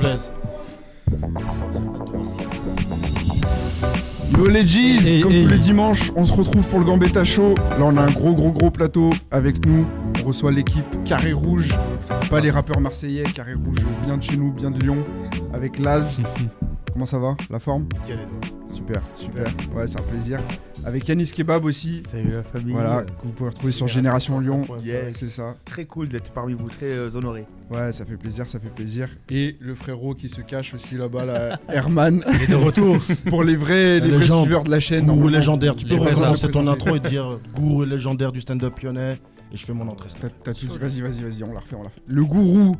plaise. Yo les G's, comme tous les dimanches, on se retrouve pour le Gambetta Show. Là on a un gros plateau avec nous. On reçoit l'équipe Carré Rouge, pas les rappeurs marseillais, Carré Rouge bien de chez nous, bien de Lyon, avec Laz. Comment ça va, la forme? Super. Ouais, c'est un plaisir. Avec Yanis Kebab aussi. Salut la famille. Voilà, que vous pouvez retrouver sur Génération Lyon. Yes. C'est ça. Très cool d'être parmi vous, très honoré. Ouais, ça fait plaisir. Et le frérot qui se cache aussi là-bas, là, Herman. Il est de retour. Pour les vrais suiveurs de la chaîne. Gourou légendaire. Tu peux Les recommencer ton représenter. intro et dire gourou légendaire du stand-up lyonnais. Et je fais mon entrée. T'as tout dit. Vas-y, on la refait. Le gourou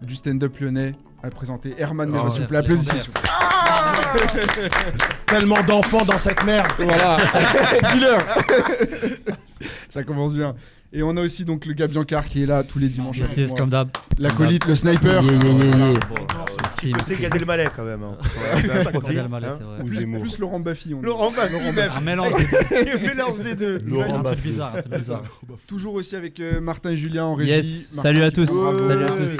du stand-up lyonnais a présenté Herman Mera, s'il vous plaît. Applaudissez. s'il vous plaît. Tellement d'enfants dans cette merde. Voilà. Dis-leur. Ça commence bien. Et on a aussi donc le gars Biancar qui est là tous les dimanches. avec Yes, moi. comme d'hab. L'acolyte, le sniper. Côté Gad Elmaleh quand même. Plus Laurent Baffy. Laurent Baffy. Un mélange Mélange des deux. Laurent un peu Baffy. bizarre. Toujours aussi avec Martin et Julien en régie. Yes, Martin salut à qui tous. prendra Salut à tous.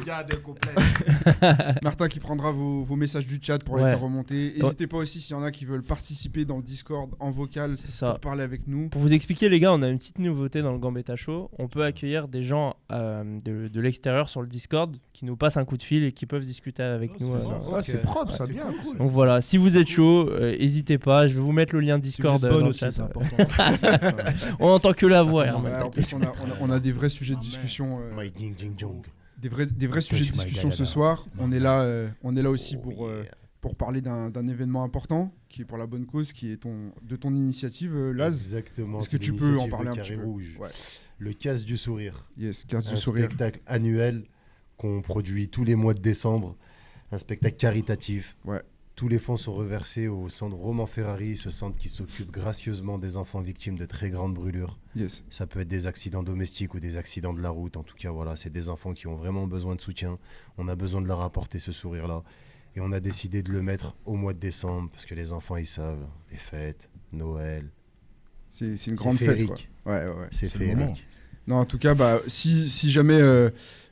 Martin qui prendra vos messages du chat pour les Ouais. faire remonter. N'hésitez pas aussi s'il y en a qui veulent participer dans le Discord en vocal C'est ça. pour parler avec nous. Pour vous expliquer, les gars, on a une petite nouveauté dans le Gambetta Show. On peut accueillir des gens de l'extérieur sur le Discord qui nous passent un coup de fil et qui peuvent discuter avec nous. C'est propre, ça bien. Cool. Donc voilà, si vous êtes chaud, n'hésitez pas. Je vais vous mettre le lien Discord Bonne dans le aussi, chat. c'est important. On entend que la voix. Herman. Voilà, en plus, on a des vrais sujets de discussion. Des vrais sujets de discussion ce soir. On est là aussi pour parler d'un événement important qui est pour la bonne cause, qui est de ton initiative, Laz. Exactement. Est-ce que tu peux en parler un petit peu? Rouge. Ouais. Le Casse du Sourire. Yes, Casse Un du Sourire. spectacle annuel qu'on produit tous les mois de décembre. Un spectacle caritatif. Ouais. Tous les fonds sont reversés au centre Roman Ferrari, ce centre qui s'occupe gracieusement des enfants victimes de très grandes brûlures. Yes. Ça peut être des accidents domestiques ou des accidents de la route. En tout cas, voilà, c'est des enfants qui ont vraiment besoin de soutien. On a besoin de leur apporter ce sourire-là. Et on a décidé de le mettre au mois de décembre parce que les enfants, ils savent, les fêtes, Noël. C'est une grande fête. féerique. Ouais. C'est le moment. féerique. Non, en tout cas, si jamais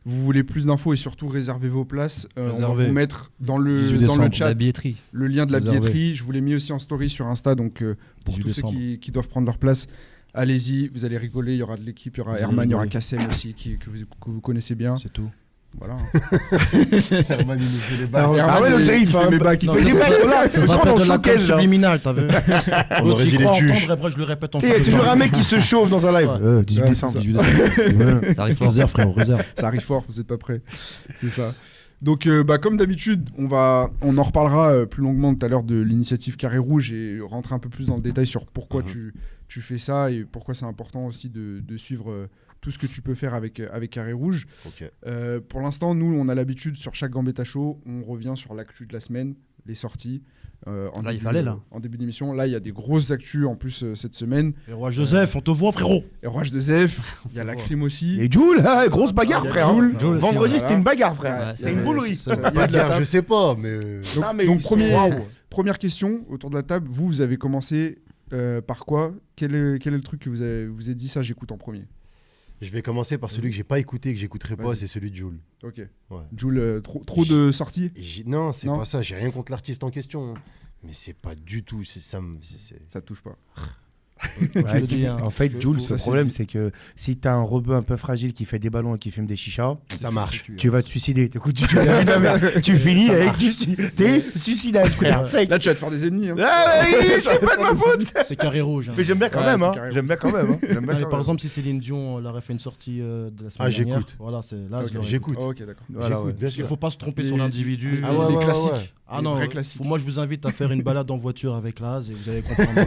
vous voulez plus d'infos et surtout réservez vos places, on va Réservez. vous mettre dans 18 le décembre, chat La billetterie. le lien de la Réservez. billetterie. Je vous l'ai mis aussi en story sur Insta, donc pour 18 tous ceux décembre. qui doivent prendre leur place, allez-y, vous allez rigoler. Il y aura de l'équipe, il y aura Vous allez Herman, il y aura rigoler. Kassem aussi que vous connaissez bien. C'est tout. Voilà. Herman, il nous fait les barres. Herman, ouais, donc ça, il fait fait mes un- bacs. Non, fait des bails, voilà, Ça c'est se trop rappelle dans de le la showcase, com là. subliminale, t'as vu? On L'autre aurait s'y dit les croit tuches. entendre, après je le répète en Il y a toujours un mec qui se chauffe dans un live. 18 Ouais, décembre. c'est ça. 18 décembre. Ça arrive fort. Réserve, frérot, réserve. Ça arrive fort, vous n'êtes pas prêts. C'est ça. Donc, comme d'habitude, on en reparlera plus longuement tout à l'heure de l'initiative Carré Rouge et rentrer un peu plus dans le détail sur pourquoi tu fais ça et pourquoi c'est important aussi de suivre tout ce que tu peux faire avec Carré Rouge. Ok. Pour l'instant, nous, on a l'habitude, sur chaque Gambetta Show, on revient sur l'actu de la semaine, les sorties. Là, il fallait, là. En début d'émission. Là, il y a des grosses actus en plus cette semaine. Et Roi Joseph, on te voit, frérot. Et Roi de Zef, il y a la crime aussi. Et Jules, grosse bagarre, Il y a frère. Jules. Jules aussi, Vendredi, voilà. c'était une bagarre, frère. Ouais, C'est une boulerie. Il y a de la Bagarre, table. je sais pas, mais. Donc, Ah, mais donc ils sont- waouh. première question autour de la table. Vous avez commencé par quoi? Quel est le truc que vous avez dit ça, j'écoute en premier? Je vais commencer par celui que j'ai pas écouté, que j'écouterai pas, Vas-y. c'est celui de Jul. Ok. Ouais. Jules, trop de sorties? Non, c'est Non. pas ça, j'ai rien contre l'artiste en question. Hein. Mais c'est pas du tout. Ça Ça te touche pas. Je te dis, hein. En fait, Jules, ça, le c'est problème, dit. c'est que si t'as un rebeu un peu fragile qui fait des ballons et qui fume des chichas, marche. tu vas te suicider. T'écoutes, tu finis la merde. Tu finis Ça avec marche. T'es suicidal, frère. Sec. Là, tu vas te faire des ennemis. Hein. Ah, mais c'est pas de ma faute. C'est carré rouge. hein. Mais j'aime bien quand Ouais, même. c'est Hein. carré J'aime bien quand même. Hein. J'aime bien Non, mais quand par même. exemple, si Céline Dion elle aurait fait une sortie de la semaine Ah, dernière, j'écoute. voilà, c'est là. Ok, je l'aurais J'écoute. Oh, ok, d'accord. Voilà, J'écoute, ouais. bien Parce qu'il sûr. faut pas se tromper Les- sur l'individu. Ah ouais, les ouais, classiques. ouais. Ah Les non, vrais classiques. moi je vous invite à faire une balade en voiture avec Laz et vous allez comprendre.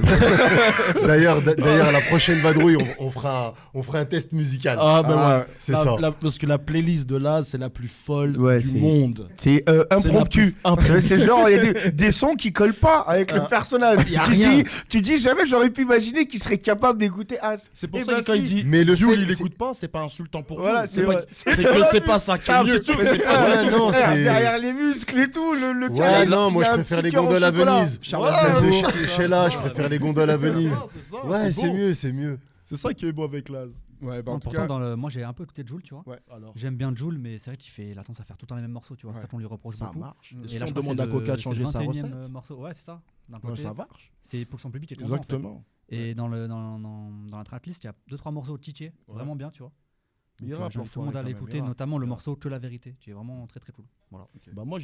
D'ailleurs, à la prochaine vadrouille, on fera un test musical. Ah ben Ah, ouais, c'est ça. Parce que la playlist de Laz c'est la plus folle Ouais, du c'est- monde. C'est impromptu. C'est genre, il y a des sons qui collent pas avec le personnage. y a rien. Tu dis jamais j'aurais pu imaginer qu'il serait capable d'écouter As. C'est pour Eh ça ben que quand si. il dit Mais le Jules fait- il écoute pas, c'est pas insultant pour Voilà, Jules. c'est vrai. C'est que c'est pas ça qui est mieux. c'est Mais c'est pas Ouais, du tout. non, Frère, c'est. derrière les muscles et tout, le Ouais, challenge, non, il moi y a je un préfère petit les cœur au gondoles à chocolat. Venise. Charles Ouais, Celle de ouais, Sheila, c'est je ça. préfère les gondoles à Venise. C'est ça, Ouais, c'est c'est beau. mieux, c'est mieux. C'est ça qui est beau avec Laz. Ouais, bah en Non, tout pourtant, cas, moi j'ai un peu écouté Jul, tu vois. Alors, J'aime bien Jul, mais c'est vrai qu'il a tendance à faire tout le temps les mêmes morceaux, tu vois. Ouais. Ça qu'on lui reproche ça beaucoup. marche. Et Est-ce Et là, qu'on je crois que demande c'est à Coca de c'est changer le sa 21e recette morceau. Ouais, c'est ça. D'un Ouais, côté, ça marche. c'est pour que son public est content, en fait. Exactement. Et dans la tracklist, il y a 2-3 morceaux Tiché, Ouais. vraiment bien, tu vois. Il Donc, rappe, j'invite tout le monde à l'enfoiré, l'écouter, quand même, il notamment le rappe. morceau Que la vérité, qui est vraiment très très cool. Voilà. Bah moi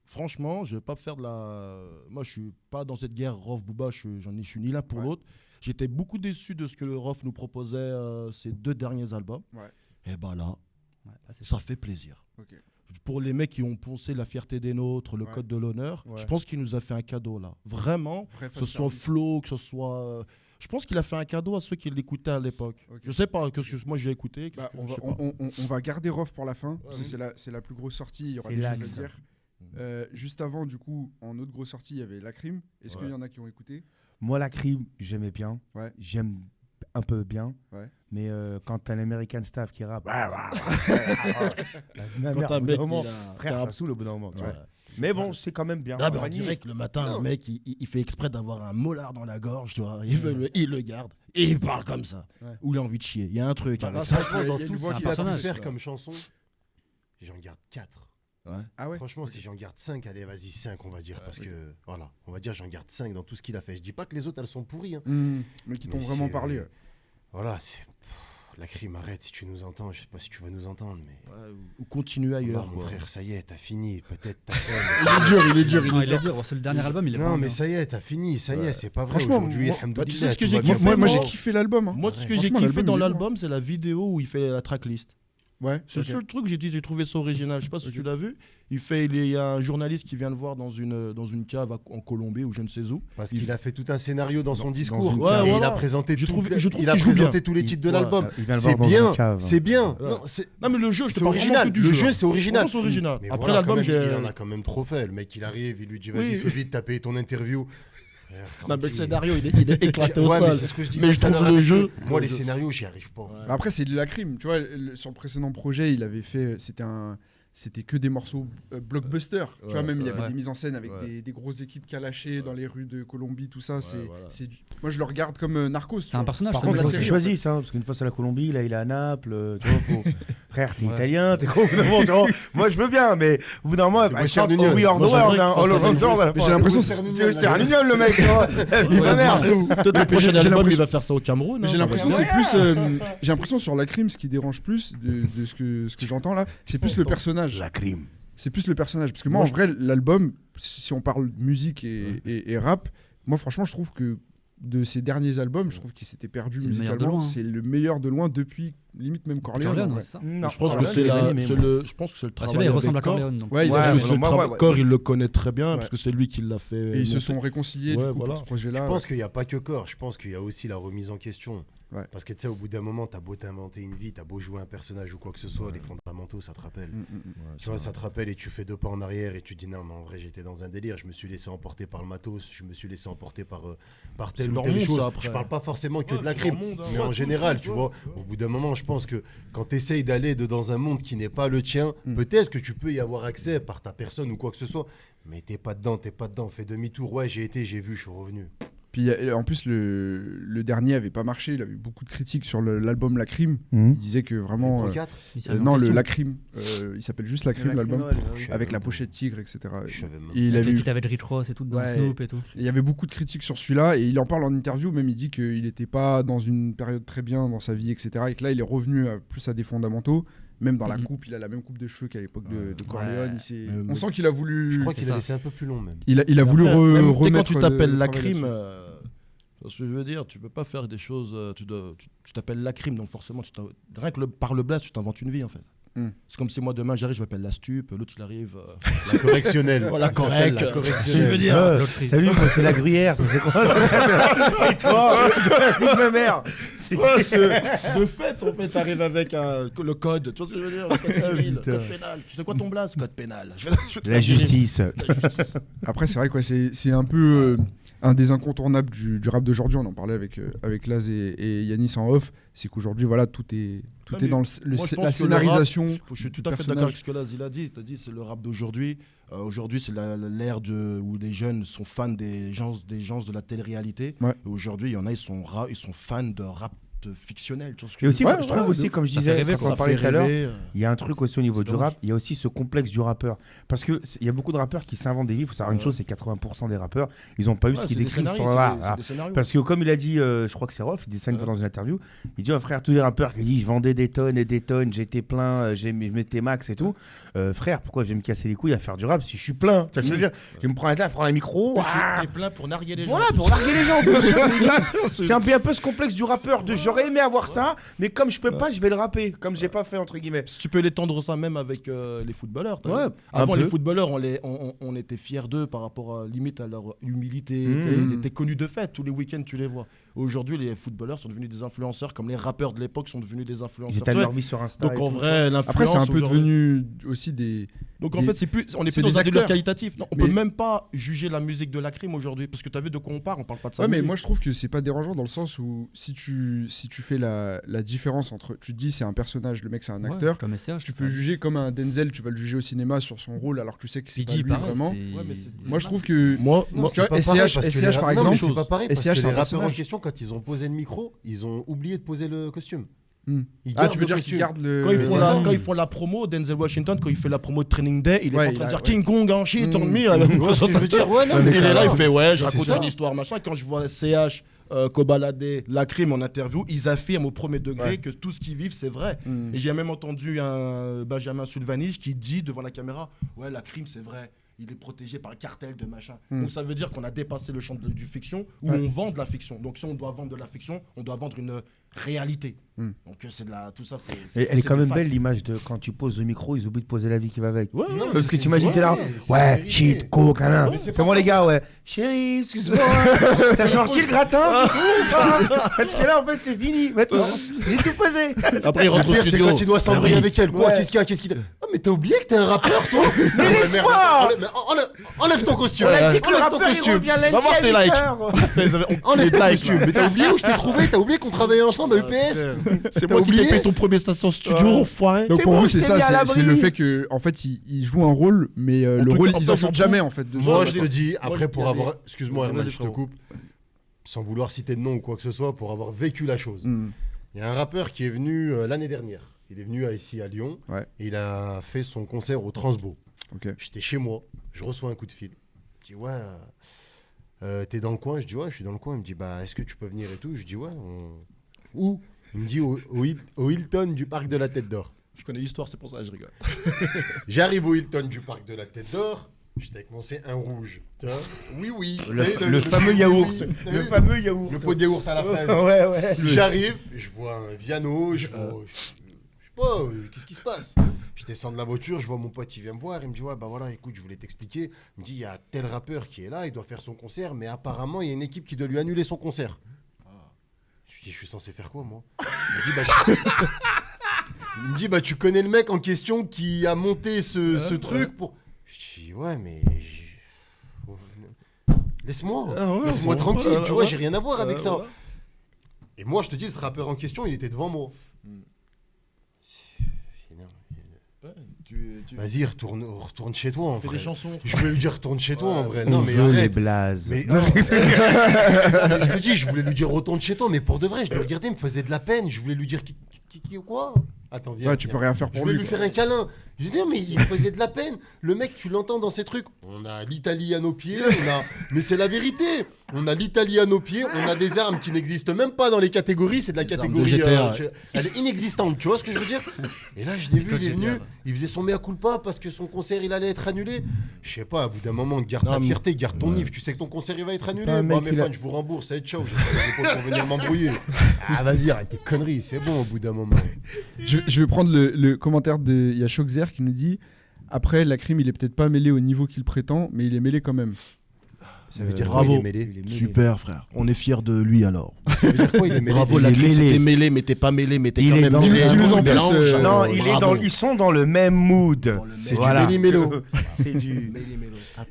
franchement, je vais pas faire de la. Moi, je suis pas dans cette guerre Rof Booba. Je suis ni l'un pour Ouais. l'autre. J'étais beaucoup déçu de ce que le Rof nous proposait ces 2 derniers albums. Ouais. Et bah là, Ouais, là, c'est ça fait plaisir. Ok. Pour les mecs qui ont poncé La fierté des nôtres, Le Ouais. code de l'honneur, Ouais. je pense qu'il nous a fait un cadeau là. Vraiment, Vrai que ce fan soit service. Flo, que ce soit. Je pense qu'il a fait un cadeau à ceux qui l'écoutaient à l'époque. Ok. Je sais pas, qu'est-ce que moi j'ai écouté. Bah, qu'est-ce que- on, je va, sais pas. on va garder Rof pour la fin, parce que Ouais. c'est la plus grosse sortie, il y aura C'est des choses l'axe. à dire. Juste avant, du coup, en autre grosse sortie, il y avait La Crime. Est-ce qu'il y en a qui ont écouté? Moi, la crime, j'aimais bien. Ouais. J'aime un peu bien. Ouais. Mais quand t'as un American staff qui rappe. Quand t'as un mec, Frère, ça saoule au bout d'un moment. tu Ouais. vois. Mais bon, c'est quand même bien. Ah ben, on Fanny, dirait que le matin, le mec, il fait exprès d'avoir un molar dans la gorge, tu vois. Il le garde et il parle comme ça. Ouais. Ou il a envie de chier. Il y a un truc Ah, avec non, ça. franchement, dans il y a tout du ce voix qu'il qui a pu personnage, faire quoi. comme chanson, j'en garde 4. Ouais. Ah ouais. Franchement, si j'en garde 5, allez, vas-y, 5, on va dire. Parce que, voilà, on va dire, j'en garde 5 dans tout ce qu'il a fait. Je dis pas que les autres, elles sont pourries. Hein. Mais qui Mais t'ont vraiment c'est, parlé. Voilà, c'est. La crime, arrête si tu nous entends. Je sais pas si tu vas nous entendre, mais. Ouais, ou continue ailleurs. Bah, mon quoi. frère, ça y est, t'as fini. Peut-être t'as Il fait. est dur, il est dur. Non, il est dur. C'est le dernier album, il est Non, vraiment mais bien. ça y est, t'as fini. Ça y est, c'est pas vrai. Franchement, Aujourd'hui, moi- alhamdoulilah, tu sais ce que tout j'ai va bien. kiffé, Moi, moi, j'ai kiffé l'album. Hein. Moi, ce que j'ai Franchement, kiffé l'album, dans il est l'album, c'est la vidéo où il fait la tracklist. Ouais. C'est ok. le seul truc que j'ai trouvé ça original. Je sais pas si Ok. tu l'as vu. Il y a un journaliste qui vient le voir dans une cave en Colombie ou je ne sais où. Parce qu'il a fait tout un scénario dans son dans discours. une Et cave. il Voilà. a présenté Je trouve il a qu'il joue présenté bien. tous les titres de Ouais. l'album. Il vient le C'est voir dans bien. une cave. C'est bien. Ouais. Non, c'est Non mais le jeu, je te c'est parle vraiment original. que du Le jeu. jeu, c'est original. Vraiment, c'est original. Mais Après voilà, l'album, quand même, j'ai. il en a quand même trop fait. Le mec, il arrive, il lui dit vas-y, Oui. fais vite, t'as payé ton interview. Frère, Non, mais le tranquille. scénario, il est éclaté au Ouais, mais sol. c'est ce que je dis. Mais je trouve le jeu. Moi, les scénarios, j'y arrive pas. Bah après, c'est de la crime. Tu vois, sur le précédent projet, il avait fait. C'était que des morceaux blockbuster. Tu vois, même il y avait ouais. des mises en scène avec Ouais. des grosses équipes calachées dans les rues de Colombie, tout ça. voilà. Moi, je le regarde comme Narcos. tu C'est un vois. personnage. Par c'est contre, la il faut série, qu'ils en fait. choisissent, hein, parce qu'une fois c'est la Colombie, là il est à Naples, tu vois, frère, t'es Ouais. italien, t'es con, bon, tu vois, moi je veux bien, mais au bout d'un moment, C'est Western oh, Union. oui, hors Moi, the world, j'aimerais hein, qu'il all fasse over the ça. world, Mais j'ai l'impression Western Union, c'est un union le mec, tu vois, vive la merde. Peut-être le prochain j'ai album, l'impression- il va faire ça au Cameroun. Mais hein, j'ai ça l'impression va c'est être plus j'ai l'impression sur la crime ce qui dérange plus de ce que j'entends là, c'est plus le personnage. La crime. C'est plus le personnage parce que moi en vrai l'album si on parle musique et rap, moi franchement je trouve que de ces derniers albums, je trouve qu'il s'était perdu C'est le meilleur de musicalement, loin, hein. c'est le meilleur de loin depuis limite même Corleone. Corleone, en ouais, vrai. c'est ça. Non, Je pense que alors là, c'est j'ai la- aimé, c'est moi. le, je pense que c'est le Bah, travail celui-là, il avec ressemble à Cor. Corleone. Donc. Ouais, il a- Ouais, Parce que mais c'est le moi, travail- ouais. Cor, il le connaît très bien Ouais. parce que c'est lui qui l'a fait. Et ils se monter. sont réconciliés Ouais, du coup, voilà. pour ce projet-là. Je pense qu'il n'y a pas que corps, je pense qu'il y a aussi la remise en question. Ouais. Parce que tu sais, au bout d'un moment, t'as beau t'inventer une vie, t'as beau jouer un personnage ou quoi que ce soit, les fondamentaux, ça te rappelle. Tu vois, ça te rappelle et tu fais 2 pas en arrière et tu dis non, mais en vrai, j'étais dans un délire, je me suis laissé emporter par le matos, je me suis laissé emporter par telle C'est ou leur telle monde, chose. ça, après. Je parle pas forcément que Ouais, de la c'est crime, leur monde, hein. mais Ouais, en tout, général, tout, tu ouais. vois, au bout d'un moment, je pense que quand tu essayes d'aller dans un monde qui n'est pas le tien, peut-être que tu peux y avoir accès par ta personne ou quoi que ce soit, mais t'es pas dedans, fais demi-tour, ouais, j'ai vu, je suis revenu. Puis en plus le dernier avait pas marché, il avait eu beaucoup de critiques sur l'album La Crime. Il disait que vraiment Pour le 4, Il s'est remis en non question. La Crime, il s'appelle juste La Crime l'album avec la pochette tigre etc. je savais même Et il Avec avait les eu feats avec Rick Ross et tout, dans Ouais. Snoop et tout. il y avait beaucoup de critiques sur celui-là et il en parle en interview, même il dit qu'il n'était pas dans une période très bien dans sa vie, etc. Et que là il est revenu plus à des fondamentaux, même dans la Mhm. coupe, il a la même coupe de cheveux qu'à l'époque de Corleone. Ouais. On sent qu'il a voulu, Je crois c'est qu'il a ça. laissé un peu plus long même. il a voulu Après, même, tu sais, remettre. quand tu t'appelles le la travail crime, là-dessus. c'est ce que je veux dire, tu peux pas faire des choses. Tu t'appelles la crime, donc forcément, rien que par le blast, tu t'inventes une vie en fait. C'est comme si moi demain j'arrive, je m'appelle la stup, l'autre il arrive. La correctionnelle. Voilà, correct. La Je correctionnelle. veux dire. L'autrice. Salut, moi c'est la gruyère, c'est quoi Et toi, nique ma mère. Ouais, de fait, en fait, t'arrives avec le code. Tu vois ce que je veux dire, le code civil, le code pénal. Tu sais quoi ton blast? Code pénal. Je vais te La faire virer. justice. La justice. Après, c'est vrai quoi, c'est un peu un des incontournables du rap d'aujourd'hui. On en parlait avec Laz et Yanis en off. C'est qu'aujourd'hui, voilà, tout est mais dans moi, je pense la que le scénarisation. Je suis tout du à fait personnage. d'accord avec ce que Laz il a dit. Il a dit c'est le rap d'aujourd'hui. Aujourd'hui, c'est l'ère où les jeunes sont fans des gens de la télé-réalité. Ouais. Et aujourd'hui, il y en a, ils sont fans de rap fictionnel. Tu vois ce que Et aussi, Ouais, je trouve aussi, comme je disais, quand on parlait tout à l'heure, il y a un truc aussi au niveau du rap, il y a aussi ce complexe du rappeur. Parce qu'il y a beaucoup de rappeurs qui s'inventent des vies. Il faut savoir une chose, c'est 80% des rappeurs, ils n'ont pas eu ce qu'ils décrivent sur la. Parce que comme il a dit, je crois que c'est Rof, il dit ça une fois dans une interview, il dit, frère, tous les rappeurs qui disent, je vendais des tonnes et des tonnes, j'étais plein, je mettais max et tout. Frère, pourquoi je vais me casser les couilles à faire du rap si je suis plein? Tu vois, je veux dire, je vais me prendre là, prendre un micro. T'es plein pour narguer les gens. Voilà, pour larguer les gens. C'est un peu ce complexe du rappeur de j'aurais aimé avoir ça, mais comme je peux pas, je vais le rapper, comme j'ai pas fait entre guillemets. Si tu peux l'étendre ça même avec les footballeurs. Ouais, Avant, un les peu. footballeurs, on était fiers d'eux par rapport limite à leur humilité. Ils étaient connus de fait. Tous les week-ends, tu les vois. Aujourd'hui, les footballeurs sont devenus des influenceurs, comme les rappeurs de l'époque sont devenus des Ils influenceurs. étalent leur vie sur Insta. Donc et en tout. vrai, l'influence. Après, c'est un peu aujourd'hui- devenu aussi des. Donc en des- fait, on est c'est plus des dans un délire acteurs. qualitatif. Non, on Mais- peut même pas juger la musique de la crime aujourd'hui, parce que tu as vu de quoi on parle parle pas de ça. Ouais, mais moi je trouve que c'est pas dérangeant dans le sens où si tu fais la différence entre. Tu te dis c'est un personnage, le mec c'est un Ouais, acteur. comme SCH, Tu peux juger comme un Denzel, tu vas le juger au cinéma sur son rôle alors que tu sais que c'est pas Biggie, lui pareil. vraiment. c'était- Ouais, mais c'est- Moi je trouve que. Moi, Non, tu vois, c'est pas SCH, pareil, parce que SCH, les par ra- exemple, non, mais c'est pas pareil parce SCH, que c'est les un rappeurs en personnage. question, quand ils ont posé le micro, ils ont oublié de poser le costume. Hmm. Ils Ah, gardent tu veux le dire costume. qu'ils gardent le. Quand ils, Mais font c'est la, ça. quand ils font la promo, Denzel Washington, quand il fait la promo de Training Day, il est Ouais, pas en train de dire ouais. King Kong, un shit, on me. Tu vois ce que je veux dire? Ouais, non, mais Il est c'est là, il ça. fait ouais, je Mais c'est raconte ça. son histoire, machin. Quand je vois CH, Kobalade, Lacrim en interview, ils affirment au premier degré Ouais. que tout ce qu'ils vivent, c'est vrai. Hmm. Et j'ai même entendu un Benjamin Sulvanich qui dit devant la caméra, ouais, Lacrim, c'est vrai. Il est protégé par le cartel de machin. Donc ça veut dire qu'on a dépassé le champ du fiction où Ouais. on vend de la fiction. Donc si on doit vendre de la fiction, on doit vendre une réalité. Hmm. Donc c'est de la tout ça c'est Et elle est c'est quand des même faits. belle l'image de quand tu poses le micro, ils oublient de poser la vie qui va avec. Ouais, ouais, Non, Parce que c'est- t'imagines, t'es là, ouais, c'est ouais, la vérité. shit, coke, nanana. Mais c'est C'est pas bon ça, les gars, ouais. Chérie, excuse-moi. T'as sorti le gratin du coup ou pas? Parce que là, en fait, c'est fini. Maintenant, j'ai tout posé. Après il Le rentre au pire, c'est studio. quand tu dois s'embrouiller avec elle. Quoi, Ouais. qu'est-ce qu'il y a Ah, mais t'as oublié que t'es un rappeur, toi Mais laisse-moi. Enlève ton costume. On a dit que le Enlève ton rappeur, il costume. revient lundi Va voir à tes likes. 8h. Enlève ton costume. Mais t'as oublié où je t'ai trouvé? T'as oublié qu'on travaillait ensemble à EPS? C'est T'as moi qui t'ai oublié payé ton premier station studio, enfoiré. Donc C'est pour bon, vous, je c'est t'ai ça, mis à c'est l'abri. le fait que en fait, il joue un rôle, mais le tout rôle, cas, ils en en fait, sortent je jamais trouve- en fait. Moi, je je te dis- dis, moi, après, je pour dis- avoir. Excuse-moi, Vas-y, Herman, je te frérot. coupe. Sans vouloir citer de nom ou quoi que ce soit, pour avoir vécu la chose. Hmm. Il y a un rappeur qui est venu l'année dernière. Il est venu ici à Lyon. Ouais. Et il a fait son concert au Transbo. Ok. J'étais chez moi. Je reçois un coup de fil. Il me dit, ouais, t'es dans le coin? Je dis, ouais, je suis dans le coin. Il me dit, bah, est-ce que tu peux venir et tout? Je dis, ouais. Où? Il me dit, au Hilton du Parc de la Tête d'Or. Je connais l'histoire, c'est pour ça que je rigole. J'arrive au Hilton du Parc de la Tête d'Or. J'étais avec mon C1 rouge. Tu vois Oui, oui. Le fameux yaourt. Le fameux yaourt. Le pot de yaourt à la fraise. Ouais, ouais. J'arrive, je vois un Viano, je sais pas, qu'est-ce qui se passe? Je descends de la voiture, je vois mon pote, il vient me voir, il me dit, ouais, bah voilà, écoute, je voulais t'expliquer. Il me dit, il y a tel rappeur qui est là, il doit faire son concert, mais apparemment, il y a une équipe qui doit lui annuler son concert. Je lui dis, je suis censé faire quoi, moi? Il me dit, bah, tu connais le mec en question qui a monté ce truc pour. Je dis, ouais, mais. Laisse-moi, laisse-moi tranquille, tu vois, j'ai rien à voir avec ça. Voilà. Et moi, je te dis, ce rappeur en question, il était devant moi. Vas-y, retourne chez toi, en Fais vrai. des chansons. Je voulais lui dire, retourne chez toi, en vrai. On Non, mais veut les arrête. blazes. Mais, non, mais je te dis, je voulais lui dire, retourne chez toi, mais pour de vrai, je le regardais, il me faisait de la peine. Je voulais lui dire, quoi? Attends, viens. Ouais, tu peux rien faire Je pour voulais lui. lui faire un câlin. Je veux dire, mais il me faisait de la peine. Le mec, tu l'entends dans ces trucs. On a l'Italie à nos pieds. Mais c'est la vérité. On a l'Italie à nos pieds. On a des armes qui n'existent même pas dans les catégories. C'est de la Des armes catégorie. de GTA, ouais. Elle est inexistante. Tu vois ce que je veux dire? Et là, je l'ai vu. Il est venu. Il faisait son mea culpa parce que son concert, il allait être annulé. Je sais pas. À bout d'un moment, garde ta fierté, garde ton if. Tu sais que ton concert, il va être annulé. Pas un Bon, mec, mes fans, je vous rembourse. Allez, ciao. J'ai pas les épaules pour venir m'embrouiller. Ah, vas-y, arrête tes conneries. C'est bon, au bout d'un moment. Je vais prendre le commentaire de. Il y a Shockzer qui nous dit après, la crime, il est peut-être pas mêlé au niveau qu'il prétend, mais il est mêlé quand même. Ça veut dire bravo. quoi, il est mêlé? Il est mêlé. Super frère, on est fiers de lui alors. Ça veut dire quoi, il est mêlé? Bravo il la est crime, mêlé. c'était mêlé, mais t'es pas mêlé, mais t'es Il quand est même dans mêlé. le- Dis-nous en plus, Mélange, Non, bravo. ils sont dans le même mood. C'est Voilà. du méli-mélo. C'est du.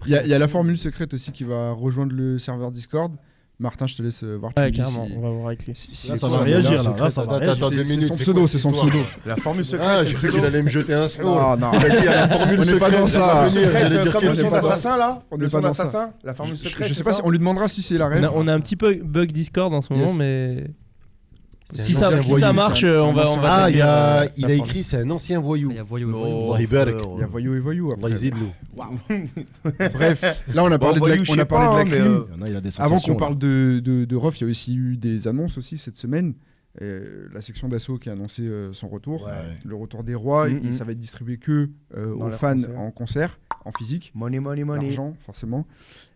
Il y a la formule secrète aussi qui va rejoindre le serveur Discord. Martin, je te laisse voir. tu Ouais, me dis carrément, si- on va voir avec lui. si- Là, si- ça si- va si- réagir, si- là. Là, ça va réagir. Attends, 2 minutes. C'est son pseudo, c'est son pseudo. La formule secrète. Ah, c'est j'ai le cru pseudo. qu'il allait me jeter un scoop. Ah non. Il a dit, la formule On n'est pas secrète, dans ça ça. va venir. J'allais Secrète, dire, comme qu'est-ce le qui son se passe? d'assassin là. On Le n'est son pas dans ça. d'assassin. La formule secrète. Je sais c'est pas ça si on lui demandera si c'est la rêve. On a un petit peu bug Discord en ce moment, Yes. mais Si ça marche, on va. Ah, il a écrit, c'est un ancien voyou. Il y a voyou et voyou. Allah Ibarak. Il y a voyou et voyou. Allah Izidlou. Bref, là on a parlé de la crime. Il y en a, il a des Avant sensations, qu'on parle de Rof, il y a aussi eu des annonces aussi cette semaine. La section d'assaut qui a annoncé son retour, le retour des rois, et ça va être distribué que aux fans en concert, en physique. Money. L'argent, forcément.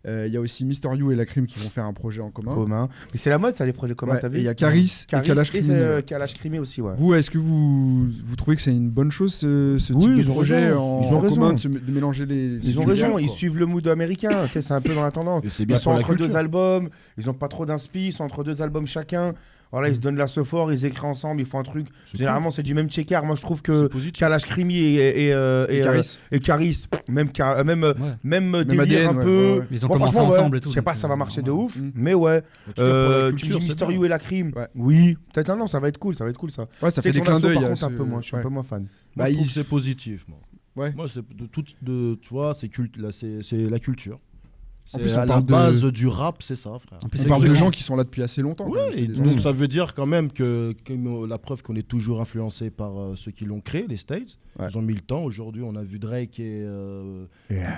Il y a aussi Mister You et La Crime qui vont faire un projet en commun. Mais c'est la mode, ça, les projets communs, t'as Et vu. il y a Caris et Kalash Crime. Kalash Crime aussi, ouais. Vous, est-ce que vous trouvez que c'est une bonne chose ce type de projet en commun, de mélanger les... Ils ont raison, ils suivent le mood américain, c'est un peu dans la tendance. Ils sont entre deux albums, ils n'ont pas trop d'inspi, ils sont entre deux albums chacun. Voilà, ils se donnent la fort, ils écrivent ensemble, ils font un truc. Généralement, c'est du même checker. Moi, je trouve que Kalash Crime et Caris, même délire ADN, un peu. Ils ont commencé ensemble et tout. Je sais pas si ça va marcher de ouf, mais tu culture, me dis Mister You et La Crime. Ouais. Oui, peut-être non, ça va être cool ça. Ouais, ça fait des clins d'œil. Par contre, un peu moins, je suis un peu moins fan. Moi, je trouve que c'est positif. Ouais. Moi, tu vois, c'est la culture. En plus, C'est on à la parle base du rap, c'est ça, frère. On parle de gens qui sont là depuis assez longtemps. Ouais, et donc ça veut dire quand même que la preuve qu'on est toujours influencé par ceux qui l'ont créé, les States. Ouais. Ils ont mis le temps. Aujourd'hui, on a vu Drake et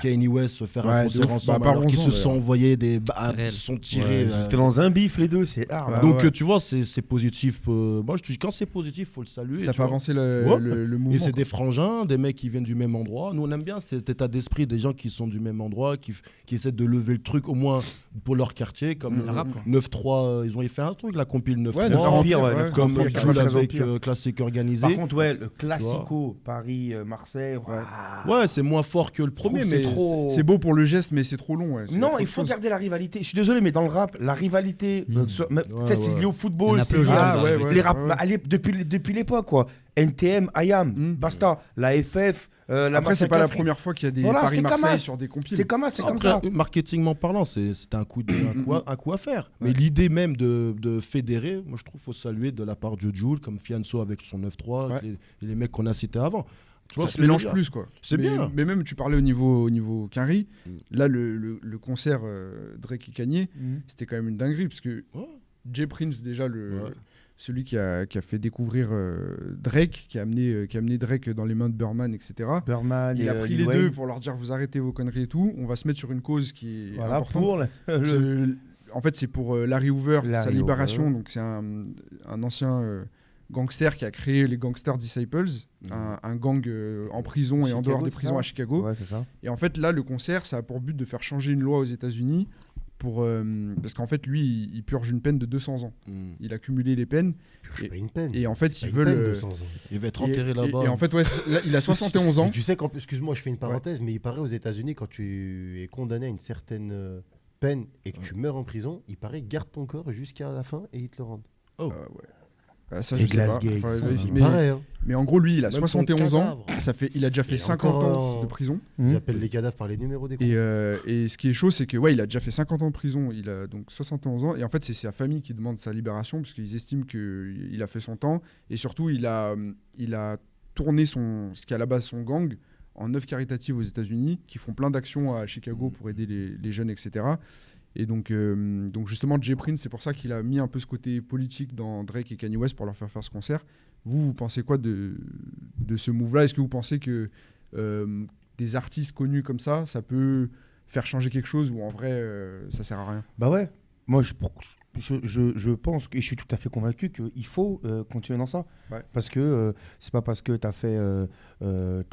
Kanye West se faire un de concert ouf. ensemble alors qu'ils se sont envoyés se sont tirés. C'était dans un bif les deux, c'est hard. Donc tu vois, c'est positif. Moi, je te dis, quand c'est positif, faut le saluer. Ça fait avancer le mouvement. Et c'est des frangins, des mecs qui viennent du même endroit. Nous, on aime bien cet état d'esprit des gens qui sont du même endroit, qui essaient de lever le truc au moins pour leur quartier, comme 9-3. Ils ont fait un truc, la compile 9-3. Comme Jules avec Classique Organisé. Par contre, le Classico, Paris, Marseille. Ouais, c'est moins fort que le premier, mais c'est beau pour le geste, mais c'est trop long. Non, il faut garder la rivalité. Je suis désolé, mais dans le rap, la rivalité, c'est lié au football. Les rap, depuis l'époque, quoi. NTM, IAM, basta. La FF. Après, c'est pas la première fois qu'il y a des Paris-Marseille sur des compiles. C'est comme ça. Marketingment parlant, c'est un coup à faire. Mais l'idée même de fédérer, moi je trouve qu'il faut saluer de la part de Jules, comme Fianso avec son 9-3, et les mecs qu'on a cités avant. Ça se mélange plus, quoi. C'est bien. Mais même, tu parlais au niveau Quinry, là, le concert Drake et Kanye, c'était quand même une dinguerie, parce que Jay Prince, déjà, celui qui a fait découvrir Drake, qui a amené Drake dans les mains de Burman, etc. Il a pris les deux pour leur dire vous arrêtez vos conneries et tout. On va se mettre sur une cause qui est importante. En fait, c'est pour Larry Hoover, sa libération. Donc c'est un ancien gangster qui a créé les Gangster Disciples, un gang en prison et en dehors des prisons à Chicago. Ouais, c'est ça. Et en fait, là, le concert, ça a pour but de faire changer une loi aux États-Unis. Parce qu'en fait, lui, il purge une peine de 200 ans. Il a cumulé les peines. Et en fait, ils veulent. Il va être enterré là-bas. Et en fait, là, il a 71 ans. Tu sais, excuse-moi, je fais une parenthèse, mais il paraît aux États-Unis, quand tu es condamné à une certaine peine et que tu meurs en prison, il paraît garde ton corps jusqu'à la fin et ils te le rendent. Ouais. Ça, je sais pas. Mais en gros, lui, il a 71 ans. Il a déjà fait 50 ans de prison. Ils appellent les cadavres par les numéros des comptes. Et ce qui est chaud, c'est que il a déjà fait 50 ans de prison. Il a donc 71 ans. Et en fait, c'est sa famille qui demande sa libération parce qu'ils estiment qu'il a fait son temps. Et surtout, il a tourné ce qui est à la base son gang en œuvres caritatives aux États-Unis qui font plein d'actions à Chicago pour aider les jeunes, etc. Et donc justement, Jay Prince, c'est pour ça qu'il a mis un peu ce côté politique dans Drake et Kanye West pour leur faire ce concert. Vous pensez quoi de ce move-là ? Est-ce que vous pensez que des artistes connus comme ça peut faire changer quelque chose ou en vrai, ça sert à rien ? Bah ouais. Moi, je pense et je suis tout à fait convaincu qu'il faut continuer dans ça. Parce que c'est pas parce que t'as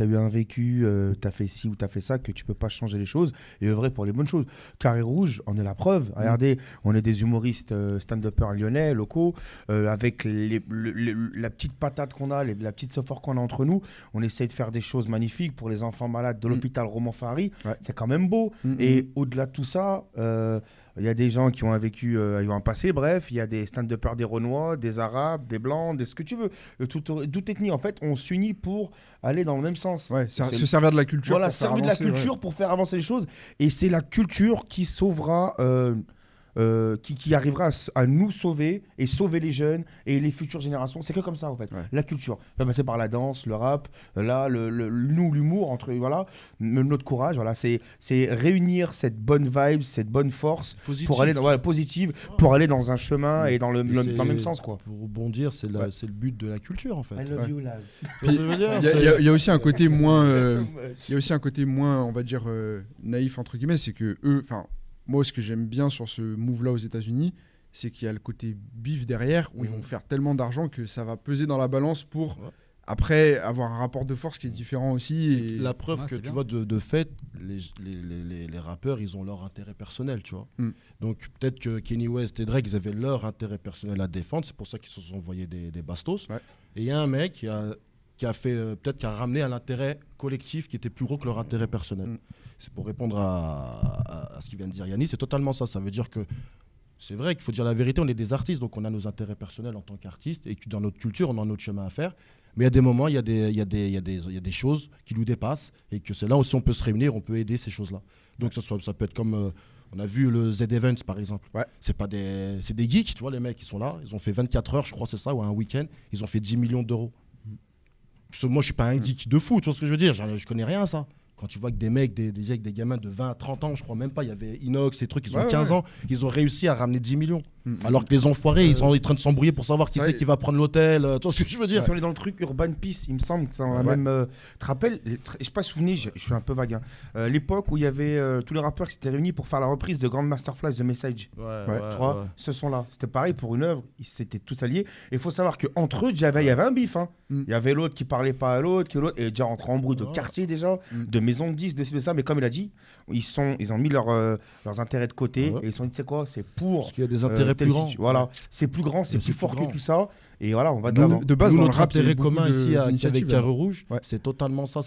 eu un vécu, t'as fait ci ou t'as fait ça que tu peux pas changer les choses et œuvrer pour les bonnes choses. Carré Rouge en est la preuve. Regardez, on est des humoristes stand-uppers lyonnais, locaux, avec la petite patate qu'on a, la petite sophore qu'on a entre nous. On essaye de faire des choses magnifiques pour les enfants malades de l'hôpital Roman-Fary. C'est quand même beau. Et au-delà de tout ça, il y a des gens qui ont vécu, ils ont un passé, bref, il y a des stand-uppers des Renois, des Arabes, des Blancs, ce que tu veux. Toute ethnie, en fait, on s'unit pour aller dans le même sens. Se servir de la culture. Voilà, servir de la culture pour faire avancer les choses. Et c'est la culture qui sauvera qui arrivera à nous sauver et sauver les jeunes et les futures générations. C'est que comme ça en fait. La culture. Ça va passer par la danse, le rap, là, nous, l'humour, voilà, notre courage. Voilà, c'est réunir cette bonne vibe, cette bonne force pour aller positive, pour aller dans un chemin et dans le même sens quoi. Pour rebondir, c'est le but de la culture en fait. I love you, Laz. Il y a aussi un côté moins, on va dire naïf entre guillemets, c'est que eux, enfin. Moi, ce que j'aime bien sur ce move-là aux États-Unis, c'est qu'il y a le côté bif derrière, où ils vont faire tellement d'argent que ça va peser dans la balance pour, après, avoir un rapport de force qui est différent aussi. Et... La preuve que, tu vois, de fait, les rappeurs, ils ont leur intérêt personnel, tu vois. Donc, peut-être que Kanye West et Drake, ils avaient leur intérêt personnel à défendre. C'est pour ça qu'ils se sont envoyés des bastos. Et il y a un mec qui a ramené à l'intérêt collectif qui était plus gros que leur intérêt personnel. C'est pour répondre à ce qu'il vient de dire Yannis, c'est totalement ça. Ça veut dire que c'est vrai qu'il faut dire la vérité, on est des artistes, donc on a nos intérêts personnels en tant qu'artistes, et que dans notre culture, on a notre chemin à faire. Mais il y a des moments, il y a des choses qui nous dépassent, et que c'est là aussi on peut se réunir, on peut aider ces choses-là. Donc ça peut être comme... on a vu le Z-Events par exemple. C'est des geeks, tu vois, les mecs, ils sont là, ils ont fait 24 heures, je crois, c'est ça, ou un week-end, ils ont fait 10 millions d'euros. Moi, je suis pas un geek de fou, tu vois ce que je veux dire, je connais rien à ça. Quand tu vois que des mecs, des gamins de 20 à 30 ans, je crois même pas, il y avait Inox, ces trucs, ils ont 15 ans, ils ont réussi à ramener 10 millions. Alors que les enfoirés, ils sont en train de s'embrouiller pour savoir qui c'est qui va prendre l'hôtel. Tu vois ce que je veux dire? Si on est dans le truc Urban Peace, il me semble que ça même... Tu te rappelles, je sais pas souvenir, je suis un peu vague, l'époque où il y avait tous les rappeurs qui s'étaient réunis pour faire la reprise de Grandmaster Flash, The Message. Ce son-là, c'était pareil pour une œuvre, ils s'étaient tous alliés. Et il faut savoir qu'entre eux, il y avait un bif. Il y avait l'autre qui parlait pas à l'autre, et déjà entre embrouilles de quartier déjà, de maison de 10, de ça, mais comme il a dit, ils ont mis leurs intérêts de côté et ils se sont dit, tu sais quoi, c'est pour... Parce qu'il y a des intérêts plus grands. Voilà, c'est plus grand, c'est plus fort que tout ça. Et voilà, on va de base, dans notre intérêt commun ici avec Carré Rouge, ouais. c'est totalement ça.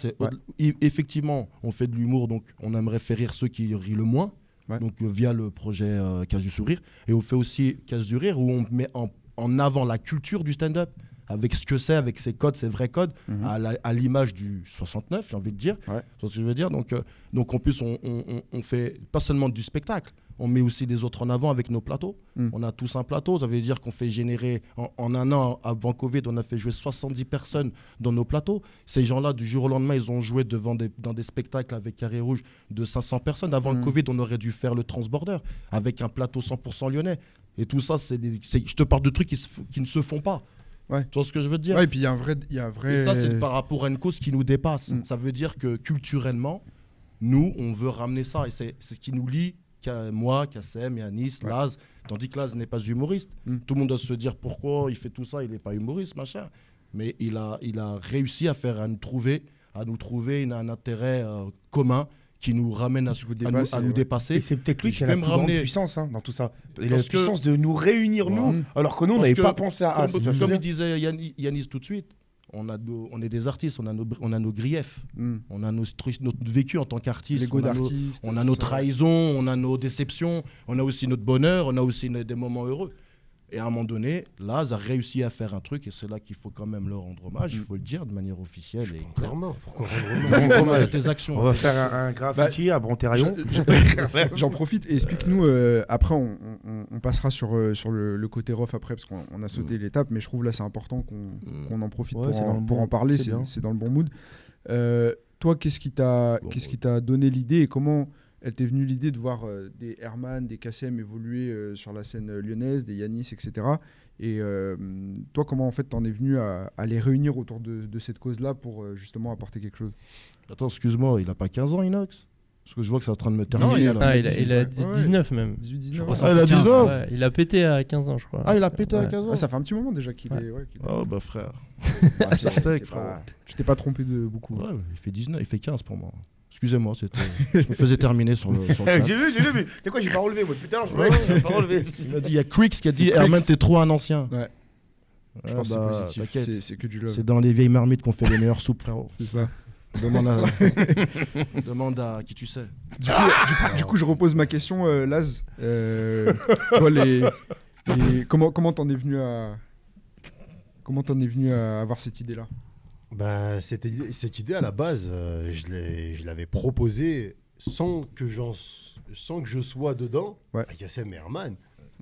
Effectivement, on fait de l'humour, donc on aimerait faire rire ceux qui rient le moins, donc via le projet Case du Sourire. Et on fait aussi Case du Rire, où on met en avant la culture du stand-up, avec ce que c'est, avec ses codes, ses vrais codes, à l'image du 69, j'ai envie de dire. Ouais. C'est ce que je veux dire. Donc en plus, on fait pas seulement du spectacle, on met aussi des autres en avant avec nos plateaux. On a tous un plateau, ça veut dire qu'on fait générer, en un an, avant Covid, on a fait jouer 70 personnes dans nos plateaux. Ces gens-là, du jour au lendemain, ils ont joué dans des spectacles avec Carré Rouge de 500 personnes. Avant le Covid, on aurait dû faire le Transborder avec un plateau 100% lyonnais. Et tout ça, je te parle de trucs qui ne se font pas. Ouais. Tu vois ce que je veux te dire? Ouais, et puis il y a un vrai... Et ça, c'est par rapport à une cause qui nous dépasse. Ça veut dire que culturellement, nous, on veut ramener ça. Et c'est ce qui nous lie, moi, Kassem, Yanis, Laz. Tandis que Laz n'est pas humoriste. Tout le monde doit se dire pourquoi il fait tout ça, il n'est pas humoriste, machin. Mais il a réussi à nous trouver un intérêt commun qui nous ramène à nous dépasser. Et c'est peut-être lui qui a la plus grande puissance dans tout ça. Il a la puissance de nous réunir, nous, alors que nous, on n'avait pas pensé à ça. Comme il disait Yanis tout de suite, on est des artistes, on a nos griefs, on a notre vécu en tant qu'artiste, on a nos trahisons, on a nos déceptions, on a aussi notre bonheur, on a aussi des moments heureux. Et à un moment donné, Laz a réussi à faire un truc, et c'est là qu'il faut quand même leur rendre hommage, il faut le dire de manière officielle. Je suis encore mort, pourquoi rendre hommage à tes actions? On va faire un graffiti à Bronterraillon. J'en profite et explique-nous, après on passera sur le côté rough après, parce qu'on a sauté l'étape, mais je trouve là c'est important qu'on en profite pour en parler, c'est dans le bon mood. Toi, qu'est-ce qui t'a donné l'idée et comment... Elle t'est venue l'idée de voir des Herman, des Kassem évoluer sur la scène lyonnaise, des Yanis, etc. Et toi, comment en fait t'en es venu à les réunir autour de cette cause-là pour justement apporter quelque chose? Attends, excuse-moi, il a pas 15 ans, Inox? Parce que je vois que c'est en train de me terminer. Il a 19 même. 18-19. Ah, il a 19 ouais, il a pété à 15 ans, je crois. Ah, il a pété à 15 ans. Ça fait un petit moment déjà qu'il est... Oh, bah frère. Tu t'es pas trompé de beaucoup. Ouais, il fait 15 pour moi. Excusez-moi, je me faisais terminer sur le chat. J'ai vu, mais c'est quoi, j'ai pas relevé, moi. Putain, je pas relevé. Il y a Crix qui a dit Herman, t'es trop un ancien. Ouais. Je pense que c'est positif. C'est que du love. C'est dans les vieilles marmites qu'on fait les meilleures soupes, frérot. C'est ça. Demande à qui tu sais. Du coup, je repose ma question, Laz. Toi, comment t'en es venu à avoir cette idée-là? Cette idée, à la base, je l'avais proposée sans que je sois dedans, Kassem et Herman,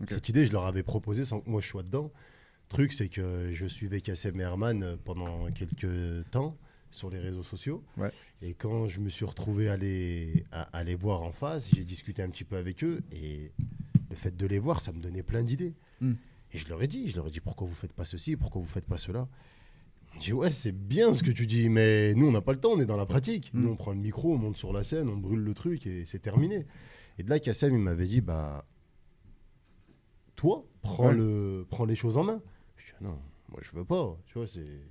cette idée, je leur avais proposé sans que moi je sois dedans. Le truc, c'est que je suivais Kassem et Herman pendant quelques temps sur les réseaux sociaux. Et quand je me suis retrouvé à les voir en face, j'ai discuté un petit peu avec eux. Et le fait de les voir, ça me donnait plein d'idées. Et je leur ai dit, pourquoi vous faites pas ceci, pourquoi vous faites pas cela. Je dis ouais, c'est bien ce que tu dis, mais nous on n'a pas le temps, on est dans la pratique. Nous on prend le micro, on monte sur la scène, on brûle le truc et c'est terminé. Et de là, Kassem il m'avait dit toi, prends les choses en main. Je dis non, moi je veux pas. Tu vois,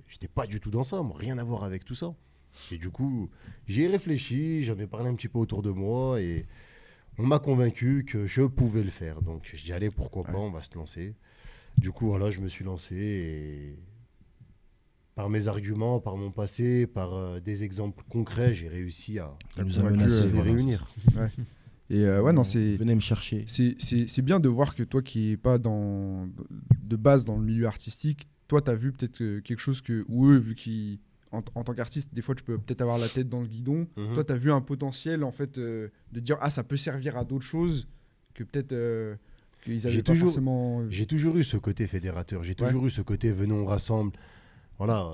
j'étais pas du tout dans ça, moi, rien à voir avec tout ça. Et du coup, j'y ai réfléchi, j'en ai parlé un petit peu autour de moi et on m'a convaincu que je pouvais le faire. Donc je dis allez, pourquoi pas, on va se lancer. Du coup, voilà, je me suis lancé et par mes arguments, par mon passé, par des exemples concrets, j'ai réussi à les réunir. Et non, venez me chercher. C'est bien de voir que toi qui n'es pas de base dans le milieu artistique, toi tu as vu peut-être quelque chose où eux, vu qu'en tant qu'artiste, des fois tu peux peut-être avoir la tête dans le guidon. Toi tu as vu un potentiel en fait de dire ça peut servir à d'autres choses que peut-être qu'ils avaient pas forcément. J'ai toujours eu ce côté fédérateur, j'ai toujours eu ce côté venons on rassemble. Voilà,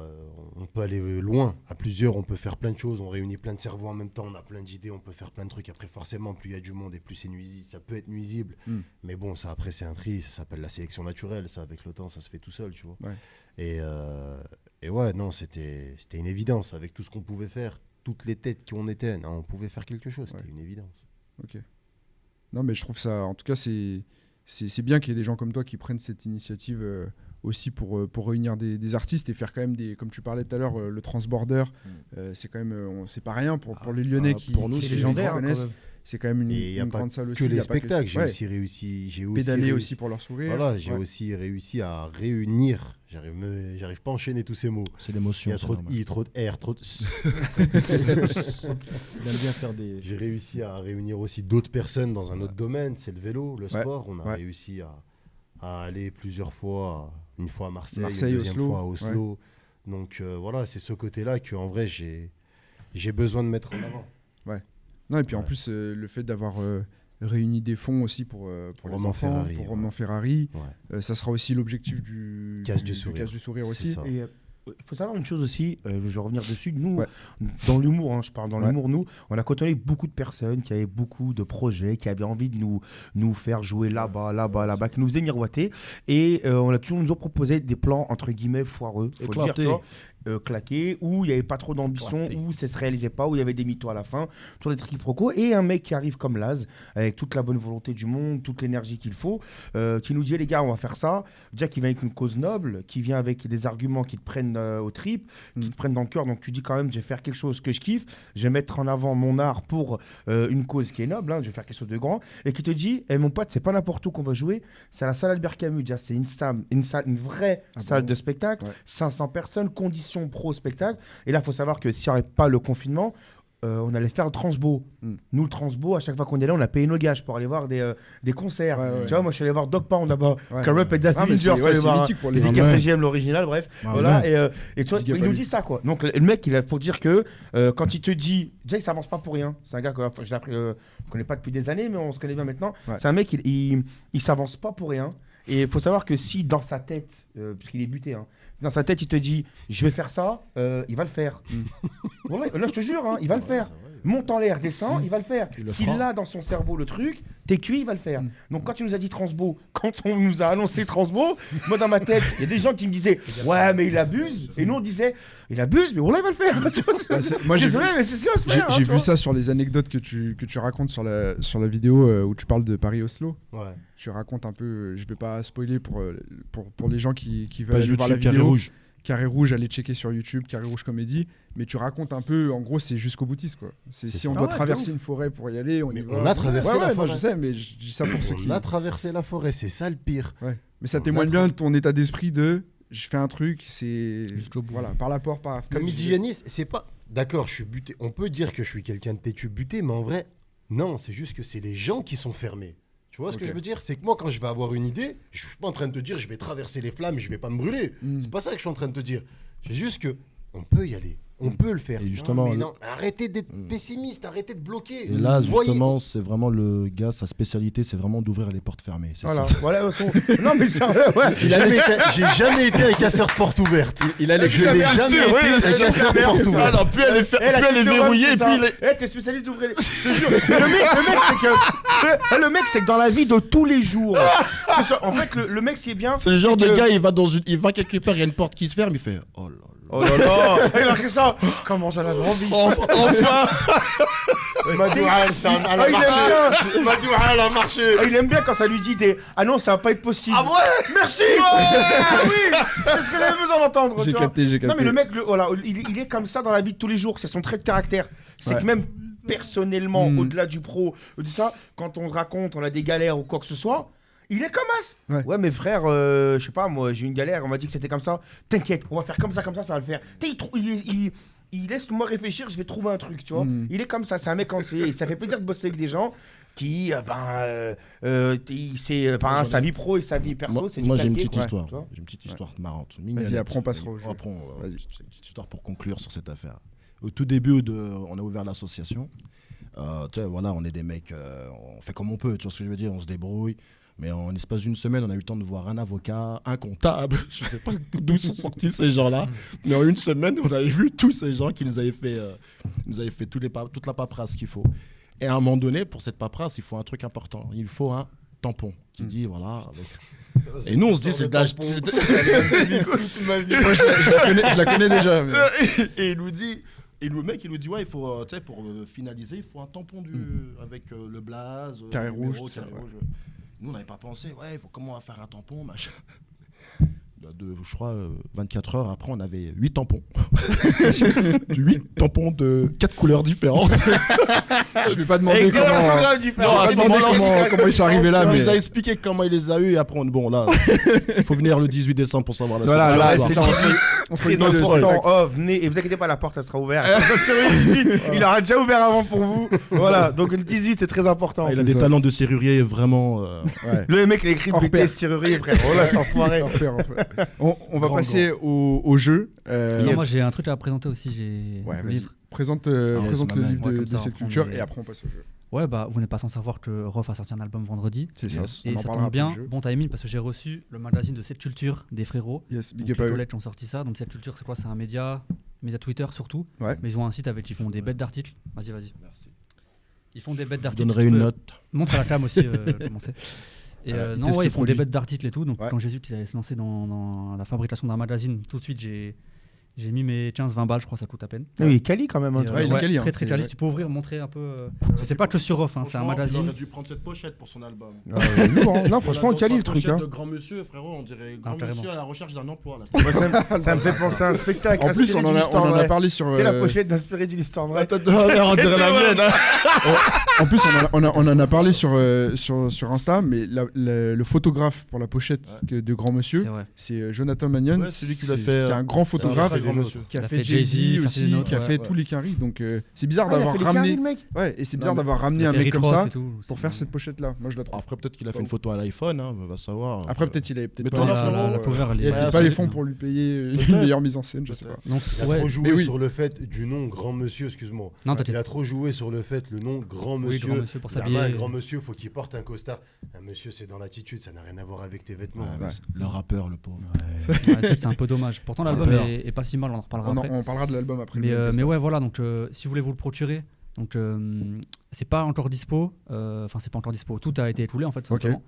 on peut aller loin. À plusieurs, on peut faire plein de choses. On réunit plein de cerveaux en même temps. On a plein d'idées. On peut faire plein de trucs. Après, forcément, plus il y a du monde et plus c'est nuisible. Ça peut être nuisible. Mais bon, ça, après, c'est un tri. Ça s'appelle la sélection naturelle. Ça, avec le temps, ça se fait tout seul, tu vois. Et ouais, non, c'était une évidence. Avec tout ce qu'on pouvait faire, toutes les têtes qu'on était, on pouvait faire quelque chose. C'était une évidence. Ok. Non, mais je trouve ça... En tout cas, c'est bien qu'il y ait des gens comme toi qui prennent cette initiative... aussi pour réunir des artistes et faire quand même comme tu parlais tout à l'heure, le transborder, c'est quand même, c'est pas rien pour les Lyonnais pour nous, c'est légendaire, connaissent. C'est quand même une grande salle aussi. Que les spectacles, j'ai aussi réussi. Pédaler aussi pour leur sourire. Voilà, j'ai aussi réussi à réunir. J'arrive pas à enchaîner tous ces mots. C'est l'émotion. Il y a trop de I, trop de R, trop de. bien faire des. J'ai réussi à réunir aussi d'autres personnes dans un autre domaine. C'est le vélo, le sport. On a réussi à aller plusieurs fois. Une fois à Marseille, une deuxième fois à Oslo. Donc voilà, c'est ce côté-là qu'en vrai, j'ai besoin de mettre en avant. Non, et puis en plus, le fait d'avoir réuni des fonds aussi pour Romain Ferrari, pour Romain Ferrari, ça sera aussi l'objectif du Casse du Sourire aussi. Et il faut savoir une chose aussi, je vais revenir dessus. Nous, dans l'humour, je parle dans l'humour, nous, on a côtoyé beaucoup de personnes qui avaient beaucoup de projets, qui avaient envie de nous faire jouer là-bas, qui nous faisaient miroiter. Et on a toujours nous ont proposé des plans, entre guillemets, foireux. Faut le dire, tu vois, claqué, où il n'y avait pas trop d'ambition, où ça ne se réalisait pas, où il y avait des mythos à la fin, toujours des triquiproquos, et un mec qui arrive comme Laz, avec toute la bonne volonté du monde, toute l'énergie qu'il faut, qui nous dit les gars, on va faire ça. Déjà qui vient avec une cause noble, qui vient avec des arguments qui te prennent au trip, qui te prennent dans le cœur, donc tu dis quand même, je vais faire quelque chose que je kiffe, je vais mettre en avant mon art pour une cause qui est noble, je vais faire quelque chose de grand, et qui te dit, mon pote, c'est pas n'importe où qu'on va jouer, c'est à la salle Albert Camus, déjà, c'est une vraie salle de spectacle, 500 personnes, conditions pro spectacle. Et là, il faut savoir que s'il n'y avait pas le confinement, on allait faire le Transbo. Nous, le Transbo, à chaque fois qu'on est là, on a payé nos gages pour aller voir des concerts. Tu vois, moi, je suis allé voir Dog Pound là-bas. Scarrep et Dazzy, c'est mythique pour les KCGM, l'original, bref. Voilà. Et tu vois, il nous dit ça, quoi. Donc, le mec, il faut dire que quand il te dit, déjà, il s'avance pas pour rien. C'est un gars que je ne connais pas depuis des années, mais on se connaît bien maintenant. C'est un mec, il s'avance pas pour rien. Et il faut savoir que si dans sa tête, puisqu'il est buté, dans sa tête, il te dit je vais faire ça, il va le faire. Voilà, là, je te jure, il va le faire. Monte en l'air, descend, il va le faire. S'il a dans son cerveau le truc, t'es cuit, il va le faire. Donc quand tu nous as dit Transbo, quand on nous a annoncé Transbo, moi dans ma tête, il y a des gens qui me disaient ouais, mais il abuse. Et nous on disait il abuse, mais voilà, il va le faire. Moi, désolé, mais c'est sûr, c'est faire. J'ai vu ça sur les anecdotes que tu racontes sur la vidéo où tu parles de Paris-Oslo. Tu racontes un peu, je vais pas spoiler pour les gens qui veulent aller voir la vidéo. Carré Rouge, allez checker sur YouTube, Carré Rouge Comédie. Mais tu racontes un peu, en gros, c'est jusqu'au boutiste, quoi. Si on doit traverser une forêt pour y aller, on y va. On a traversé la forêt. Je sais, mais je dis ça pour ceux qui... On a traversé la forêt, c'est ça le pire. Mais ça témoigne bien de ton état d'esprit de... Je fais un truc, c'est... Voilà, par la porte, par la fenêtre. Comme il dit Yanis, c'est pas... D'accord, je suis buté. On peut dire que je suis quelqu'un de têtu buté, mais en vrai, non, c'est juste que c'est les gens qui sont fermés. Tu vois ce que je veux dire? C'est que moi, quand je vais avoir une idée, je suis pas en train de te dire je vais traverser les flammes et je vais pas me brûler. C'est pas ça que je suis en train de te dire. C'est juste que on peut y aller. On peut le faire. Et justement, non, arrêtez d'être pessimiste, arrêtez de bloquer. Et là, justement, c'est vraiment le gars, sa spécialité, c'est vraiment d'ouvrir les portes fermées. Voilà. Non, mais sérieux, j'ai jamais été un casseur de porte ouverte. Il a les Je n'ai jamais été un casseur de porte ouverte. Alors, plus elle est verrouillée, puis il est. T'es spécialiste d'ouvrir les. Je te jure. Le mec, c'est que dans la vie de tous les jours. En fait, le mec, c'est bien. C'est le genre de gars, il va quelque part, il y a une porte qui se ferme, il fait oh là là. Oh là là. Il a marqué ça. Comment j'en avais envie. Enfin. Madoual, elle a marché. Il aime bien quand ça lui dit ah non, ça va pas être possible. Ah ouais. Merci. Ah oui. C'est ce que j'avais besoin d'entendre. J'ai capté. Non mais le mec, il est comme ça dans la vie de tous les jours. C'est son trait de caractère. C'est que même personnellement, au-delà du pro, de ça, quand on raconte, on a des galères ou quoi que ce soit. Il est comme as. Ouais, mais frère, je sais pas, moi, j'ai eu une galère, on m'a dit que c'était comme ça. T'inquiète, on va faire comme ça, ça va le faire. Il laisse moi réfléchir, je vais trouver un truc, tu vois. Il est comme ça, c'est un mec entier. Et ça fait plaisir de bosser avec des gens qui, sa vie pro et sa vie perso, c'est du moi, j'ai une calqué, petite quoi, histoire. J'ai une petite histoire marrante. Vas-y, après, on passera au jeu. Vas-y. C'est une petite histoire pour conclure sur cette affaire. Au tout début, on a ouvert l'association. Voilà, on est des mecs, on fait comme on peut, tu vois ce que je veux dire, on se débrouille. Mais en l'espace d'une semaine, on a eu le temps de voir un avocat, un comptable. Je ne sais pas d'où sont sortis ces gens-là. Mais en une semaine, on avait vu tous ces gens qui nous avaient fait toute la paperasse qu'il faut. Et à un moment donné, pour cette paperasse, il faut un truc important. Il faut un tampon qui dit, voilà... Et nous, on se dit, c'est de l'âge... Je la connais déjà. Mais... Et il nous dit... Et le mec, il nous dit, ouais, il faut, pour finaliser, il faut un tampon avec le blaze, carré rouge. Nous, on n'avait pas pensé, ouais, comment on va faire un tampon, machin. Je crois, 24 heures après, on avait 8 tampons. 8 tampons de 4 couleurs différentes. Je vais pas demander comment ils sont arrivés là. Il nous a expliqué comment il les a eu et après, bon, là, il faut venir le 18 décembre pour savoir la suite. Voilà, là, c'est ça. On se fait venez, et vous inquiétez pas, la porte, elle sera ouverte. Il aura déjà ouvert avant pour vous. Voilà, donc le 18, c'est très important. Il a des talents de serrurier vraiment... Le mec, il a écrit BTS serrurier, frère. Voilà, enfoiré. On va passer au jeu. Moi, j'ai un truc à présenter aussi. J'ai le livre. Présente le livre de cette culture et après on passe au jeu. Ouais, bah vous n'êtes pas sans savoir que Rof a sorti un album vendredi. C'est ça. Et ça tombe bien, bon timing, parce que j'ai reçu le magazine de Cette Culture des frérots. Yes, big up à eux. Les Toilettes ont sorti ça. Donc Cette Culture, c'est quoi? C'est un média Twitter surtout. Ouais. Mais ils ont un site avec, ils font des bêtes d'articles. Vas-y. Merci. Ils font des bêtes d'articles. Je donnerai une note. Montre à la cam aussi, comment c'est. Et ils font des bêtes d'articles et tout. Donc quand j'ai su qu'ils allaient se lancer dans la fabrication d'un magazine, tout de suite j'ai mis mes 15-20 balles, je crois, ça coûte à peine. Oui, il est quali quand même. Il est quali. Très quali. Tu peux ouvrir, montrer un peu. C'est pas que sur Off, c'est un magazine. Il aurait dû prendre cette pochette pour son album. Non, franchement, quali le truc. De grand monsieur, frérot, on dirait grand monsieur à la recherche d'un emploi. Ça me fait penser à un spectacle. En plus, on en a parlé sur. C'est la pochette d'Inspiré d'une histoire vraie. On dirait la mienne. En plus, on en a parlé sur Insta, mais le photographe pour la pochette de grand monsieur, c'est Jonathan Magnon. C'est lui qui l'a fait. C'est un grand photographe. Qui a fait Jay-Z aussi, qui a fait tous les Quinry. Donc c'est bizarre d'avoir ramené. Ouais, et c'est bizarre d'avoir ramené un mec comme ça pour faire cette pochette-là. Moi, je la trouve. Après, peut-être qu'il a fait une photo à l'iPhone, on va savoir. Après, peut-être il avait peut-être pas les fonds pour lui payer une meilleure mise en scène, je sais pas. Il a trop joué sur le fait du nom grand monsieur, excuse-moi. Il a trop joué sur le fait le nom grand monsieur. Un grand monsieur, faut qu'il porte un costard. Un monsieur, c'est dans l'attitude, ça n'a rien à voir avec tes vêtements. Le rappeur, le pauvre. C'est un peu dommage. Pourtant, l'album est pas si mal, on en reparlera après. On parlera de l'album après. Mais ouais, voilà, donc si vous voulez vous le procurer, donc c'est pas encore dispo. Enfin, c'est pas encore dispo. Tout a été écoulé en fait, simplement.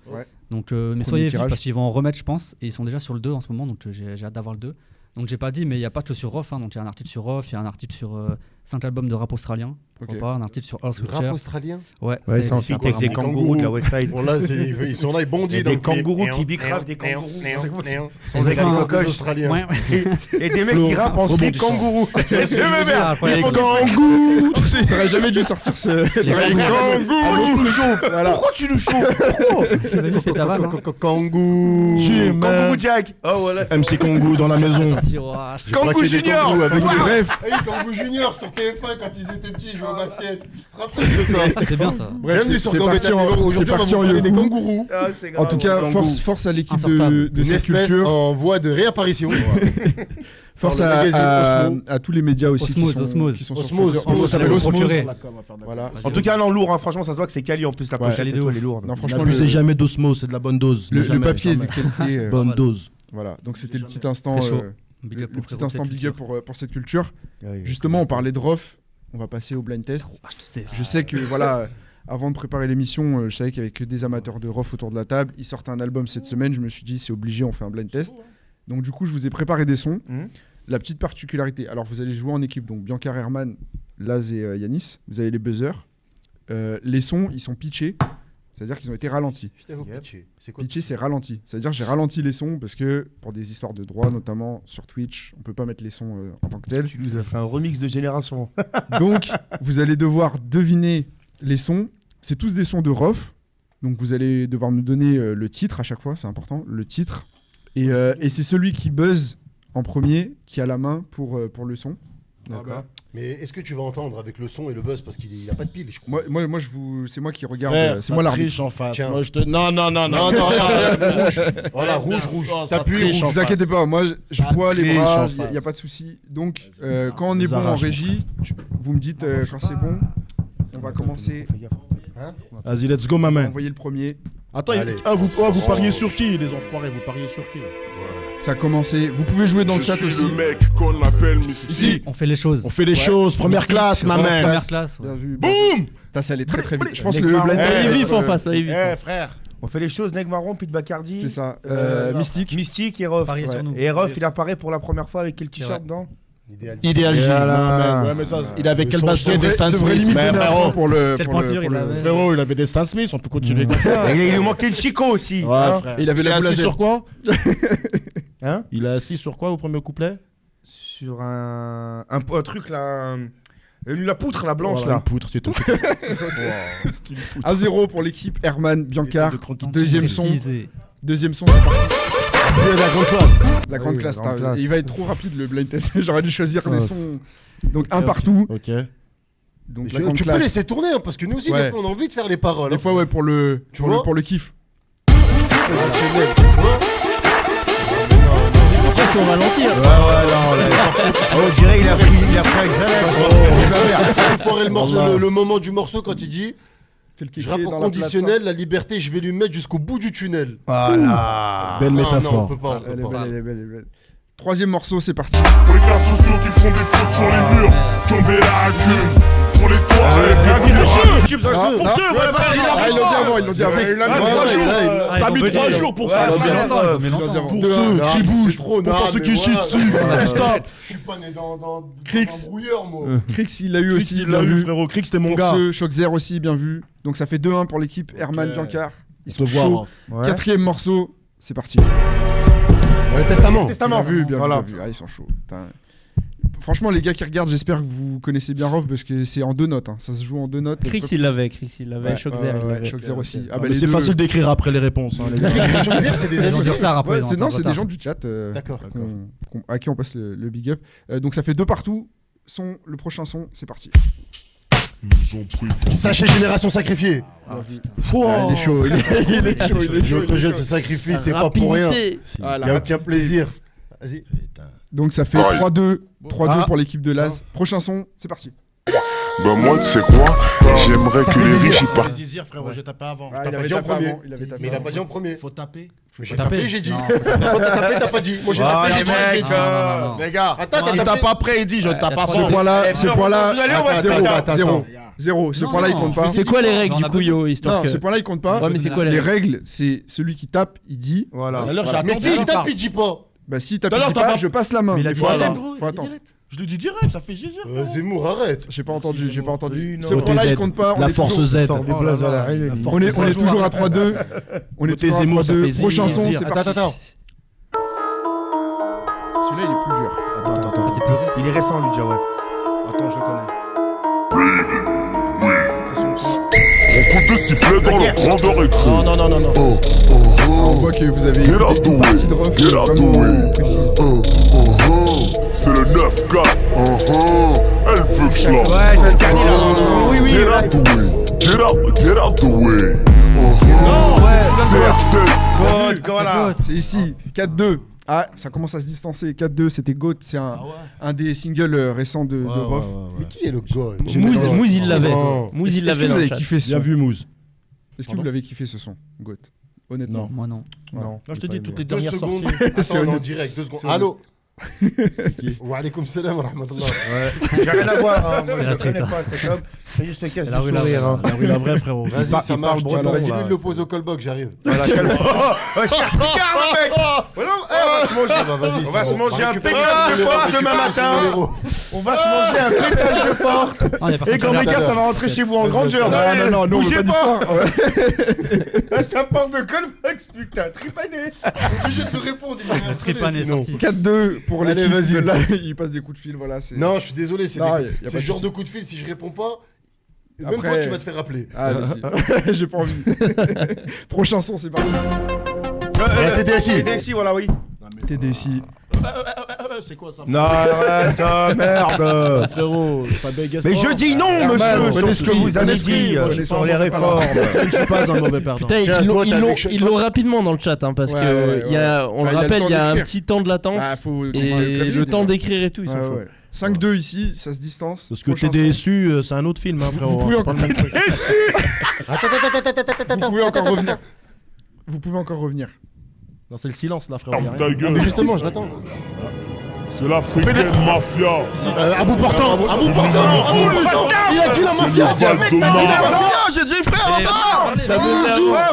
Donc, mais soyez vifs parce qu'ils vont en remettre, je pense. Et ils sont déjà sur le 2 en ce moment, donc j'ai hâte d'avoir le 2. Donc j'ai pas dit, mais il n'y a pas que sur Rof. Donc il y a un article sur Rof, il y a un article sur 5 albums de rap australien. Pourquoi pas, un article sur Earl Switcher. Rap australien? Ouais, c'est un feat avec des kangourous de la Westside. Bon, là, ils sont là, ils bondissent. Des kangourous qui bicravent des kangourous. Sont des kangourous australiens. Et des mecs qui rappent en slip kangourou. Les kangourous. T'aurais jamais dû sortir ce. Les kangourous. Pourquoi tu nous chauffes? Vas-y, fais ta vanne. Kangoo. Kangourou Jack. MC Kangoo dans la maison. Kangoo Junior. Kangoo Junior, sortez TF1 quand ils étaient petits, ils jouaient au basket. Tu te rappelles de ça? C'était bien ça. Bref, c'est parti en des kangourous. En tout cas, force à l'équipe de cette culture. En voie de réapparition. Force à tous les médias aussi Osmose. qui sont Osmose. ça s'appelle Osmose. Voilà. En tout cas, non, lourd, hein, franchement, ça se voit que c'est quali en plus. La pochette et tout, elle est lourde. Non, franchement, N'abusez jamais d'Osmose, c'est de la bonne dose. Le papier est de qualité. Bonne dose. Voilà, donc c'était le petit instant big up pour cette culture. Justement, on parlait de Rof, on va passer au blind test. Je sais que voilà, avant de préparer l'émission, je savais qu'il n'y avait que des amateurs de Rof autour de la table. Ils sortent un album cette semaine, je me suis dit c'est obligé, on fait un blind test. Donc du coup, je vous ai préparé des sons. La petite particularité, alors vous allez jouer en équipe, donc Biancar, Herman, Laz et Yanis. Vous avez les buzzers. Les sons, ils sont pitchés. C'est-à-dire qu'ils ont été ralentis. C'est quoi? Pitché, c'est ralenti. C'est-à-dire que j'ai ralenti les sons parce que pour des histoires de droit, notamment sur Twitch, on peut pas mettre les sons en tant que tels. Tu nous as fait un remix de génération. Donc, vous allez devoir deviner les sons. C'est tous des sons de Rof. Donc, vous allez devoir me donner le titre à chaque fois, c'est important, le titre. Et c'est celui qui buzz en premier qui a la main pour le son. D'accord. Mais est-ce que tu vas entendre avec le son et le buzz parce qu'il n'y a pas de pile, je crois. Moi c'est moi qui regarde. Frère, c'est moi l'arbitre. en face. Tiens. Moi, je te... Non, rouge. Voilà, rouge. T'appuies, ne vous inquiétez pas. Moi, je bois les bras, il n'y a pas de souci. Donc, quand on est bon en régie, vous me dites quand c'est bon. On va commencer. Vas-y, let's go, ma On va main. envoyer le premier. Attends, vous pariez sur qui, les enfoirés? Vous pariez sur qui? Ça a commencé. Vous pouvez jouer dans le chat aussi. Le mec qu'on appelle Mystique. Ici, On fait les choses. On fait les choses, première classe, ma main. Première classe. bien vu. Boum! Ça allait très très vite. Je pense que Mec le marrant. blind test. Allez vif en face, allez vif. Frère. On fait les choses, Neg Marron, Pete Bacardi. C'est ça. Mystique et Rof. Pariez sur nous. Et Rof, il apparaît pour la première fois avec quel t-shirt dedans? Idéal J. Voilà. Ouais, mais ça, il avait quel basket des Stan devrait Smith? limiter Mais frérot, pour le. Quelle pour le- pointure pour il le- avait. frérot, il avait des Stan Smith, on peut continuer comme ça. Et il lui manquait le Chico aussi. Ouais, hein. frère. Il avait la est boule à assis zèle. sur quoi? Hein? Il est assis sur quoi au premier couplet? Sur un truc là. La poutre, la blanche Voilà, là. une poutre, c'est tout. 1-0 pour l'équipe Herman Biancar. Deuxième son. Teasé. Deuxième son, c'est parti. La grande classe. La grande Oui, classe. la grande classe. Il va être trop rapide le blind test. J'aurais dû choisir des sons. Donc un partout. Ok. Donc la grande Tu peux classe. laisser tourner hein, parce que nous aussi, Ouais. des fois, on a envie de faire les paroles. Des fois, ouais, pour le kiff. Tiens, c'est au ralenti. On dirait il a pris un Xanax. Il foirait le moment du morceau quand il dit Fais le je kéké rappe dans en la conditionnel, la liberté, je vais lui mettre jusqu'au bout du tunnel. Voilà. Belle Non, métaphore. on peut pas. Elle est belle. Troisième morceau, c'est parti. Pour les cas sociaux qui font des fautes sur les murs, tomber la thune. Pour les toits, Ils l'ont dit avant. T'as mis 3 jours pour ça. Ils l'ont dit avant. Pour ceux qui bougent, pour ceux qui chient dessus. Stop. Je suis pas né dans Crix. un brouilleur, moi. Crix, il l'a eu aussi. Il l'a eu, frérot. Crix, c'était mon Pour gars. ceux, Shock Zero aussi, bien vu. Donc ça fait 2-1 pour l'équipe Herman Biancar. Ils sont te voir, chauds. Ouais. Quatrième morceau, c'est parti. Testament. Bien vu, bien Voilà. vu. Ah, ils sont chauds. Putain. Franchement, les gars qui regardent, j'espère que vous connaissez bien Rof parce que c'est en 2 notes. Hein. Ça se joue en 2 notes. Chris, il l'avait. Shock Zero, il l'avait. Shock Zero aussi. Ah, bah, Mais les c'est deux- facile d'écrire après les réponses. hein, les gars. Je veux dire, c'est des Ils ont amis. du retard après. Ouais, ils ont c'est un non, peu c'est de des retard. gens du chat D'accord. à qui on passe le big up. Donc ça fait 2 partout. Le prochain son, c'est parti. Ils nous ont pris. Sachez Génération Sacrifiée. Il est chaud, il est chaud. Notre jeune se sacrifie, c'est pas pour rien. Il Ah, y a aucun plaisir. Vas-y. Donc ça fait 3-2 pour l'équipe de Laz. Prochain son, c'est parti. Bah, moi, tu sais quoi? J'aimerais que les riches y partent. Zizir, frérot, j'ai tapé avant. Ah, T'as il pas avait dit en tapé premier. avant, il avait tapé Mais il a avant. pas dit en premier. Faut taper. J'ai Taper. tapé, j'ai dit. Non. Quand t'as tapé, t'as pas dit. Moi j'ai tapé, j'ai dit. Non. Les gars, Attends, il t'as tape tapé. après, il dit je tape Ce avant. point-là, vous allez, on va se battre. zéro. Ce Non, point-là, il non, compte pas. C'est quoi les règles On du a couillot, histoire Non, que. ce point-là, il compte pas. Ouais, mais c'est quoi les Les règles règles, c'est celui qui tape, il dit. Voilà. Tout à l'heure, j'ai Mais attendu. si il tape, il dit pas. Bah si tape, Tout à l'heure, il dit t'as pas, pas- je passe la main. Mais il a Il dit faut direct. attendre. Faut attendre. Je lui dis direct, ça fait Zizir. Zemmour, arrête. J'ai pas entendu. Oui, non. Ce point-là, il compte pas. La force Z. Des blazes à la reine. On est toujours à 3-2. On est Côté toujours à Zemmour, ça 3-2. fait Prochain son, Zizir. c'est parti. Attends. Celui-là, il est plus dur. Attends. C'est plus risque. Il est récent, lui, déjà, ouais. Attends, je le connais. C'est son coup. On compte de sifflet dans leur grandeur écrit. Non. On voit que vous avez Get out the une partie de way. Rof Get out the vraiment way. précise. C'est le 9-4. Elle veut que je slump. Ouais, c'est le carnet là. Oui, Get out the way. Get out the way. CR7. Voilà, c'est ici. 4-2. Ah, ça commence à se distancer. 4-2, c'était GOAT. C'est un des singles récents de Rof. Mais qui est le GOAT? Mouz, il l'avait. Mouz, il Est-ce que l'avait. vous avez kiffé ce son? Bien vu, Mouz. Est-ce que vous l'avez kiffé ce son, GOAT? Honnêtement. Moi non. Non, je te dis toutes les 2 dernières secondes. sorties. Attends, on est en direct, 2 secondes. Allô? C'est qui? Wa alaykoum salam wa rahmatullah. J'ai rien à voir. Moi, C'est je la ne connais street, pas. C'est comme. C'est juste le casse C'est la du rue, la sourire. vraie. hein. La rue, la vraie, frérot. Vas-y, ça il parle marche. breton, là. Dis-lui de le pose au callbox, j'arrive. Voilà, calme. Ouais, Charticard, le mec. Voilà, Vas-y, on va se manger un récupérer pétage de le numéro, porc demain récupérer son matin. numéro. On va se manger un pétage de porc. Et quand Mega, ça va rentrer chez vous en grandeur. Non, nous on veut Bougez pas d'histoire. Ça part de callbox, putain, tripané. Obligé de te répondre. il va Tripané sinon. sorti. 4-2 pour Allez, l'équipe. vas-y. Là, il passe des coups de fil, voilà. Non, je suis désolé, c'est Non, des- y a pas c'est de le genre souci. de coup de fil, si je réponds pas, même Après- toi tu vas te faire rappeler. Ah, vas-y. J'ai pas envie. Prochain son, c'est parti. TDSI. TDSI, voilà, oui. TDSI. C'est quoi ça? Non, arrête, merde. Frérot, ça bégaye. Mais je dis non, Herman, monsieur, bon sur ce que vous avez dit sur les réformes. Je ne suis pas un mauvais perdant. Putain, Tiens, toi, t'as quelque chose- ils l'ont rapidement dans le chat, hein, parce Ouais, que ouais, il y a, on Bah, le il y a le rappelle, temps il y a un d'écrire. petit temps de latence Ah, faut et le temps d'écrire et tout, ils sont chauds. 5-2 ici, ça se distance. Parce que Prochain TDSU, c'est un autre film, hein, frérot. Vous pouvez C'est pas le même truc. son. Vous pouvez encore revenir. Vous pouvez encore revenir. Non, c'est le silence là, frérot. y a rien. Ta Mais gueule. justement, je l'attends. C'est l'Africaine Mafia. À bout portant, à bout portant. Il a dit la mafia. C'est le Val-de-Marne. J'ai dit frère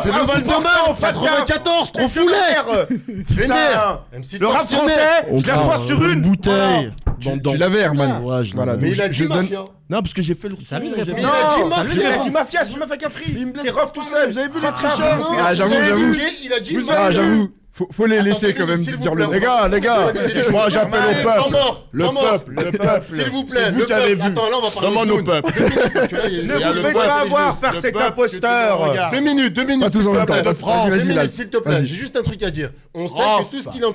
C'est le Val-de-Marne, 94, trop fouleur. Vénère. Le rap français, je l'assois sur une bouteille. Tu l'avais, Herman. Ouais, je Voilà, l'avais. Mais il a Je dit donne- mafia. Non, parce que j'ai fait le son. lui de j'ai- répondre. Mais il a dit Non, mafia. il a dit mafia, je me fais qu'un free. Il me laisse C'est pas Rof tout parler. seul. Vous avez vu les tricheurs? Ah, j'avoue, Vous avez j'avoue. vu, il a dit Ah, j'avoue. Faut les laisser Attendez, quand même s'il vous dire le plaît. Les gars, moi j'appelle au peuple. Le peuple. S'il vous plaît, C'est vous le qui avez peuple. vu. Attends, là on va parler Demande aux au peuple. Ne vous faites pas avoir par cet imposteur. 2 minutes, Pas tous en même temps. de Vas-y, France, vas-y, 2 là. minutes, s'il te plaît. Vas-y. J'ai juste un truc à dire. On sait Rof. que tout ce qu'il est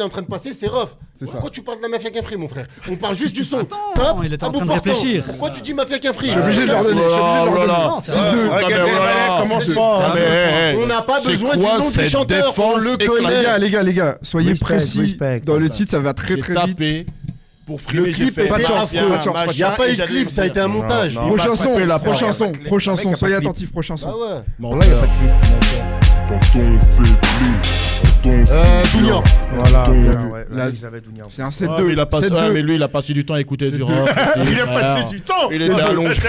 en train de passer, c'est Rof. C'est ça. Pourquoi tu parles de la mafia qu'un free, mon frère? On parle juste du son. Attends, Top, il était en à bout train de portant. réfléchir. Pourquoi tu dis mafia qu'un free? Je suis obligé de leur donner. Je suis obligé de leur donner. Non, c'est 6-2. Commence pas. On n'a pas besoin du nom du chanteur, on le connaît. Les gars, soyez Respect, précis. respect, Dans le ça. titre, ça va très J'ai très vite. tapé pour Le frimer, j'ai clip fait. était Pas de chance, affreux. pas de chance, pas de Il n'y a chance. pas eu de clip, ça a été un montage. Non. Prochain Il son, va pas taper prochain la son, parole. prochain Le mec son. a Soyez pas de clip. attentifs, prochain son. Ah ouais. Menteur. Là, il y a pas de clip. Quand on faiblit, quand on Dounia. Voilà, Ton- bien, ouais. Là, Là, ils avaient Dounia. C'est un Ouais, 7-2. mais il a passé, 7-2. mais lui, il a passé du temps à écouter du 7-2. rock. Il a passé du temps. Il était allongé.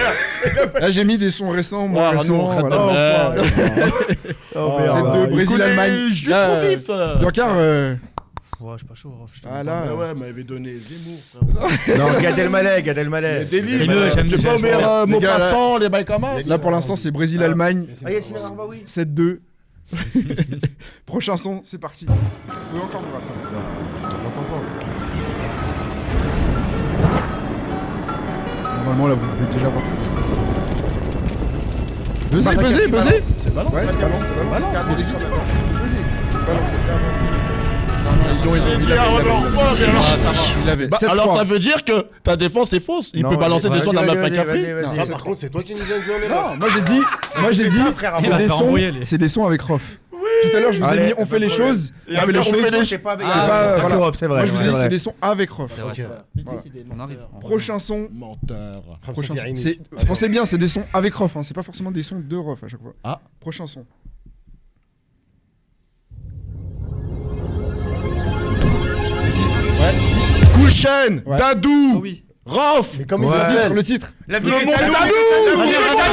Là, j'ai mis des sons récents, moins Ouais, récents. nous, on traite de Voilà. merde. Oh, C'est merde. de Brésil-Allemagne. Je suis Là, trop vif. Biancar, Ouais, je suis pas chaud, Rof, je te ah dis là, Mais ouais, m'avait donné Zemmour, frérot. Non, Gad Elmaleh. Délire. Fais-le, j'aime Tu bien, pas j'aime ouvert Les gars, Maupassant, les bails comme ça. là pour l'instant c'est Brésil-Allemagne. Ah, Yassine Arbaoui. 7-2. Prochain son, c'est parti. Vous pouvez encore vous rattraper. Normalement là vous pouvez déjà voir. Buzzez. C'est balance. Ouais, c'est balance, c'est balance. Il avait. Bah, alors ça veut dire que ta défense est fausse. Il peut balancer des sons de la mafia café. Ça, par contre, c'est toi qui nous as dit on est là. Non, moi j'ai dit, Il va faire embrouiller, les- c'est des sons avec Rof. Tout à l'heure je vous ai Allez, mis on fait les choses. Et après, on fait les C'est pas avec C'est pas- voilà. Europe, c'est vrai. Moi je vous ai c'est dit c'est vrai. des sons avec Rof. C'est vrai, c'est vrai. On arrive. Prochain son. Menteur. Prochain son. Pensez bien, c'est des sons avec Rof, hein. C'est pas forcément des sons de Rof à chaque fois. Ah. Prochain son. Kouchen, Ouais. Dadou, oui. Rof. Mais comme il Ouais. a dit, Le titre. L'avenir Le est monde à est nous. à nous. L'avenir est à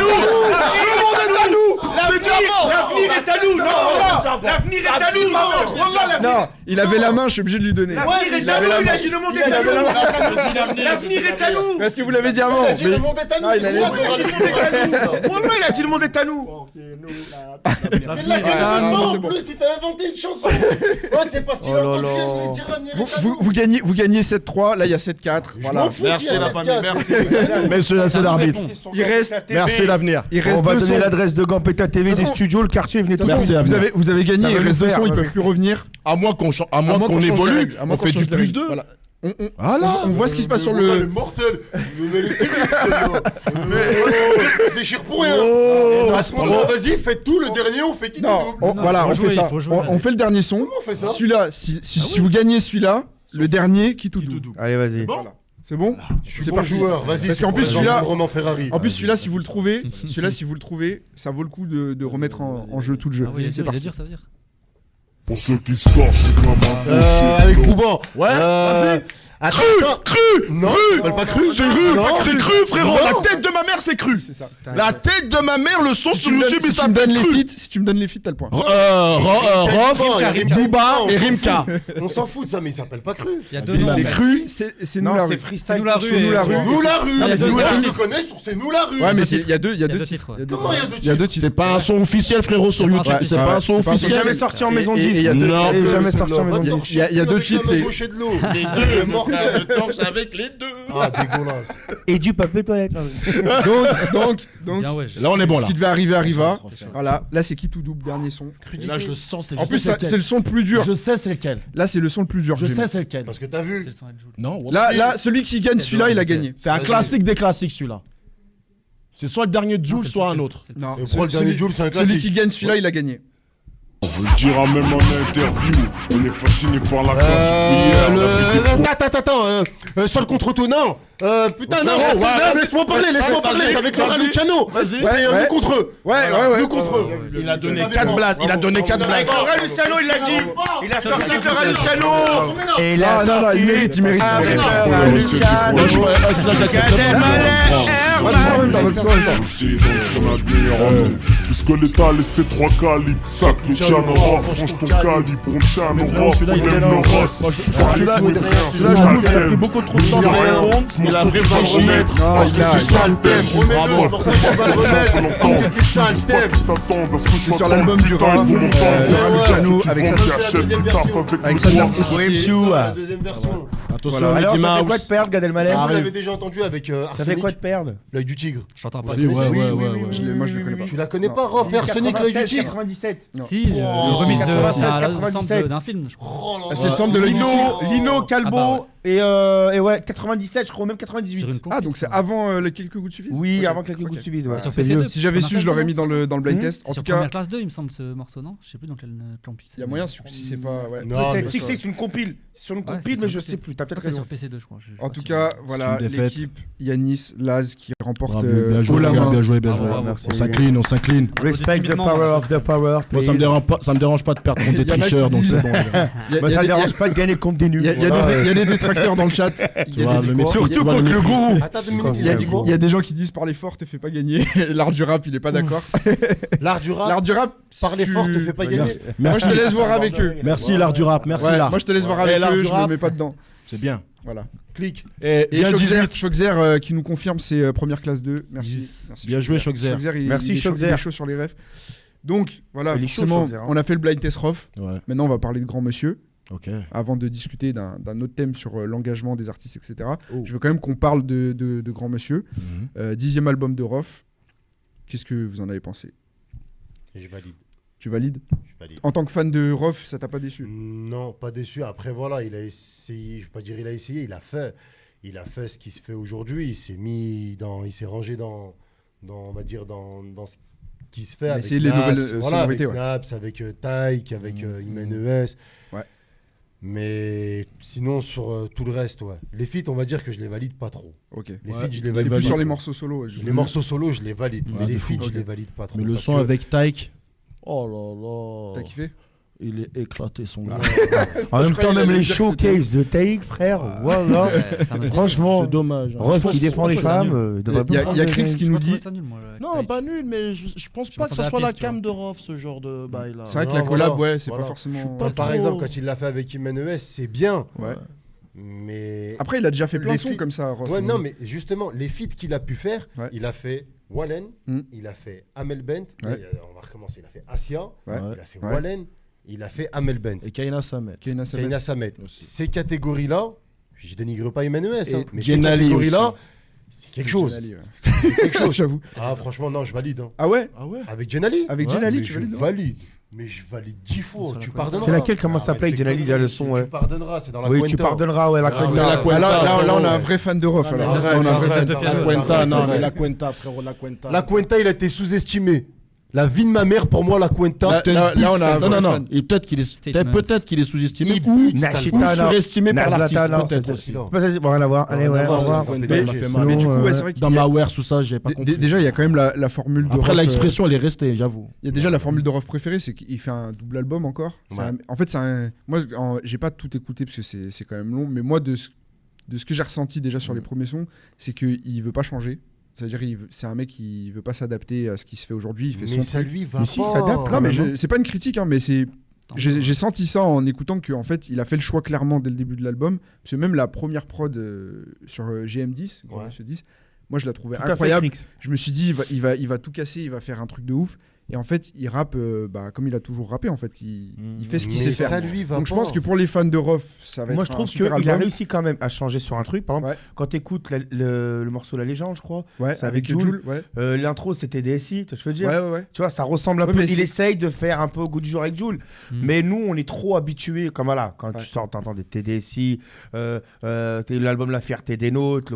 nous. C'est diamant. L'avenir est à nous. Non, voilà. L'avenir est à nous. Wallah, l'avenir. Non, il avait la main, je suis obligé de lui donner. L'avenir est à nous. Il a dit le monde est à nous. L'avenir est à nous. Parce que vous l'avez dit avant. il a dit le monde est à nous. Ah, il a dit- Wallah, il a dit le monde est à nous. Mais la gueule Ah, de non, mort, c'est en bon. plus, il t'a inventé une chanson. Oh, c'est parce qu'il a entendu se dire l'avenir est à nous. Vous gagnez 7-3, là il y a 7-4. Voilà. m'en fous. Merci la famille, merci. Merci. Monsieur l'arbitre. Il reste, Merci l'avenir. il On reste va 2 donner sons. l'adresse de Gambetta TV, De des toute façon- studios, le quartier, venez tous. Merci Vous avez, vous avez gagné, Ça il va reste nous 2 faire, sons, ils ouais. peuvent plus revenir. À moins qu'on À moins évolue, change les règles, à moins on qu'on fait du change les plus règles. 2. Voilà. on voit ce qui se passe sur le... mortel. Nous met les on se déchire pour rien. Vas-y, faites tout, le dernier, on fait qui Non, on fait ça. On fait le dernier son. Comment on fait ça? Celui-là, si vous gagnez celui-là, le dernier qui tout double. Allez, vas-y. C'est bon? Je suis bon joueur, vas-y. Parce qu'en plus celui-là, Romain Ferrari. en plus celui-là, si vous le trouvez, ça vaut le coup de remettre en jeu tout le jeu. Ah oui, C'est parti. ça veut dire. Pour ceux qui se torchent, c'est comme un Avec Bouban. Ouais, Cru. Non, pas cru. C'est cru, frérot. La tête de ma mère, c'est cru. C'est ça. La tête de ma mère, le son sur YouTube, il Si tu me donnes s'appelle les cru. feats, si tu me donnes les feats, t'as le point. Rof, Booba et Rimka. On s'en fout de ça, mais il s'appelle pas cru. Il y a deux noms. C'est cru, c'est nous la rue. freestyle. Nous la rue. Nous la rue. Nous la rue. Ah, mais Moi, c'est- je le connais sur C'est nous la rue. Ouais, mais il y a deux deux titres. titres. Comment il y a deux Il y a deux titres? titres. C'est pas un son officiel, frérot, sur YouTube. Ouais, C'est pas un son c'est pas un son officiel. Jamais sorti en maison de Et disque. il y a deux- Non. Et jamais sorti en maison de disque. Il y a deux titres, c'est... de l'eau. Les deux, mortel de torche avec les deux. Ah, dégueulasse. Et du papier toilette. Donc, Bien, ouais. Là, on est bon, ce là. qui devait arriver arriva. Ça se refait. Voilà, là c'est qui tout double, dernier son. Et là, je le sens. En plus, c'est le son le plus dur. Je sais c'est lequel. Là, c'est le son le plus dur. Je j'ai sais mis. c'est lequel. Parce que t'as vu. C'est le son à Joule. Non, Là, celui qui gagne celui-là, il a gagné. c'est un Vas-y. classique des classiques, celui-là. C'est soit le dernier de Jules, soit un autre. Non, Et pourquoi le dernier Jules, c'est un celui classique? qui gagne celui-là, il a gagné. On le dira même en interview. On est fasciné par la classe. Attends, seul contre tout, non. Putain, non, laisse-moi parler, c'est avec le Raluciano. Vas-y. C'est nous contre eux. Ouais. Nous contre eux. Il a donné 4 blagues. Il a donné 4 blagues. Raluciano, il l'a dit. Il a sorti le Raluciano. Et il Non, a non, il mérite. Puisque l'État a laissé 3 calibres, sac le Tchano Rof, franche ton calibre, on Tchano Rof, on aime le Ross. Celui-là, il a pris beaucoup trop de temps pour répondre. Il a réfléchi. C'est ça le thème. Remets-le, pourquoi tu vas le remettre? Parce que c'est ça le thème. C'est sur l'album du rap, Raluciano, avec sa de l'artiste. La deuxième version. Attention, Alors, Mickey ça fait quoi Mouse. de perdre, Gad Elmaleh? Vous l'avez déjà entendu avec Ça fait Arsenic, quoi de perdre? l'œil du tigre. Je t'entends pas. Oui, ouais. Moi, je le connais pas. Tu la connais pas, Rof, Arsenic, l'œil du tigre? 97. Si, le remix de 97. d'un film, je crois. Oh là là. C'est le sample de l'œil du tigre. Lino, Calbo, Ah et ouais, 97, je crois, même 98. Sur une Ah, donc c'est avant les quelques goûts de suffisent. Oui, Ok. avant quelques goûts suivis. Ouais. Sur C'est PC2. mieux. Si j'avais su, je l'aurais mis dans le blind test. En Sur tout cas, Première Classe 2, il me semble, ce morceau, non? Je sais plus dans quel campus c'est. il y a moyen si c'est pas. Ouais. Non, mais Peut-être c'est une compile. C'est sur une Ouais, compile, c'est mais sur je sais plus. T'as peut-être C'est raison. sur PC2, je crois. Je suis En pas tout sûr. cas, voilà une défaite. l'équipe Yanis, Laz qui remporte Bien haut joué, la main. bien joué. Bravo, merci. On s'incline. Respect the power of the power. Moi, ça me dérange pas de perdre contre des Y en a qui tricheurs, donc disent- c'est bon. les gars. Moi, ça me dérange pas de gagner contre des nuls. Il y a des détracteurs dans le chat. Tu vois, le mépris. Surtout tu vois, contre le mépris. gourou. Attends 2 minutes, Il y a des gens qui disent parler fort te fait pas gagner. L'art du rap, il est pas d'accord. L'art du rap, L'art du rap, parler fort te fait pas gagner. Merci. Moi, je te laisse voir avec eux. Merci, l'art du rap. Merci, Ouais, l'art. moi, je te laisse voir Ouais. avec Et l'art eux. du Je me rap. mets pas dedans. C'est bien. Voilà. Clique. Et Et bien 18. Shoxer qui nous confirme ses premières classes 2. Merci. Yes. Merci, Bien joué, Shoxer. Merci, il est chaud- Shoxer. il est chaud sur les refs. Donc, voilà, Il est chaud, forcément, Shoxer, hein. on a fait le blind test Rof. Ouais, Maintenant, on va parler de grand monsieur. ok. Avant de discuter d'un autre thème sur l'engagement des artistes, etc. Oh. Je veux quand même qu'on parle de grand monsieur. Mhm. 10e album de Rof. Qu'est-ce que vous en avez pensé? Je valide. Tu valides? Je valide. En tant que fan de Rof, ça t'a pas déçu? Non, pas déçu. Après, voilà, il a essayé, je vais pas dire il a essayé, il a fait ce qui se fait aujourd'hui. Il s'est mis dans, il s'est rangé dans, on va dire, dans ce qui se fait Il a avec essayé les Naps, nouvelles voilà, avec sonorités, ouais. Naps, avec Taïk, avec Imen ES. Ouais. Mais sinon, sur tout le reste, ouais. Les feats, on va dire que je les valide pas trop. Ok. Les Ouais. feats, je les Et valide plus pas sur les trop. morceaux solo. Les morceaux solo, je les valide. Ouais, mais les de fou. feats, je Ok. les valide pas trop. Mais le parce son que- avec Taïk. Oh là T'as là. kiffé? Il est éclaté, son gars. En même crois temps, qu'il même allait les dire que showcases de Taïk, frère. Voilà. Ouais, ça m'a- Franchement, C'est dommage. hein. Rof Je pense- qui défend les je trouve ça femmes. nul. Il devrait Il y a- pas il y a prendre Crix des- qui Je nous trouvais dit. ça nul, moi, avec Non, Taïk. pas nul, mais je pense Je pas que ça m'attendais soit à la pire, tu cam de Rof, ce genre de bail là. C'est vrai que Non, la collab, voilà. ouais, c'est Voilà. pas forcément. Je suis pas Par trop- exemple, quand il l'a fait avec Imen ES, c'est bien. Ouais. Mais Après, il a déjà fait plein Les de sons filles- comme ça, Rof. ouais, non, mais justement, les feats qu'il a pu faire, Ouais. il a fait Wallen, Mm. il a fait Amel Bent, Ouais. on va recommencer, il a fait Asia, Ouais. il a fait Ouais. Wallen, il a fait Amel Bent, Et Kaina Samet. Kaina Samet. Kaina Samet. Aussi. Ces catégories-là, je dénigre pas Imen ES, Et mais ces Jenali catégories-là, aussi. c'est quelque chose. Jenali, ouais. C'est quelque chose. J'avoue. Ah, franchement, non, je valide. hein. Ah ouais? Ah ouais. Avec Jenali Avec Ouais, Jenali, mais tu je valides? valide. Mais je valide 10 fois, tu pardonneras. C'est laquelle, comment ça s'appelle, Jenali, le son, ouais. Tu pardonneras, c'est dans la Oui, Cuenta. tu pardonneras, ouais, la Cuenta. Là, on a un vrai fan de Rof. La Cuenta, non, mais la Cuenta, frérot, la Cuenta. La Cuenta, il a été sous-estimé. La vie de ma mère, pour moi, la Cuenta. Là, on a non. Et peut-être qu'il est sous-estimé ou surestimé par l'artiste. Peut-être aussi. Bon, rien à voir. Allez, ouais, au revoir. Mais du coup, c'est vrai que dans ma Ware, tout ça, j'ai pas compris. Déjà, il y a quand même la formule de Rof. Après, l'expression, elle est restée, j'avoue. Il y a déjà la formule de Rof préférée, c'est qu'il fait un double album encore. En fait, moi, j'ai pas tout écouté parce que c'est quand même long, mais moi, de ce que j'ai ressenti déjà sur les premiers sons, c'est qu'il veut pas changer. C'est-à-dire, c'est un mec qui veut pas s'adapter à ce qui se fait aujourd'hui. Il fait son ça truc. lui va mais pas. si, il s'adapte. Non, mais c'est pas une critique, hein, mais j'ai senti ça en écoutant qu'en fait, il a fait le choix clairement dès le début de l'album. Parce que même la première prod sur GM10, moi je la trouvais incroyable. Je me suis dit, il va tout casser, il va faire un truc de ouf. Et en fait, il rappe comme il a toujours rappé. En fait, il fait ce qu'il sait faire. Ça lui va Donc je pense que pour les fans de Rof, ça va Moi, être je trouve qu'il a réussi quand même à changer sur un truc. Par exemple, quand tu écoutes le morceau La Légende, je crois, c'est avec Jul. L'intro, c'était DSI, tu vois ce que je veux dire. Tu vois, ça ressemble un peu. Il essaye de faire un peu au goût du jour avec Jul. Mais nous, on est trop habitués. Comme voilà, quand tu sors, t'entends des TDSI, l'album La Fierté des Nôtres.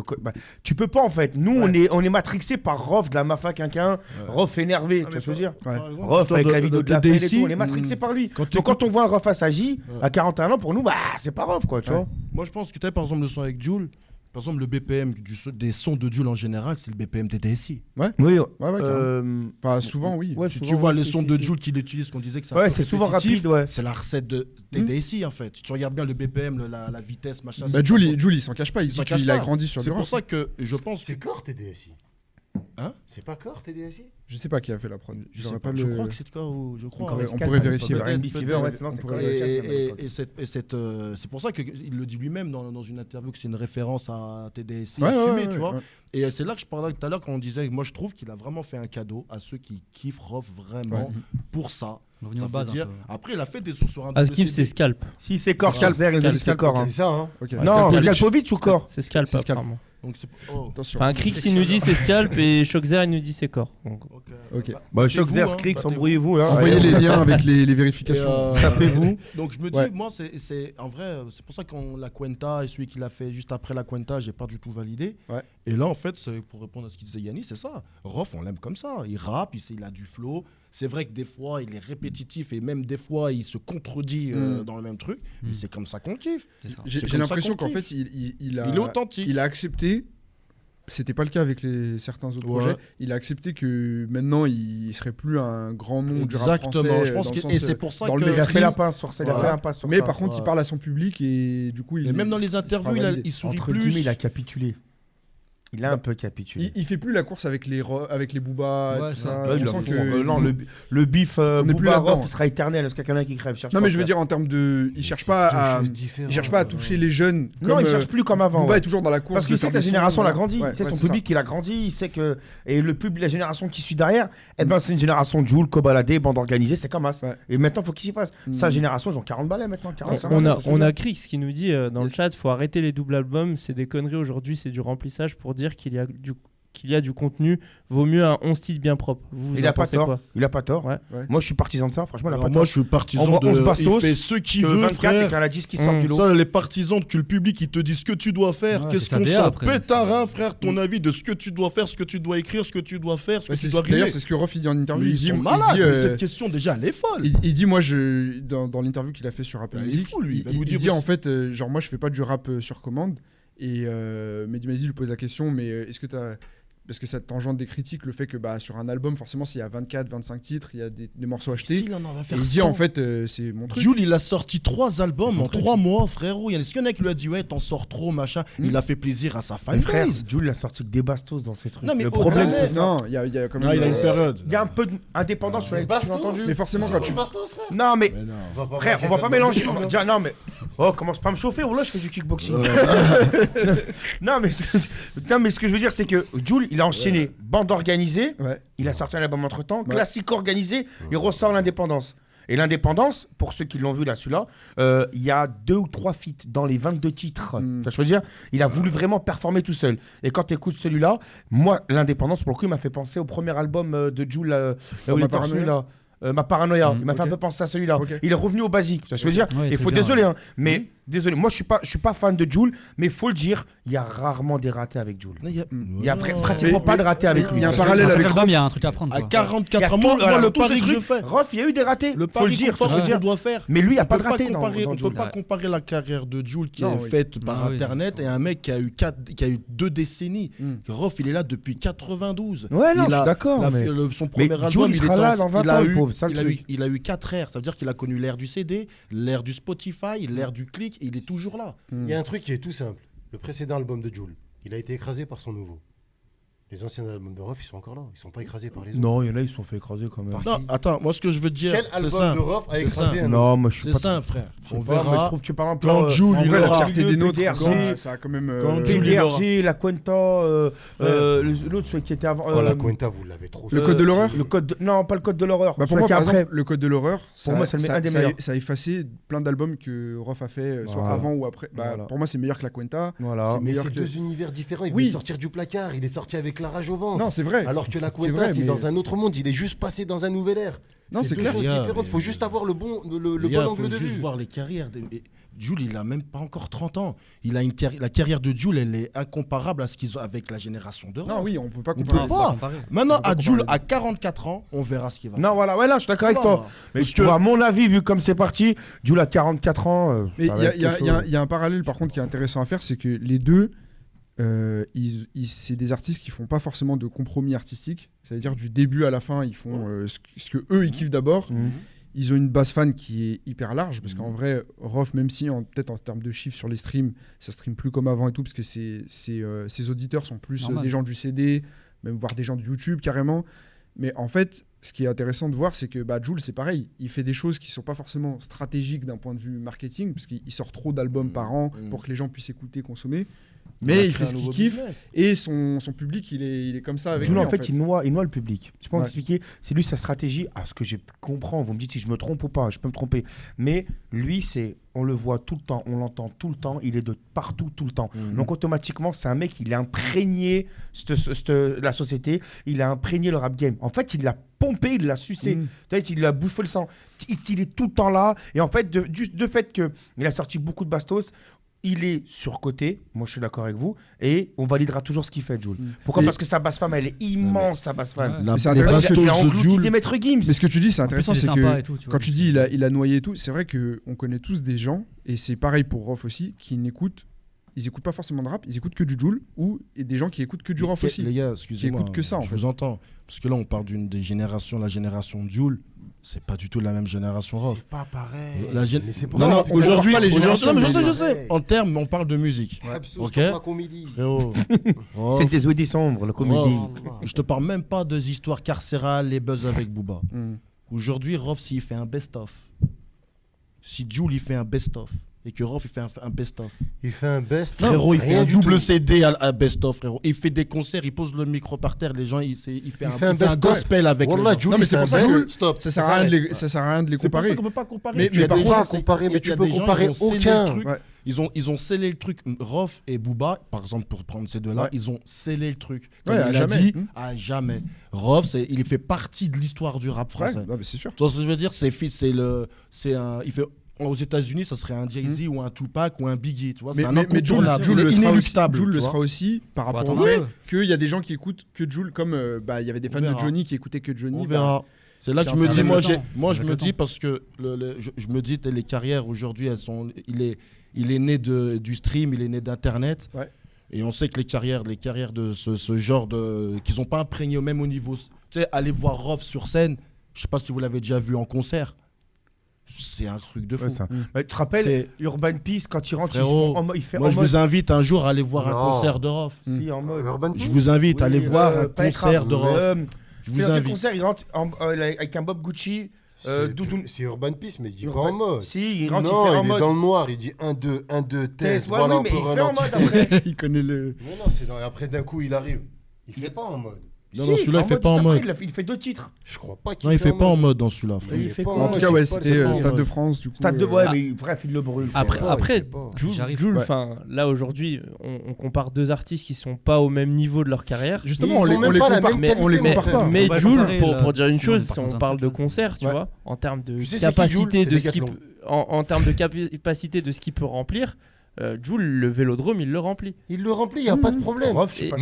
Tu peux pas, en fait. Nous, on est matrixés par Rof de la Mafia Quinquin, Rof énervé, tu vois ce que je veux dire. Rof avec la vidéo de la peine et tout, on est matrixé par lui. Donc quand on voit un Rof Assagi à 41 ans, pour nous, c'est pas Rof, quoi, tu vois. Moi, je pense que tu as par exemple le son avec Jul. Par exemple, le BPM des sons de Jul en général, c'est le BPM des DSI. Oui. Pas souvent, oui. Si tu vois les sons de Jul qu'il utilise, qu'on disait que c'est souvent rapide. C'est la recette des DSI, en fait. Tu regardes bien le BPM, la vitesse, machin. Jul, il s'en cache pas. Il dit qu'il a grandi sur le C'est pour ça que je pense que. C'est Core TDSI. C'est pas Core TDSI. Je sais pas qui a fait la prod. Je crois que c'est Core ou je crois. On pourrait vérifier. Et c'est pour ça qu'il le dit lui-même dans une interview que c'est une référence à TDSI assumé, tu vois. Et c'est là que je parlais tout à l'heure quand on disait, moi je trouve qu'il a vraiment fait un cadeau à ceux qui kiffent Rof vraiment pour ça. Ça veut dire. Après, il a fait des sons sur un. Askif, c'est Scalp. Si c'est Core, c'est Core. C'est ça, hein. Non, Scalpovic ou Core. C'est Scalp, apparemment. Donc Attention. Enfin, Krix il nous dit c'est Scalp et Shockzer il nous dit c'est Corps. Shockzer, Krix, embrouillez-vous. Envoyez les liens avec les vérifications. Tapez-vous. Donc je me dis, moi, c'est en vrai, c'est pour ça que la Cuenta et celui qui l'a fait juste après la Cuenta, j'ai pas du tout validé. Et là, en fait, pour répondre à ce qu'il disait Yannis, c'est ça. Rof, on l'aime comme ça. Il rappe, il a du flow. C'est vrai que des fois, il est répétitif et même des fois, il se contredit dans le même truc. Mais c'est comme ça qu'on kiffe. J'ai l'impression qu'en fait, il est authentique. Il a accepté. C'était pas le cas avec certains autres projets. Il a accepté que maintenant, il serait plus un grand nom du rap français. Exactement. Je pense et c'est pour ça qu'il a fait la pince sur ça. Mais par contre, il parle à son public et du coup, même dans les interviews, il sourit plus. Il a capitulé. Il a un peu capitulé. Il fait plus la course avec les Booba, tout ça. Non, le bif Booba Rof sera éternel. Parce qu'il y en a qui crève. Non, mais je veux dire en termes de, il cherche pas à toucher les jeunes. Non, il cherche plus comme avant. Booba est toujours dans la course. Parce que c'est que la génération l'a grandi. C'est son public qui l'a grandi. Il sait que et le public, la génération qui suit derrière, c'est une génération de Jul, Kobalade, bande organisée, c'est comme ça. Et maintenant, faut qu'il s'y fasse. Sa génération, ils ont 40 balais maintenant. On a Krix qui nous dit dans le chat, faut arrêter les doubles albums. C'est des conneries aujourd'hui. C'est du remplissage pour dire qu'il y a du contenu, vaut mieux un 11 titres bien propre. Il a pas tort. Il a pas tort. Moi, je suis partisan de ça. Franchement, il a pas tort. Moi, je suis partisan de. Il fait ce qu'il veut, frère. La disque qui sort du lot. Ça, les partisans que le public, ils te disent ce que tu dois faire. Qu'est-ce qu'on s'en pétard, frère, ton avis de ce que tu dois faire, ce que tu dois écrire, ce que tu dois faire, ce que tu dois rimer. D'ailleurs, c'est ce que Rof dit en interview. Ils sont malades. Cette question, déjà, elle est folle. Il dit, moi, dans l'interview qu'il a fait sur Apple Music, il dit en fait, genre, moi, je fais pas du rap sur commande. Et Mehdi Maizi lui pose la question, mais est-ce que t'as... Parce que ça t'engendre des critiques, le fait que sur un album, forcément, s'il y a 24, 25 titres, il y a des morceaux achetés. S'il en va faire il dit en fait, c'est mon truc. Jules, il a sorti 3 albums en 3 mois, frérot. Il y en a qui lui a dit, ouais, t'en sors trop, machin. Il a fait plaisir à sa fanbase. Jules, il a sorti que des bastos dans ses trucs. Non, mais le problème, c'est ça. Non, il y a quand même. Il a une période. Il y a un peu d'indépendance sur les bastos. Mais forcément, quand tu. Non, mais. Frère, on va pas mélanger. Non, mais. Oh, commence pas à me chauffer. Oh là, je fais du kickboxing. Non, mais ce que je veux dire, c'est que Jules, il a enchaîné. Bande organisée, il a sorti un album entre temps, classique organisé, il ressort l'indépendance. Et l'indépendance, pour ceux qui l'ont vu là, celui-là, il y a 2 ou 3 feats dans les 22 titres. Je veux dire, il a voulu vraiment performer tout seul. Et quand tu écoutes celui-là, moi, l'indépendance, pour le coup, il m'a fait penser au premier album de Jul, où il était celui-là. Ma paranoïa, il m'a fait un peu penser à celui-là. Il est revenu au basique. Je veux dire, il faut désolé, hein, mais désolé, moi je suis pas fan de Jul, mais faut le dire, il y a rarement des ratés avec Jul. Il y a pratiquement pas de ratés avec lui. Il y a un parallèle avec Rof, il y a un truc à prendre. À 44 ans, moi le pari que je fais. Rof, il y a eu des ratés. Le pari qu'on doit faire. Mais lui, il n'y a pas de ratés. On ne peut pas comparer la carrière de Jul qui est faite par Internet et un mec qui a eu 2 décennies. Rof, il est là depuis 92. Ouais, non, je suis d'accord. Son premier album, il a eu 4 ères. Ça veut dire qu'il a connu l'ère du CD, l'ère du Spotify, l'ère du clic. Il est toujours là. Il y a un truc qui est tout simple. Le précédent album de Jul, il a été écrasé par son nouveau. Les anciens albums de Rof, ils sont encore là. Ils sont pas écrasés par les autres. Non, il y en a, ils se sont fait écraser quand même. Non, attends, moi ce que je veux te dire, quel album de Rof a écrasé un Non, moi je suis pas. C'est ça, frère. On verra. Je trouve que par exemple, quand Jul, il la aura fierté des nôtres, ça a quand même. Quand DRG, la Cuenta, l'autre celui qui était avant. La Cuenta, vous l'avez trop. Le code de l'horreur. Non, pas le code de l'horreur. Pour moi, par exemple, le code de l'horreur, pour moi, c'est un des meilleurs. Ça a effacé plein d'albums que Rof a fait, soit avant ou après. Pour moi, c'est meilleur que la Cuenta. Mais c'est 2 univers différents. Il vient de sortir du placard. Il est sorti avec la rage au ventre. Non, c'est vrai. Alors que la Cuenta, c'est dans un autre monde. Il est juste passé dans un nouvel ère. Non, c'est clair. Deux choses différentes. Il faut juste avoir le bon angle de vue. Il faut juste voir les carrières. Jul, il a même pas encore 30 ans. Il a la carrière de Jul, elle est incomparable à ce qu'ils ont avec la génération de Rof. Non, oui, on peut pas comparer. Maintenant, à Jul, à 44 ans, on verra ce qu'il va faire. Non, voilà, je suis d'accord avec toi. Mais à mon avis, vu comme c'est parti, Jul à 44 ans. Mais il y a un parallèle, par contre, qui est intéressant à faire, c'est que les deux. C'est des artistes qui font pas forcément de compromis artistique, c'est-à-dire du début à la fin ils font ce que eux ils kiffent d'abord. Ils ont une base fan qui est hyper large parce qu'en vrai Rof, même si peut-être en termes de chiffres sur les streams ça stream plus comme avant et tout parce que ses auditeurs sont plus des gens du CD, même voire des gens de YouTube carrément, mais en fait ce qui est intéressant de voir c'est que Jul c'est pareil, il fait des choses qui sont pas forcément stratégiques d'un point de vue marketing parce qu'il sort trop d'albums par an pour que les gens puissent écouter, consommer. Mais il fait ce qu'il kiffe et son public il est comme ça avec lui. En fait, il noie le public. Je peux expliquer. C'est lui sa stratégie. Ce que je comprends, vous me dites si je me trompe ou pas, je peux me tromper. Mais lui, on le voit tout le temps, on l'entend tout le temps, il est de partout tout le temps. Donc automatiquement, c'est un mec, il a imprégné la société, il a imprégné le rap game. En fait, il l'a pompé, il l'a sucé. Il l'a bouffé le sang. Il est tout le temps là. Et en fait, de fait qu'il a sorti beaucoup de bastos, il est surcoté, moi je suis d'accord avec vous, et on validera toujours ce qu'il fait, Jul. Pourquoi ? Parce que sa basse femme, elle est immense, sa basse femme. C'est intéressant de Jul. Maître Gims. Mais ce que tu dis, c'est intéressant, c'est que quand tu dis il a noyé et tout, c'est vrai qu'on connaît tous des gens, et c'est pareil pour Rof aussi, qui n'écoutent. Ils écoutent pas forcément de rap, ils écoutent que du Jul, ou des gens qui écoutent que du Rof aussi. Les gars, excusez-moi, qui écoutent que ça, je vous entends. Parce que là, on parle des générations, la génération de Jul. C'est pas du tout la même génération Rof. C'est pas pareil. Mais c'est pour ça. Aujourd'hui, je sais. En termes, on parle de musique. Ok. C'est des Ouédis sombres, la comédie. Je te parle même pas des histoires carcérales, les buzz avec Booba. Aujourd'hui, Rof, s'il fait un best-of, si Jul il fait un best-of, et que Rof il fait un best-of. Il fait un best. Frérot, il fait un double CD à best-of, frérot. Il fait des concerts, il pose le micro par terre, les gens, il fait un gospel avec les gens. Non mais c'est pour ça que ça sert à rien de les comparer. C'est pour ça qu'on peut pas comparer. Mais par contre, tu peux comparer aucun. Ils ont scellé le truc. Rof et Booba, par exemple, pour prendre ces deux-là, ils ont scellé le truc. Comme il a dit, à jamais. Rof, il fait partie de l'histoire du rap français. C'est sûr. Tu vois ce que je veux dire, il fait. Aux États-Unis, ça serait un Jay-Z ou un Tupac ou un Biggie, tu vois. C'est un incontournable, inéluctable. Jul le sera aussi par rapport au fait qu'il y a des gens qui écoutent que Jul, comme il y avait des fans de Johnny qui écoutaient que Johnny. On verra. C'est là que je me dis, je me dis parce que je me dis les carrières aujourd'hui, il est né du stream, il est né d'Internet. Et on sait que les carrières de ce genre qu'ils n'ont pas imprégné même au niveau. Tu sais, aller voir Rof sur scène, je sais pas si vous l'avez déjà vu en concert. C'est un truc de fou. Tu te rappelles Urban Peace quand il rentre, je vous invite un jour à aller voir un concert de Rof. Si, en mode. Je vous invite à aller voir un concert de Rof. Je vous invite. Concert, il rentre avec un Bob Gucci. C'est Urban Peace, mais il dit pas en mode. Si, il rentre, il fait en mode. Il est dans le noir, il dit 1, 2, 1, 2, test. Voilà, mais il fait en mode après. Il connaît le. Mais non, après d'un coup, il arrive. Il fait pas en mode. Non, dans celui-là, il fait pas en mode. Il fait 2 titres. Je crois pas qu'il Non, il fait pas en mode dans celui-là, frère. Il fait quoi En tout cas, ouais, c'était Stade de France, du coup. Stade de ouais, mais bref, il le brûle. Après, Jul, enfin, là aujourd'hui, on compare 2 artistes qui sont pas au même niveau de leur carrière. Justement, on les compare pas. Mais Jul, pour dire une chose, si on parle de concert, tu vois, en termes de capacité de ce qu'il en termes de capacité de ce qu'il peut remplir. Jul, le Vélodrome, il le remplit. Il le remplit, il n'y a pas de problème.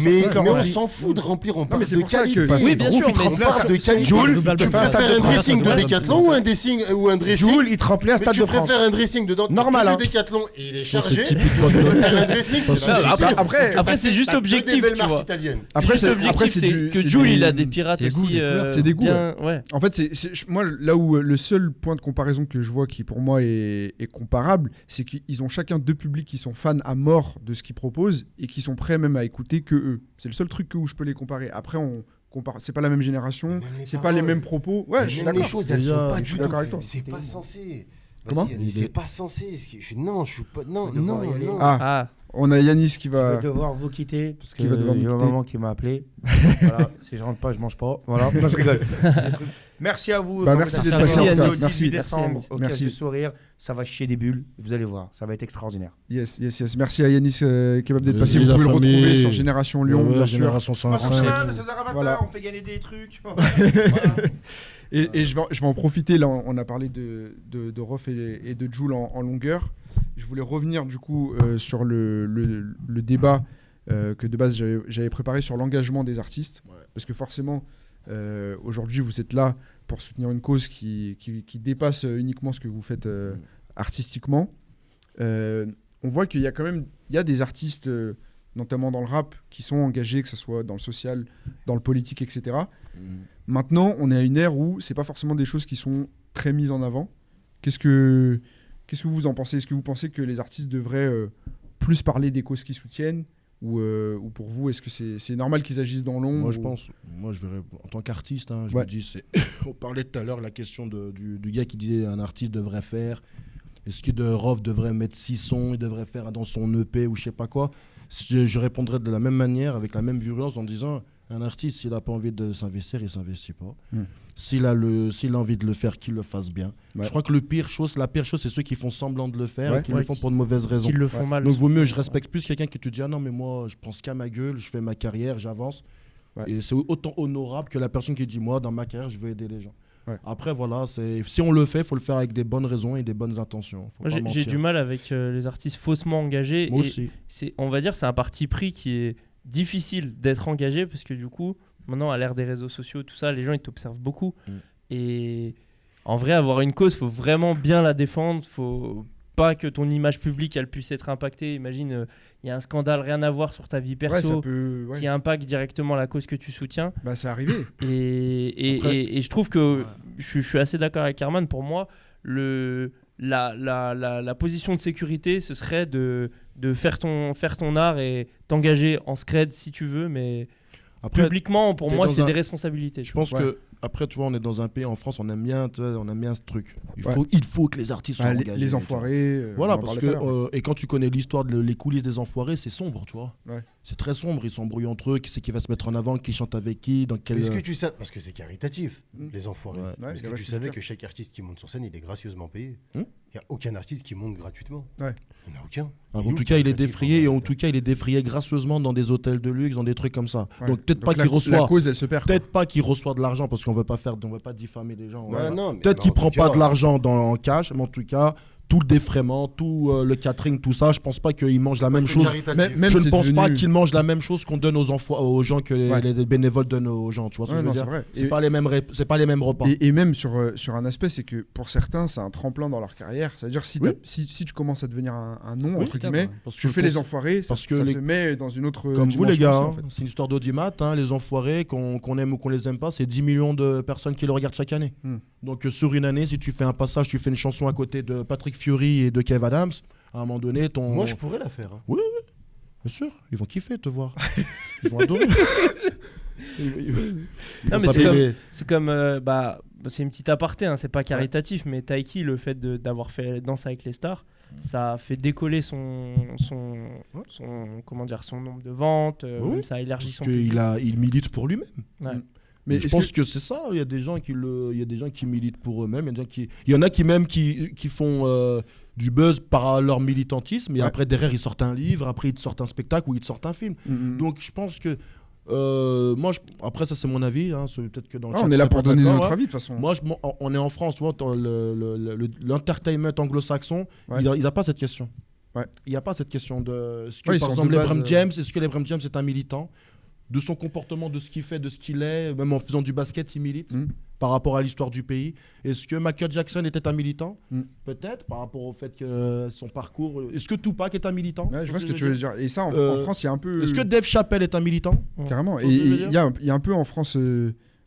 Mais on s'en fout de remplir, on parle de qualité. Oui, bien sûr, mais on parle de qualité. Jul, tu préfères un dressing de Décathlon ou un dressing Jul, il te remplit un Stade de France. Tu préfères un dressing de Décathlon et il est chargé. Tu préfères un dressing. Après, c'est juste objectif, tu vois. Après, c'est objectif, que Jul, il a des pirates aussi. C'est des goûts. En fait, moi, là où le seul point de comparaison que je vois qui, pour moi, est comparable, c'est qu'ils ont chacun 2 publics qui sont fans à mort de ce qu'ils proposent et qui sont prêts même à écouter que eux. C'est le seul truc où je peux les comparer. Après, on compare, c'est pas la même génération, c'est pas les mêmes propos. Ouais, je suis d'accord. Les choses, elles sont pas du tout. C'est pas censé. Comment ? C'est pas censé. Non, je suis pas. Non. Ah. On a Yanis qui va. Je vais devoir vous quitter parce qu'il y a un maman qui m'a appelé. Voilà, si je rentre pas, je mange pas. Voilà, moi je rigole. Merci à vous. Merci d'être passé en classe. Merci. Sourire, ça va chier des bulles. Vous allez voir, ça va être extraordinaire. Yes. Merci à Yanis Kebab d'être passé. Vous pouvez le retrouver sur Génération Lyon, bien sûr. Génération 105. Voilà. On fait gagner des trucs. Et je vais en profiter. Là, on a parlé de Rof et de Jul en longueur. Je voulais revenir du coup sur le débat que de base j'avais préparé sur l'engagement des artistes. Parce que forcément, aujourd'hui, vous êtes là pour soutenir une cause qui dépasse uniquement ce que vous faites artistiquement. On voit qu'il y a quand même des artistes, notamment dans le rap, qui sont engagés, que ce soit dans le social, dans le politique, etc. Maintenant, on est à une ère où c'est pas forcément des choses qui sont très mises en avant. Qu'est-ce que vous en pensez ? Est-ce que vous pensez que les artistes devraient plus parler des causes qu'ils soutiennent ? Ou pour vous, est-ce que c'est normal qu'ils agissent dans l'ombre ? Moi, je verrais, en tant qu'artiste, je me dis, on parlait tout à l'heure la question du gars qui disait un artiste devrait faire. Est-ce que Rof devrait mettre 6 sons, il devrait faire dans son EP ou je sais pas quoi ? Je répondrais de la même manière, avec la même virulence, en disant un artiste, s'il n'a pas envie de s'investir, il ne s'investit pas. S'il a envie de le faire, qu'il le fasse bien. Je crois que la pire chose, c'est ceux qui font semblant de le faire et qui le font pour de mauvaises raisons. Qui le font mal. Donc, vaut mieux, je respecte plus quelqu'un qui te dit ah non, mais moi, je pense qu'à ma gueule, je fais ma carrière, j'avance. Et c'est autant honorable que la personne qui dit moi, dans ma carrière, je veux aider les gens. Après, voilà, si on le fait, il faut le faire avec des bonnes raisons et des bonnes intentions. J'ai du mal avec les artistes faussement engagés. Moi aussi. On va dire c'est un parti pris qui est difficile d'être engagé parce que du coup, maintenant, à l'ère des réseaux sociaux, tout ça, les gens, ils t'observent beaucoup. Et en vrai, avoir une cause, il faut vraiment bien la défendre. Faut pas que ton image publique, elle puisse être impactée. Imagine, il y a un scandale, rien à voir sur ta vie perso, qui impacte directement la cause que tu soutiens. Bah, c'est arrivé. Et je trouve que je suis assez d'accord avec Herman. Pour moi, la position de sécurité, ce serait de faire ton art et t'engager en scred si tu veux, mais après, publiquement, pour moi, c'est des responsabilités. Je pense que après, tu vois, on est dans un pays, en France, on aime bien ce truc. Il faut que les artistes soient engagés. Les enfoirés. Voilà, parce que et quand tu connais l'histoire les coulisses des enfoirés, c'est sombre, tu vois. C'est très sombre. Ils s'embrouillent entre eux. Qui c'est qui va se mettre en avant, qui chante avec qui, dans quel. Est-ce que tu sais, parce que c'est caritatif, les enfoirés. Est-ce que tu savais que chaque artiste qui monte sur scène, il est gracieusement payé ? Il n'y a aucun artiste qui monte gratuitement. Il n'y en a aucun. En tout cas, il est défrayé. Et en tout cas, il est défrayé gracieusement dans des hôtels de luxe, dans des trucs comme ça. Donc peut-être pas qu'il reçoit. La cause, elle se perd. Peut-être pas qu'il reçoit de l'argent parce qu'on veut pas diffamer les gens. Peut-être qu'il prend pas de l'argent en cash, mais en tout cas. Tout le défraiement, tout le catering, tout ça, je pense pas qu'ils mangent la même chose. Je ne pense pas qu'ils mangent la même chose qu'on donne aux gens que les bénévoles donnent aux gens. Tu vois ce que je veux dire ? C'est pas les mêmes repas. Et même sur un aspect, c'est que pour certains, c'est un tremplin dans leur carrière. C'est-à-dire si tu commences à devenir un nom entre guillemets, tu fais les enfoirés, ça te met dans une autre. Comme vous les gars, c'est une histoire d'audimat. Les enfoirés, qu'on aime ou qu'on les aime pas, c'est 10 millions de personnes qui le regardent chaque année. Donc sur une année, si tu fais un passage, tu fais une chanson à côté de Patrick Fiori et de Kev Adams, à un moment donné, Moi, je pourrais la faire. Oui, bien sûr. Ils vont kiffer te voir. Ils vont adorer. Non, mais c'est comme c'est une petite aparté, c'est pas caritatif, mais Taiki, le fait d'avoir fait Danse avec les stars, ça fait décoller son nombre de ventes, même ça élargit son public. Il milite pour lui-même. Ouais. Mais je pense que c'est ça. Il y a des gens qui militent pour eux-mêmes. Il y en a qui font du buzz par leur militantisme. Et après, derrière, ils sortent un livre. Après, ils sortent un spectacle ou ils sortent un film. Donc, je pense que après, ça, c'est mon avis. Hein. Peut-être que dans le chat, on est là pour donner notre avis, de toute façon. Moi, on est en France. Tu vois, l'entertainment anglo-saxon, il n'a pas cette question. Il n'y a pas cette question de... Est-ce que, par exemple, LeBron James, est-ce que LeBron James est un militant ? De son comportement, de ce qu'il fait, de ce qu'il est, même en faisant du basket, il milite par rapport à l'histoire du pays. Est-ce que Michael Jackson était un militant ? Peut-être, par rapport au fait que son parcours... Est-ce que Tupac est un militant ? Je vois ce que tu veux dire. Et ça, en France, il y a un peu... Est-ce que Dave Chappelle est un militant ? Carrément. Et il y a un peu en France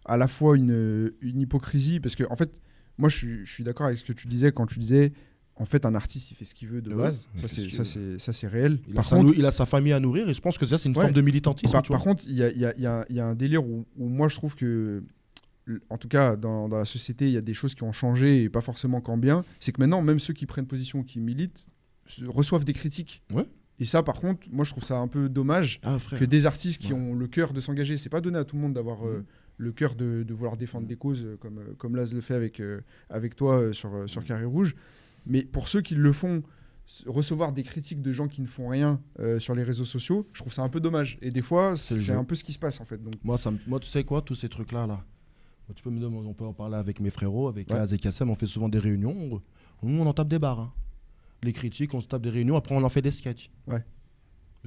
à la fois une hypocrisie, parce que, en fait, moi, je suis d'accord avec ce que tu disais quand tu disais... En fait, un artiste, il fait ce qu'il veut de base. Ça, c'est réel. Il a sa famille à nourrir et je pense que ça, c'est une forme de militantisme. Par contre, il y a un délire où moi, je trouve que, en tout cas, dans la société, il y a des choses qui ont changé et pas forcément qu'en bien. C'est que maintenant, même ceux qui prennent position, qui militent, reçoivent des critiques. Ouais. Et ça, par contre, moi, je trouve ça un peu dommage que des artistes qui ont le cœur de s'engager, c'est pas donné à tout le monde d'avoir... le cœur de vouloir défendre des causes comme Laz le fait avec toi sur Carré Rouge. Mais pour ceux qui le font, recevoir des critiques de gens qui ne font rien sur les réseaux sociaux, je trouve ça un peu dommage. Et des fois, c'est un peu ce qui se passe en fait. Donc... Moi, tu sais quoi, tous ces trucs-là, tu peux me demander, on peut en parler avec mes frérots, avec Laz et Kassem, on fait souvent des réunions. On en tape des barres. Hein. Les critiques, on se tape des réunions, après on en fait des sketchs. Ouais.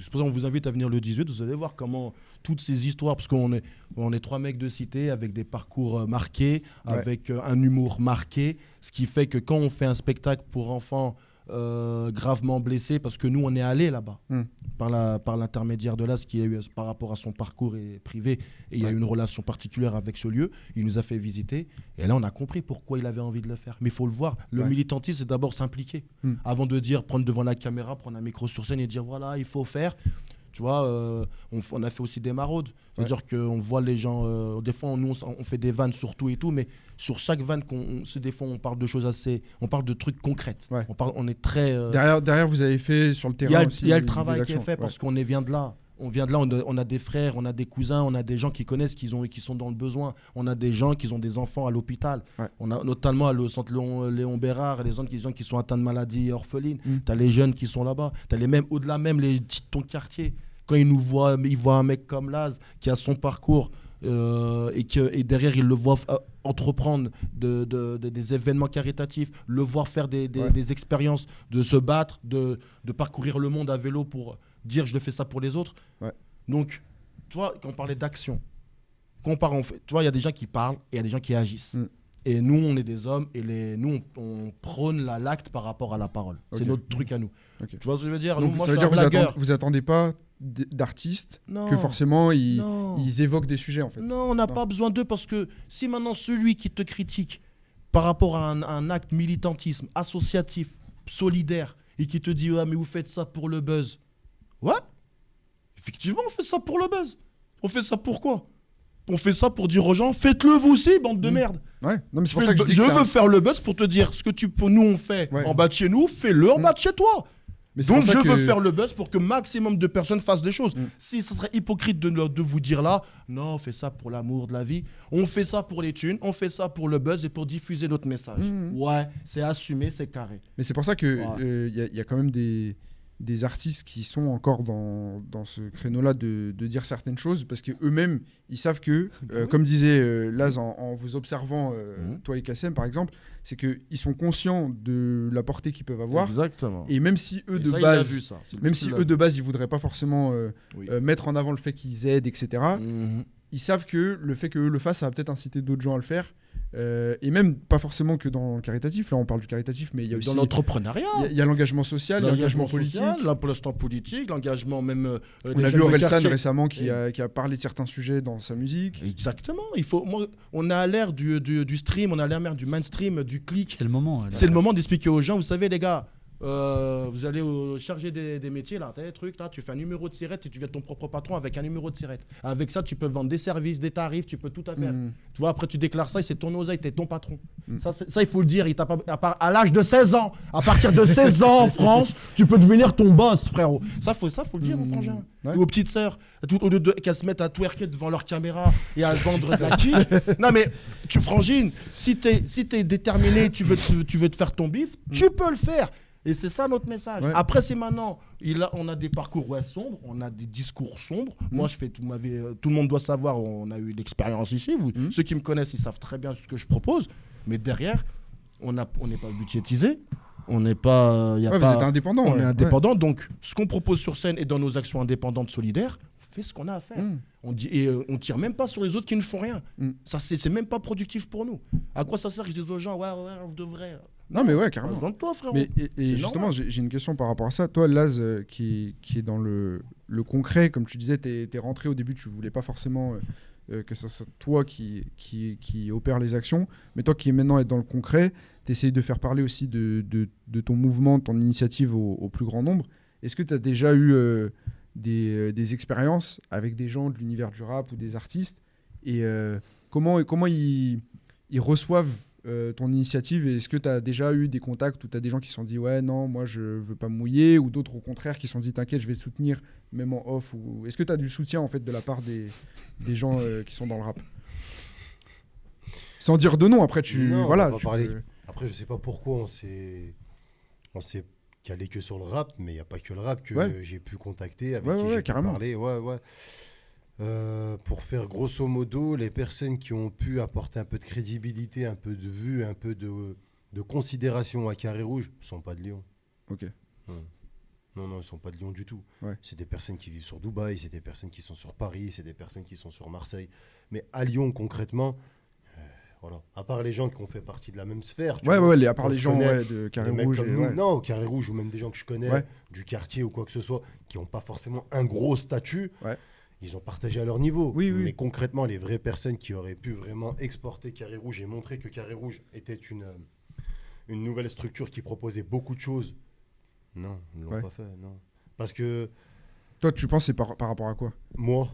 C'est pour ça qu'on vous invite à venir le 18, vous allez voir comment toutes ces histoires, parce qu'on est 3 mecs de cité avec des parcours marqués, avec un humour marqué, ce qui fait que quand on fait un spectacle pour enfants gravement blessés, parce que nous on est allés là-bas, par l'intermédiaire de Laz qui a eu par rapport à son parcours privé, et il y a eu une relation particulière avec ce lieu, il nous a fait visiter, et là on a compris pourquoi il avait envie de le faire. Mais il faut le voir, le militantisme c'est d'abord s'impliquer, avant de dire prendre devant la caméra, prendre un micro sur scène et dire voilà il faut faire. Tu vois, on a fait aussi des maraudes. C'est-à-dire qu'on voit les gens... des fois, nous, on fait des vannes sur tout et tout, mais sur chaque vanne, des fois, on parle de choses assez... On parle de trucs concrets. Ouais. On est très... Derrière, vous avez fait sur le terrain aussi... Il y a le travail qui est fait parce qu'on vient de là. On vient de là, on a des frères, on a des cousins, on a des gens qui connaissent, qui sont dans le besoin. On a des gens qui ont des enfants à l'hôpital. On a notamment le centre Léon Bérard, les gens qui sont atteints de maladies orphelines. Tu as les jeunes qui sont là-bas. Tu as au-delà même les petits de ton quartier. Quand ils voient un mec comme Laz qui a son parcours et derrière ils le voient entreprendre des événements caritatifs, le voir faire des expériences, de se battre, de parcourir le monde à vélo pour dire je le fais ça pour les autres. Donc, tu vois, quand on parlait d'action, tu vois, il y a des gens qui parlent et il y a des gens qui agissent. Et nous, on est des hommes et nous, on prône l'acte par rapport à la parole. C'est notre truc à nous. Tu vois ce que je veux dire? Donc, ça veut dire que vous attendez pas d'artistes que forcément ils évoquent des sujets en fait. Non, on n'a pas besoin d'eux parce que si maintenant celui qui te critique par rapport à un acte militantisme, associatif, solidaire et qui te dit « Ah mais vous faites ça pour le buzz ». Ouais, effectivement on fait ça pour le buzz. On fait ça pour quoi? On fait ça pour dire aux gens « Faites-le vous aussi, bande de merde ». Ouais. Non, mais c'est pour ça que je veux faire le buzz pour te dire ce que nous on fait en bas de chez nous, fais-le en bas de chez toi. Donc je veux faire le buzz pour que maximum de personnes fassent des choses. Si ce serait hypocrite de vous dire là, non, on fait ça pour l'amour de la vie, on fait ça pour les thunes, on fait ça pour le buzz et pour diffuser notre message. Ouais, c'est assumé, c'est carré. Mais c'est pour ça que y a quand même des artistes qui sont encore dans ce créneau-là de dire certaines choses parce qu'eux-mêmes, ils savent que, comme disait Laz en vous observant, toi et Kassem par exemple, c'est qu'ils sont conscients de la portée qu'ils peuvent avoir. Exactement. Et même si eux de base, ils voudraient pas forcément mettre en avant le fait qu'ils aident, etc., ils savent que le fait qu'eux le fassent, ça va peut-être inciter d'autres gens à le faire. Et même pas forcément que dans le caritatif, là on parle du caritatif, mais il y a aussi dans l'entrepreneuriat, il y a l'engagement social, l'engagement politique, l'instant politique, l'engagement même. On a vu Orelsan récemment qui a parlé de certains sujets dans sa musique. Exactement. On a à l'ère du stream, on a à l'ère du mainstream, du clic. C'est le moment. C'est le moment d'expliquer aux gens, vous savez les gars, vous allez charger des métiers, là, tu fais un numéro de sirette et tu viens ton propre patron avec un numéro de sirette. Avec ça, tu peux vendre des services, des tarifs, tu peux tout à faire. Tu vois, après, tu déclares ça et c'est ton oseille, t'es ton patron. Ça, il faut le dire. À l'âge de 16 ans, à partir de 16 ans en France, tu peux devenir ton boss, frérot. Ça, faut le dire aux frangins. Ouais. Ou aux petites sœurs, au lieu qu'elles se mettent à twerker devant leur caméra et à vendre de la kick. Non, mais tu frangines, si t'es déterminé, tu veux te faire ton bif, tu peux le faire. Et c'est ça notre message. Ouais. Après, c'est maintenant. On a des parcours sombres, on a des discours sombres. Moi, je fais tout le monde doit savoir, on a eu l'expérience ici. Ceux qui me connaissent, ils savent très bien ce que je propose. Mais derrière, on n'est pas budgétisé. On n'est pas. Vous êtes indépendant. On est indépendant. Donc, ce qu'on propose sur scène et dans nos actions indépendantes solidaires, on fait ce qu'on a à faire. On tire même pas sur les autres qui ne font rien. Ça, c'est même pas productif pour nous. À quoi ça sert que je dis aux gens, ouais, on devrait. Non, mais ouais, carrément. Besoin de toi, frérot. Mais, et justement, j'ai une question par rapport à ça. Toi, Laz, qui est dans le concret, comme tu disais, t'es rentré au début, tu voulais pas forcément que ce soit toi qui opère les actions, mais toi qui maintenant est dans le concret, t'essayes de faire parler aussi de ton mouvement, de ton initiative au plus grand nombre. Est-ce que tu as déjà eu des expériences avec des gens de l'univers du rap ou des artistes et comment ils reçoivent ton initiative, et est-ce que tu as déjà eu des contacts où tu as des gens qui se sont dit ouais non moi je veux pas me mouiller, ou d'autres au contraire qui se sont dit t'inquiète je vais te soutenir même en off, ou est-ce que tu as du soutien en fait de la part des gens qui sont dans le rap, sans dire de nom après Après je sais pas pourquoi on s'est calé que sur le rap, mais il n'y a pas que le rap que j'ai pu contacter, avec qui j'ai pu parler. Pour faire grosso modo, les personnes qui ont pu apporter un peu de crédibilité, un peu de vue, un peu de considération à Carré Rouge, ne sont pas de Lyon. Ok. Non, ils ne sont pas de Lyon du tout. Ouais. C'est des personnes qui vivent sur Dubaï, c'est des personnes qui sont sur Paris, c'est des personnes qui sont sur Marseille. Mais à Lyon, concrètement, voilà. À part les gens qui ont fait partie de la même sphère. À part les gens de Carré Rouge. Non, Carré Rouge, ou même des gens que je connais du quartier ou quoi que ce soit, qui n'ont pas forcément un gros statut. Ouais. Ils ont partagé à leur niveau. Mais concrètement, les vraies personnes qui auraient pu vraiment exporter Carré Rouge et montrer que Carré Rouge était une nouvelle structure qui proposait beaucoup de choses, non, ils ne l'ont pas fait. Non. Parce que... Toi, tu penses c'est par rapport à quoi? Moi.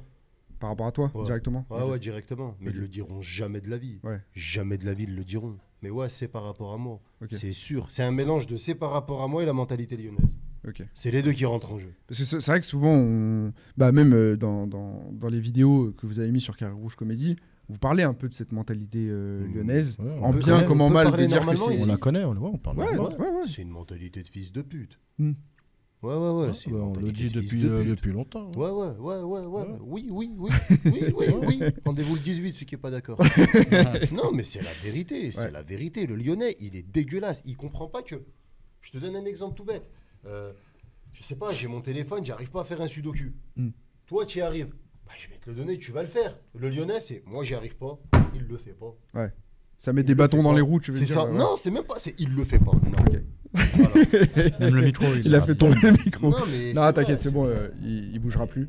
Par rapport à toi, directement? Ouais, directement. Mais ils ne le diront jamais de la vie. Jamais de la vie, ils le diront. Mais c'est par rapport à moi. C'est sûr. C'est un mélange de c'est par rapport à moi et la mentalité lyonnaise. C'est les deux qui rentrent en jeu. Parce que c'est vrai que souvent, même dans les vidéos que vous avez mis sur Carré Rouge Comédie, vous parlez un peu de cette mentalité lyonnaise, en bien comme en mal, de dire que c'est... On la connaît, on parle. C'est une mentalité de fils de pute. On le dit depuis longtemps. Oui. Rendez-vous le 18, celui qui n'est pas d'accord. Non, mais c'est la vérité. C'est la vérité. Le Lyonnais, il est dégueulasse. Il comprend pas que... Je te donne un exemple tout bête. Je sais pas, j'ai mon téléphone, j'arrive pas à faire un sudoku. Toi, tu y arrives. Je vais te le donner, tu vas le faire. Le Lyonnais, c'est moi, j'y arrive pas, il le fait pas. Ouais. Ça met des bâtons dans les roues, tu veux dire. C'est ça. Non, c'est même pas. Il le fait pas. Non. Voilà. Même le micro. Il a fait tomber le micro. Non, t'inquiète, c'est bon, il bougera plus.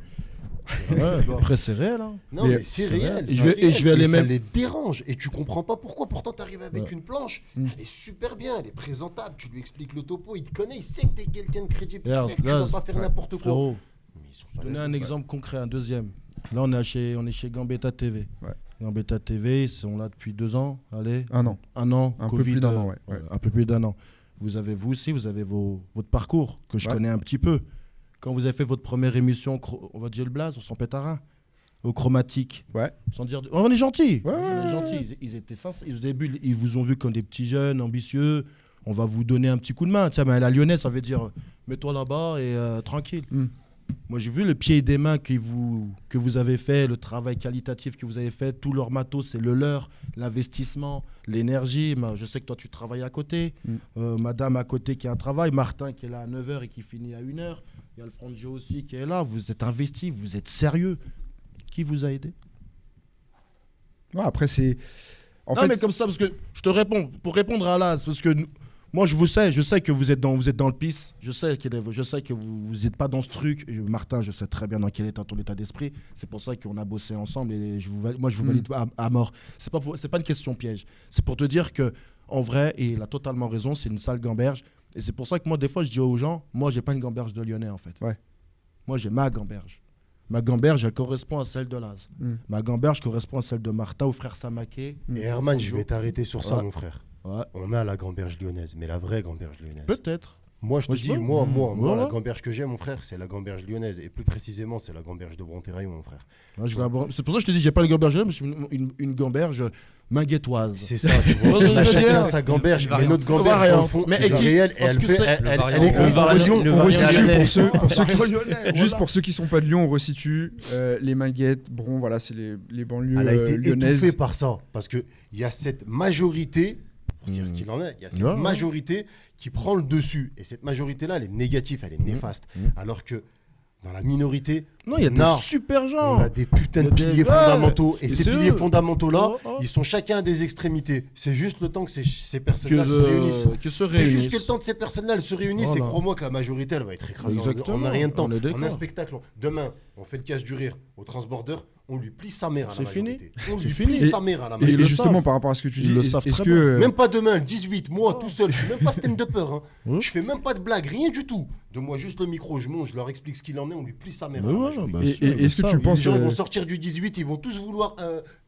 Après, c'est réel. Hein. Non, mais c'est réel. Je vais aller ça les dérange. Et tu comprends pas pourquoi. Pourtant, t'arrives avec une planche. Elle est super bien, elle est présentable. Tu lui expliques le topo, il te connaît, il sait que t'es quelqu'un de crédible. Il sait que tu vas pas faire n'importe quoi. Je vais donner un exemple concret, un deuxième. Là, on est chez Gambetta TV. Gambetta TV, ils sont là depuis 2 ans. Allez. Un an. Un peu plus d'un an, Un peu plus d'1 an. Vous avez votre parcours que je connais un petit peu. Quand vous avez fait votre première émission, on va dire le blaze, on s'en pète à rein, au Chromatique. Sans dire on est gentils. On est gentils. Ils étaient sincères. Au début, ils vous ont vu comme des petits jeunes ambitieux. On va vous donner un petit coup de main. Tiens, mais la Lyonnaise, ça veut dire mets-toi là-bas et tranquille. Moi, j'ai vu le pied et des mains que vous avez fait, le travail qualitatif que vous avez fait, tout leur matos, c'est le leur, l'investissement, l'énergie. Je sais que toi, tu travailles à côté. Madame à côté qui a un travail. Martin qui est là à 9h et qui finit à 1h. Il y a le Frangio aussi qui est là. Vous êtes investi, vous êtes sérieux. Qui vous a aidé? Après, c'est... mais comme ça, parce que je te réponds, pour répondre à Laz, parce que... Moi, je sais que vous êtes dans le pisse. Je sais que vous n'êtes pas dans ce truc. Martin, je sais très bien dans quel est ton état d'esprit. C'est pour ça qu'on a bossé ensemble et je vous valide à mort. C'est pas une question piège. C'est pour te dire que, en vrai, et il a totalement raison, c'est une sale gamberge. Et c'est pour ça que moi, des fois, je dis aux gens, moi, j'ai pas une gamberge de Lyonnais, en fait. Ouais. Moi, j'ai ma gamberge. Ma gamberge, elle correspond à celle de Laz. Ma gamberge correspond à celle de Martin, au frère Samaké. Et Herman, je vais t'arrêter sur ça, mon frère. Ouais. On a la gamberge lyonnaise, mais la vraie gamberge lyonnaise. Peut-être. Moi, je te dis, moi, la gamberge que j'ai, mon frère, c'est la gamberge lyonnaise. Et plus précisément, c'est la gamberge de Bronterraillon, mon frère. Ouais, c'est pour ça que je te dis, j'ai pas une gamberge lyonnaise, mais une gamberge minguettoise. C'est ça, tu vois. On a chacun sa gamberge, mais notre gamberge, dans le fond, c'est réel. Et elle existe en Lyon. On resitue juste pour ceux qui sont pas de Lyon, on resitue les Minguettes. Bon, voilà, c'est les banlieues lyonnaises. Elle a été étouffée par ça. Parce qu'il y a cette majorité, pour dire ce qu'il en est, il y a cette majorité qui prend le dessus. Et cette majorité-là, elle est négative, elle est néfaste. Alors que dans la minorité, non, il y a des super gens. On a des putains de piliers fondamentaux. Et ces piliers fondamentaux-là, ils sont chacun à des extrémités. C'est juste le temps que ces personnes-là se réunissent. C'est juste que le temps que ces personnes-là se réunissent. Et crois-moi que la majorité, elle va être écrasée. On n'a rien de temps. On a un spectacle. Demain, on fait le casse du rire au Transborder. On lui plie sa mère à la majorité. On lui plie sa mère à la majorité. Et justement, par rapport à ce que tu dis, est-ce que... Même pas demain, le 18, moi tout seul, je suis même pas stand-upper. Je fais même pas de blague, rien du tout. Donne-moi juste le micro, je monte, je leur explique ce qu'il en est, on lui plie sa mère à la majorité. Et est-ce que tu penses... Les gens vont sortir du 18, ils vont tous vouloir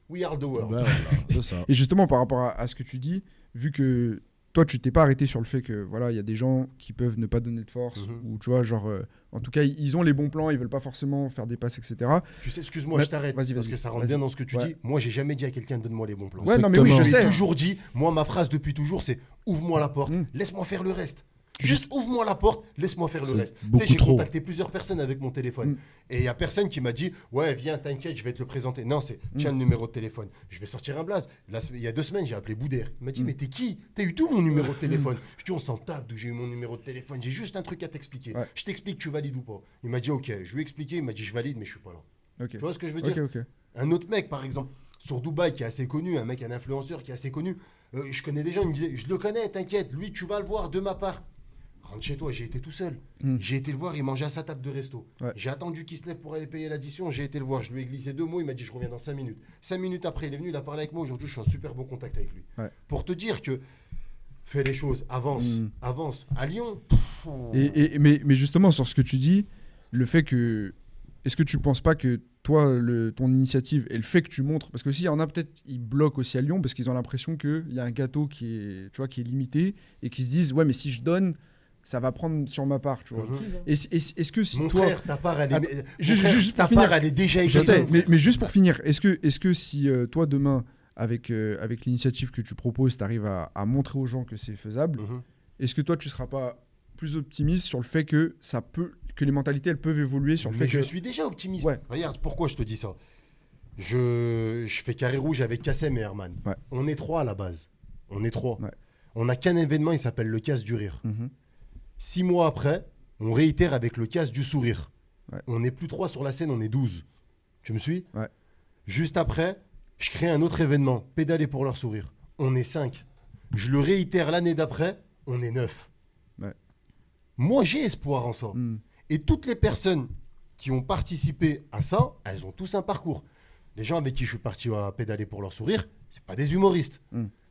We Are The World. C'est ça. Et justement, par rapport à ce que tu dis, vu que toi, tu t'es pas arrêté sur le fait que voilà, il y a des gens qui peuvent ne pas donner de force, ou tu vois, genre, en tout cas, ils ont les bons plans, ils veulent pas forcément faire des passes, etc. Tu sais, excuse-moi, je t'arrête, parce que ça rentre bien dans ce que tu dis. Moi, j'ai jamais dit à quelqu'un donne-moi les bons plans. Ouais, non, mais oui, je sais. J'ai toujours dit, moi, ma phrase depuis toujours, c'est ouvre-moi la porte, laisse-moi faire le reste. Juste ouvre-moi la porte, laisse-moi faire le reste. Tu sais, j'ai contacté plusieurs personnes avec mon téléphone. Et il n'y a personne qui m'a dit ouais, viens, t'inquiète, je vais te le présenter. Non, c'est tiens le numéro de téléphone. Je vais sortir un blaze. Là, il y a 2 semaines, j'ai appelé Boudère. Il m'a dit mais t'es qui? T'as eu tout mon numéro de téléphone? Je dis on s'en tape d'où j'ai eu mon numéro de téléphone. J'ai juste un truc à t'expliquer. Je t'explique, tu valides ou pas? Il m'a dit ok, je lui ai expliqué. Il m'a dit je valide, mais je suis pas là. Tu vois ce que je veux dire? Un autre mec, par exemple, sur Dubaï, qui est assez connu, un influenceur qui est assez connu. Je connais des gens, il me disait je le connais, t'inquiète, lui, tu vas le voir de ma part. Rentre chez toi, j'ai été tout seul. J'ai été le voir, il mangeait à sa table de resto. J'ai attendu qu'il se lève pour aller payer l'addition, j'ai été le voir, je lui ai glissé 2 mots, il m'a dit je reviens dans 5 minutes. 5 minutes après, il est venu, il a parlé avec moi, aujourd'hui je suis en super bon contact avec lui. Pour te dire que fais les choses, avance, avance. À Lyon. Mais justement, sur ce que tu dis, le fait que... Est-ce que tu penses pas que toi, ton initiative et le fait que tu montres... Parce que s'il y en a peut-être, ils bloquent aussi à Lyon parce qu'ils ont l'impression qu'il y a un gâteau qui est, tu vois, qui est limité et qu'ils se disent ouais mais si je donne... ça va prendre sur ma part, tu vois. Est-ce que si mon toi... frère, ta part, elle est... Juste ta part, elle est déjà écrite. Je sais, mais juste pour finir, est-ce que si toi, demain, avec l'initiative que tu proposes, tu arrives à montrer aux gens que c'est faisable, est-ce que toi, tu ne seras pas plus optimiste sur le fait que les mentalités, elles peuvent évoluer sur le fait que... je suis déjà optimiste. Regarde, pourquoi je te dis ça. Je fais Carré Rouge avec Kassem et Herman. On est 3 à la base. On est 3. On n'a qu'un événement, il s'appelle le Casse du Rire. 6 mois après, on réitère avec le Casse du Sourire. On n'est plus 3 sur la scène, on est 12. Tu me suis? Juste après, je crée un autre événement, Pédaler pour leur sourire. On est 5. Je le réitère l'année d'après, on est 9. Moi, j'ai espoir en ça. Et toutes les personnes qui ont participé à ça, elles ont tous un parcours. Les gens avec qui je suis parti à Pédaler pour leur sourire, c'est pas des humoristes.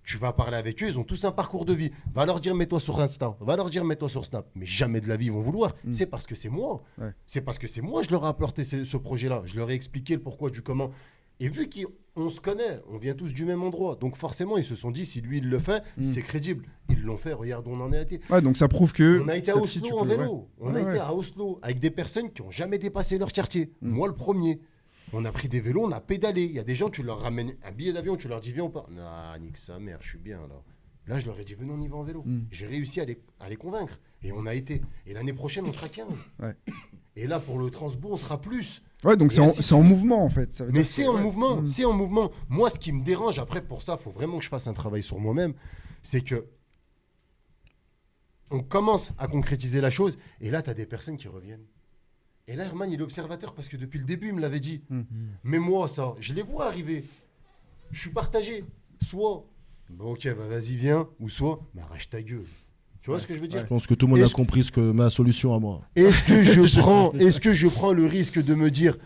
Tu vas parler avec eux, ils ont tous un parcours de vie. Va leur dire mets-toi sur Insta, va leur dire mets-toi sur Snap. Mais jamais de la vie ils vont vouloir. C'est parce que c'est moi. C'est parce que c'est moi je leur ai apporté ce projet-là. Je leur ai expliqué le pourquoi du comment. Et vu qu'on se connaît, on vient tous du même endroit. Donc forcément, ils se sont dit, si lui il le fait, c'est crédible. Ils l'ont fait, regarde où on en est été. Donc ça prouve que... On a été à Oslo en vélo. On a été à Oslo avec des personnes qui n'ont jamais dépassé leur quartier. Moi le premier. On a pris des vélos, on a pédalé. Il y a des gens, tu leur ramènes un billet d'avion, tu leur dis viens, on part. Non, nique sa mère, je suis bien là. Là, je leur ai dit venez, on y va en vélo. J'ai réussi à les convaincre. Et on a été. Et l'année prochaine, on sera 15. Et là, pour le Transbo, on sera plus. Donc c'est en mouvement en fait. Mais c'est en mouvement, c'est en mouvement. Moi, ce qui me dérange, après, pour ça, il faut vraiment que je fasse un travail sur moi-même, c'est que on commence à concrétiser la chose, et là, tu as des personnes qui reviennent. Et là, Herman, il est observateur parce que depuis le début, il me l'avait dit. Mais moi, ça, je les vois arriver. Je suis partagé. Soit, bon, ok, vas-y, viens. Ou soit, mais arrache ta gueule. Tu vois ce que je veux dire? Je pense que tout le monde a compris ma solution à moi. Est-ce que je prends le risque de me dire,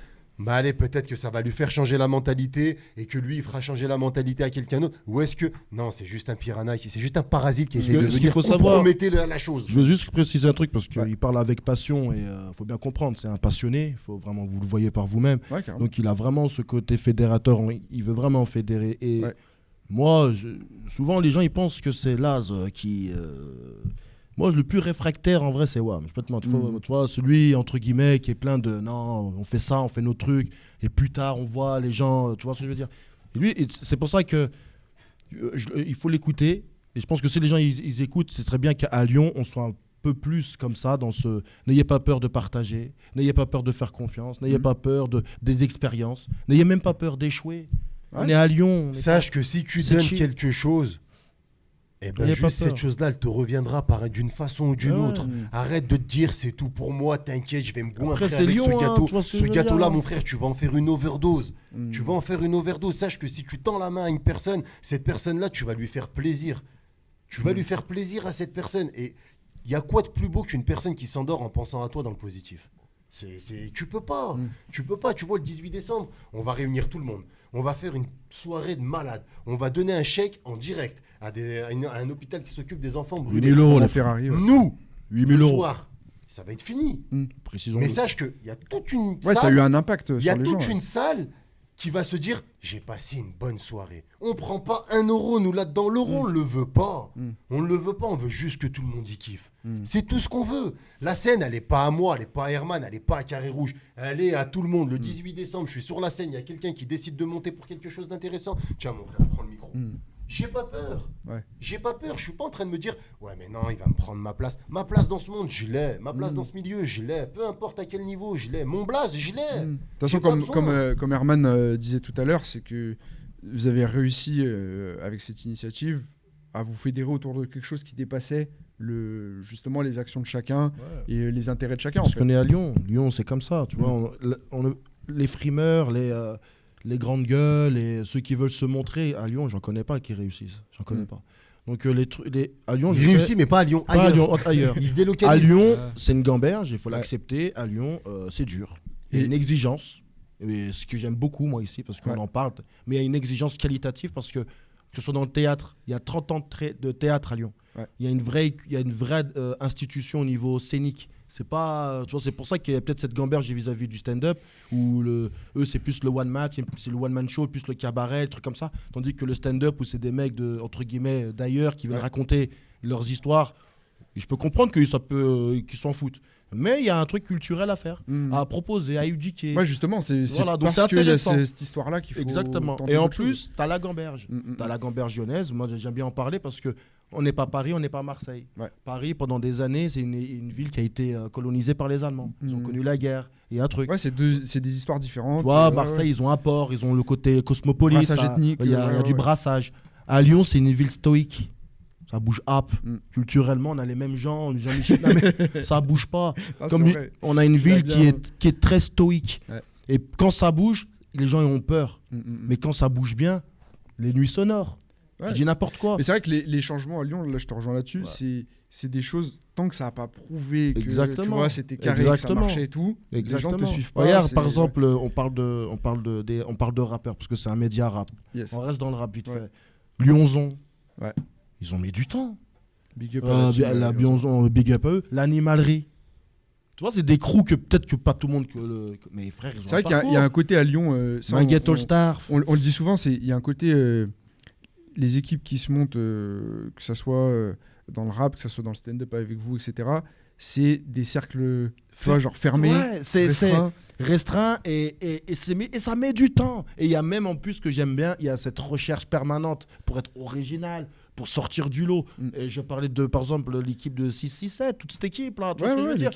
bah allez, peut-être que ça va lui faire changer la mentalité et que lui, il fera changer la mentalité à quelqu'un d'autre. Ou est-ce que... Non, c'est juste un piranha, c'est juste un parasite qui essaie de venir compromettre la chose. Je veux juste préciser un truc parce qu'il parle avec passion et il faut bien comprendre, c'est un passionné, faut vraiment, vous le voyez par vous-même. Donc il a vraiment ce côté fédérateur, il veut vraiment fédérer. Et moi, souvent les gens ils pensent que c'est Laz qui... Moi, le plus réfractaire, en vrai, c'est WAM. Je peux te mentir. Tu vois, celui, entre guillemets, qui est plein de... Non, on fait ça, on fait nos trucs. Et plus tard, on voit les gens... Tu vois ce que je veux dire? Et lui, c'est pour ça que il faut l'écouter. Et je pense que si les gens, ils écoutent, ce serait bien qu'à Lyon, on soit un peu plus comme ça, dans ce... N'ayez pas peur de partager. N'ayez pas peur de faire confiance. N'ayez pas peur des expériences. N'ayez même pas peur d'échouer. On est à Lyon. Sache que si tu donnes quelque chose... Eh ben juste cette chose-là, elle te reviendra d'une façon ou d'une autre. Arrête de te dire c'est tout pour moi, t'inquiète, je vais me goinfrer avec ce gâteau. Ce gâteau-là, mon frère, tu vas en faire une overdose. Tu vas en faire une overdose. Sache que si tu tends la main à une personne, cette personne-là, tu vas lui faire plaisir. Tu vas lui faire plaisir à cette personne. Et il y a quoi de plus beau qu'une personne qui s'endort en pensant à toi dans le positif? Tu peux pas. Tu peux pas. Tu vois, le 18 décembre, on va réunir tout le monde. On va faire une soirée de malade. On va donner un chèque en direct à un hôpital qui s'occupe des enfants brûlés. 8 000 euros, la Ferrari. Nous, 8 000 euros. Soir, ça va être fini. Précisons-le. Mais sache qu'il y a toute une salle. Ça a eu un impact sur les gens. Il y a toute une salle qui va se dire j'ai passé une bonne soirée. On prend pas 1 euro, nous, là-dedans. L'euro, on le veut pas. On le veut pas, on veut juste que tout le monde y kiffe. C'est tout ce qu'on veut. La scène, elle est pas à moi, elle est pas à Herman, elle est pas à Carré Rouge. Elle est à tout le monde. Le 18 décembre, je suis sur la scène, il y a quelqu'un qui décide de monter pour quelque chose d'intéressant. Tiens, mon frère, prends le micro. J'ai pas peur. J'ai pas peur. Je suis pas en train de me dire ouais, mais non, il va me prendre ma place. Ma place dans ce monde, je l'ai. Ma place dans ce milieu, je l'ai. Peu importe à quel niveau, je l'ai. Mon blaze, je l'ai. De toute façon, comme Herman disait tout à l'heure, c'est que vous avez réussi avec cette initiative à vous fédérer autour de quelque chose qui dépassait justement les actions de chacun et les intérêts de chacun. Parce qu'on est à Lyon. Lyon, c'est comme ça. Tu vois, les frimeurs, les grandes gueules et ceux qui veulent se montrer à Lyon, j'en connais pas qui réussissent. J'en connais pas. Donc à Lyon, ils réussissent, mais pas à Lyon. Ailleurs. Ils se délocalisent. À Lyon, c'est une gamberge, il faut l'accepter. À Lyon, c'est dur. Il y a une exigence. Et ce que j'aime beaucoup, moi, ici, parce qu'on en parle. Mais il y a une exigence qualitative parce que ce soit dans le théâtre, il y a 30 ans de théâtre à Lyon. Il y a une vraie institution au niveau scénique. C'est pas, tu vois, c'est pour ça qu'il y a peut-être cette gamberge vis-à-vis du stand-up où eux c'est plus le one match, c'est le one man show, plus le cabaret, le truc comme ça, tandis que le stand-up où c'est des mecs entre guillemets d'ailleurs qui viennent raconter leurs histoires. Et je peux comprendre qu'ils s'en foutent. Mais il y a un truc culturel à faire, à proposer, à éduquer. Ouais, justement, c'est parce qu'il y a cette histoire-là qu'il faut. Exactement. Et en plus, tu as la gamberge. Tu as la gamberge lyonnaise. Moi, j'aime bien en parler parce que on n'est pas Paris, on n'est pas Marseille. Paris, pendant des années, c'est une ville qui a été colonisée par les Allemands. Ils ont connu la guerre. Il y a un truc. Ouais, c'est des histoires différentes. Tu vois, Marseille, ils ont un port, ils ont le côté cosmopolite. Brassage ethnique. Il y a du brassage. À Lyon, c'est une ville stoïque. Ça bouge culturellement, on a les mêmes gens, mais ça bouge pas. On a une ville qui est très stoïque. Et quand ça bouge, les gens ont peur. Mais quand ça bouge bien, les nuits sonores. Je dis n'importe quoi. Mais c'est vrai que les changements à Lyon, là je te rejoins là-dessus, c'est des choses, tant que ça n'a pas prouvé que tu vois, c'était carré, que ça marchait et tout, les gens te suivent pas. Regarde, par exemple, on parle de rappeurs, parce que c'est un média rap. On reste dans le rap vite fait. Lyonzon. Ils ont mis du temps. Big up à big up à eux. L'animalerie. Tu vois, c'est des crews que peut-être que pas tout le monde. Mais frères, ils ont. C'est vrai qu'il y a un côté à Lyon. Manguette All Star. On le dit souvent, il y a un côté. Les équipes qui se montent, que ça soit dans le rap, que ça soit dans le stand-up avec vous, etc. C'est des cercles genre fermés. Ouais, c'est restreint et ça met du temps. Et il y a même en plus que j'aime bien, il y a cette recherche permanente pour être original, pour sortir du lot. Et je parlais par exemple, l'équipe de 667, toute cette équipe-là. Tu vois ce que je veux dire ?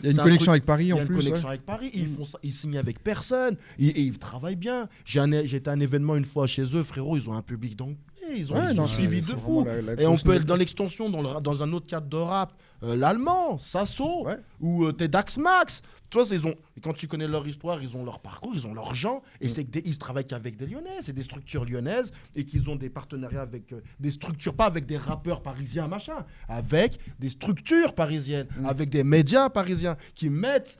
Il y a une connexion avec Paris en plus. Il y a une connexion avec Paris. Ils font ça, ils signent avec personne. Et ils travaillent bien. J'étais à un événement une fois chez eux, frérot, ils ont un public d'anglais. Ils ont suivi de fou. Et on peut être dans l'extension, dans un autre cadre de rap. L'allemand, Sasso, ou Dax Max. Tu vois, quand tu connais leur histoire, ils ont leur parcours, ils ont leurs gens. Et c'est qu'ils travaillent qu'avec des Lyonnais. C'est des structures lyonnaises. Et qu'ils ont des partenariats avec des structures, pas avec des rappeurs parisiens, machin. Avec des structures parisiennes. Avec des médias parisiens qui mettent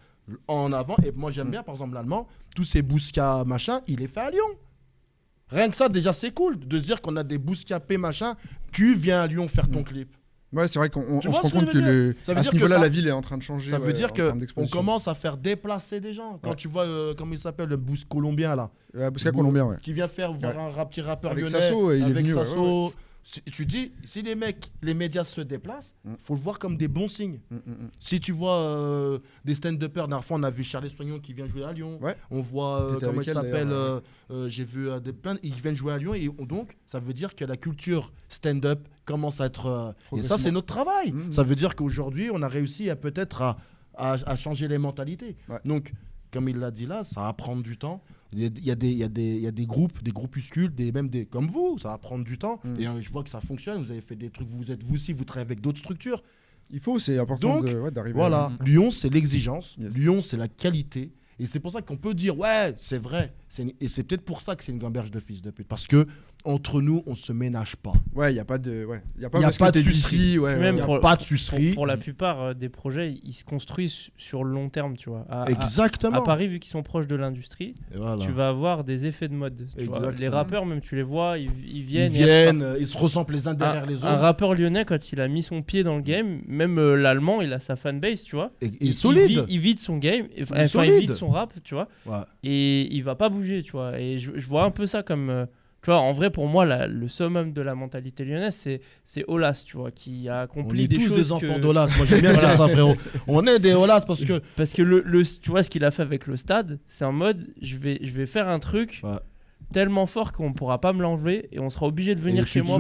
en avant. Et moi, j'aime bien, par exemple, l'allemand, tous ces Bousca machin, il est fait à Lyon. Rien que ça, déjà, c'est cool de se dire qu'on a des Bousca P machin. Tu viens à Lyon faire ton clip. Ouais, c'est vrai qu'on se rend compte que à ce niveau-là, la ville est en train de changer. Ça veut dire qu'on commence à faire déplacer des gens. Quand tu vois, comment il s'appelle, le Bousca colombien, là. Bousca colombien, ouais. Qui vient faire un petit rappeur avec lyonnais. Sasso, il est avec venu, Sasso. Tu dis, si les mecs, les médias se déplacent, faut le voir comme des bons signes. Si tu vois des stand-uppers, la dernière fois on a vu Charles Soignon qui vient jouer à Lyon. On voit comment il s'appelle, j'ai vu plein, ils viennent jouer à Lyon et donc ça veut dire que la culture stand-up commence à être et ça c'est notre travail. Ça veut dire qu'aujourd'hui on a réussi à peut-être à changer les mentalités. Donc comme il l'a dit là, ça va prendre du temps. Il y a des groupes, des groupuscules, comme vous, ça va prendre du temps. Et je vois que ça fonctionne. Vous avez fait des trucs, vous aussi, vous travaillez avec d'autres structures. C'est important d'arriver. Voilà, Lyon, c'est l'exigence. Lyon, c'est la qualité. Et c'est pour ça qu'on peut dire, ouais, c'est vrai. Et c'est peut-être pour ça que c'est une gamberge de fils de pute. Parce que entre nous, on se ménage pas. Ouais, il n'y a pas de. Il n'y a pas de sucerie. Pas de sucerie. Pour la plupart des projets, ils se construisent sur le long terme, tu vois. Exactement. À Paris, vu qu'ils sont proches de l'industrie, tu vas avoir des effets de mode. Tu vois. Les rappeurs, même, tu les vois, ils viennent. Ils se ressemblent les uns derrière les autres. Un rappeur lyonnais, quand il a mis son pied dans le game, même l'allemand, il a sa fanbase, tu vois. Et solide. Il vide son game, enfin, il vide son rap, tu vois. Et il va pas bouger, tu vois. Et je vois un peu ça comme. Tu vois, en vrai, pour moi, le summum de la mentalité lyonnaise, c'est Olas, tu vois, qui a accompli des choses. On est tous des enfants d'Olas. Moi, j'aime bien dire ça, frérot. On est des Olas parce que. Parce que tu vois, ce qu'il a fait avec le stade, c'est en mode, je vais faire un truc tellement fort qu'on pourra pas me l'enlever et on sera obligé de venir chez moi.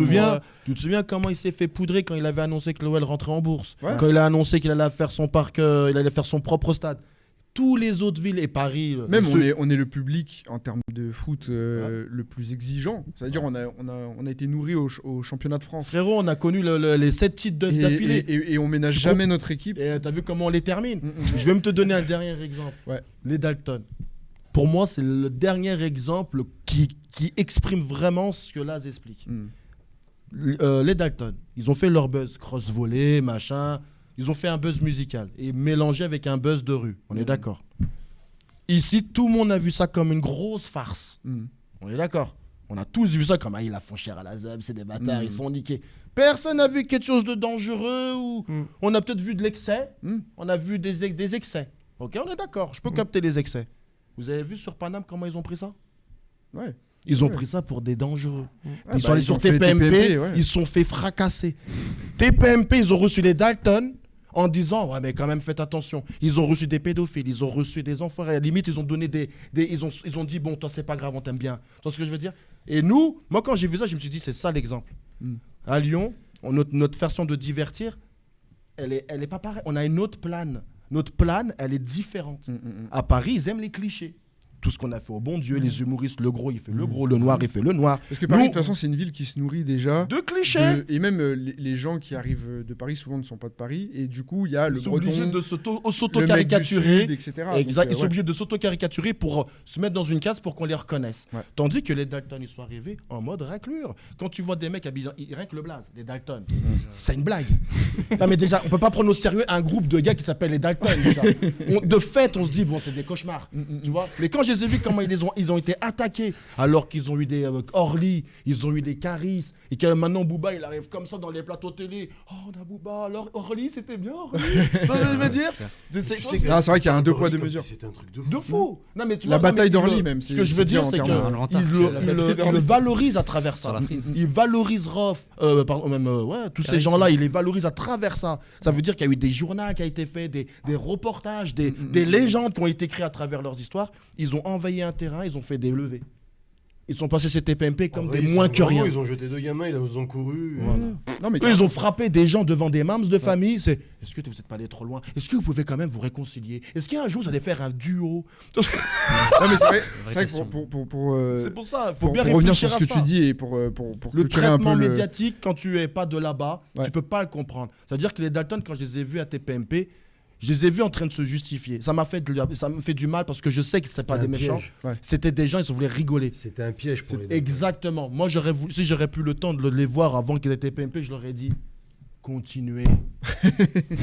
Tu te souviens comment il s'est fait poudrer quand il avait annoncé que l'OL rentrait en bourse, quand il a annoncé qu'il allait faire son parc, il allait faire son propre stade. Tous les autres villes et Paris. Même on est le public en termes de foot le plus exigeant. C'est-à-dire on a été nourri au championnat de France. Frérot, on a connu les 7 titres d'affilée. Et on ménage jamais notre équipe. Et t'as vu comment on les termine. Je vais te donner un dernier exemple. Les Dalton. Pour moi, c'est le dernier exemple qui exprime vraiment ce que Laz explique. Les Dalton, ils ont fait leur buzz, cross-volley, machin. Ils ont fait un buzz musical et mélangé avec un buzz de rue. On est d'accord. Ici, tout le monde a vu ça comme une grosse farce. On est d'accord. On a tous vu ça comme ils la font cher à la ZEB, c'est des bâtards, ils sont niqués. Personne n'a vu quelque chose de dangereux ou on a peut-être vu de l'excès. On a vu des excès. Ok, on est d'accord. Je peux capter les excès. Vous avez vu sur Paname comment ils ont pris ça? Ouais. Ils ont pris ça pour des dangereux. Ils sont allés sur TPMP, ils se sont fait fracasser. TPMP, ils ont reçu les Dalton en disant ouais mais quand même faites attention. Ils ont reçu des pédophiles, ils ont reçu des enfants. À la limite, ils ont donné ils ont dit bon toi c'est pas grave, on t'aime bien. Tu vois ce que je veux dire? Et nous, moi quand j'ai vu ça, je me suis dit c'est ça l'exemple. À Lyon, notre façon de divertir, elle est pas pareille. On a une autre plane. Notre plane, elle est différente. À Paris, ils aiment les clichés. Tout ce qu'on a fait au bon Dieu, les humoristes, le gros il fait le gros, le noir il fait le noir. Parce que Paris, de toute façon, c'est une ville qui se nourrit déjà de clichés. Et même les gens qui arrivent de Paris souvent ne sont pas de Paris. Et du coup, il y a le breton, obligés de s'auto-caricaturer. Etc. Exact, ils sont obligés de s'auto-caricaturer pour se mettre dans une case pour qu'on les reconnaisse. Tandis que les Dalton, ils sont arrivés en mode raclure. Quand tu vois des mecs habillés, rien que le blaze, les Dalton, c'est une blague. Non mais déjà, on peut pas prendre au sérieux un groupe de gars qui s'appelle les Dalton. Déjà. De fait, on se dit bon, c'est des cauchemars. Tu vois. Mais quand je les ai vus comment ils ont été attaqués alors qu'ils ont eu des Orly, ils ont eu des Caris et que maintenant Booba il arrive comme ça dans les plateaux télé. Oh on a Booba, alors Orly c'était bien Orly. Je veux dire c'est vrai qu'il y a un deux poids deux mesures. C'est un truc de fou. Non mais tu la bataille d'Orly même. Ce que je veux dire c'est qu'il le valorise à travers ça. Il valorise Rof, tous ces gens-là, il les valorise à travers ça. Ça veut dire qu'il y a eu des journaux qui a été fait, des reportages, des légendes qui ont été créées à travers leurs histoires. Ils ont envahi un terrain, ils ont fait des levées. Ils sont passés chez TPMP comme des moins que rien. Ils ont jeté 2 gamins, ils ont couru. Non, mais ils ont frappé des gens devant des mams de famille. Est-ce que vous n'êtes pas allé trop loin? Est-ce que vous pouvez quand même vous réconcilier? Est-ce qu'un jour vous allez faire un duo? Non mais c'est vrai que c'est pour ça, il faut bien réfléchir revenir sur ce que ça. tu dis et pour le traitement médiatique quand tu es pas de là-bas, tu peux pas le comprendre. C'est-à-dire que les Dalton, quand je les ai vus à TPMP, je les ai vus en train de se justifier. Ça me fait du mal parce que je sais que c'est pas des méchants. C'était des gens, ils voulaient rigoler. C'était un piège pour les Dalton. Exactement. Moi, si j'aurais pu le temps de les voir avant qu'ils étaient PMP, je leur ai dit continuez.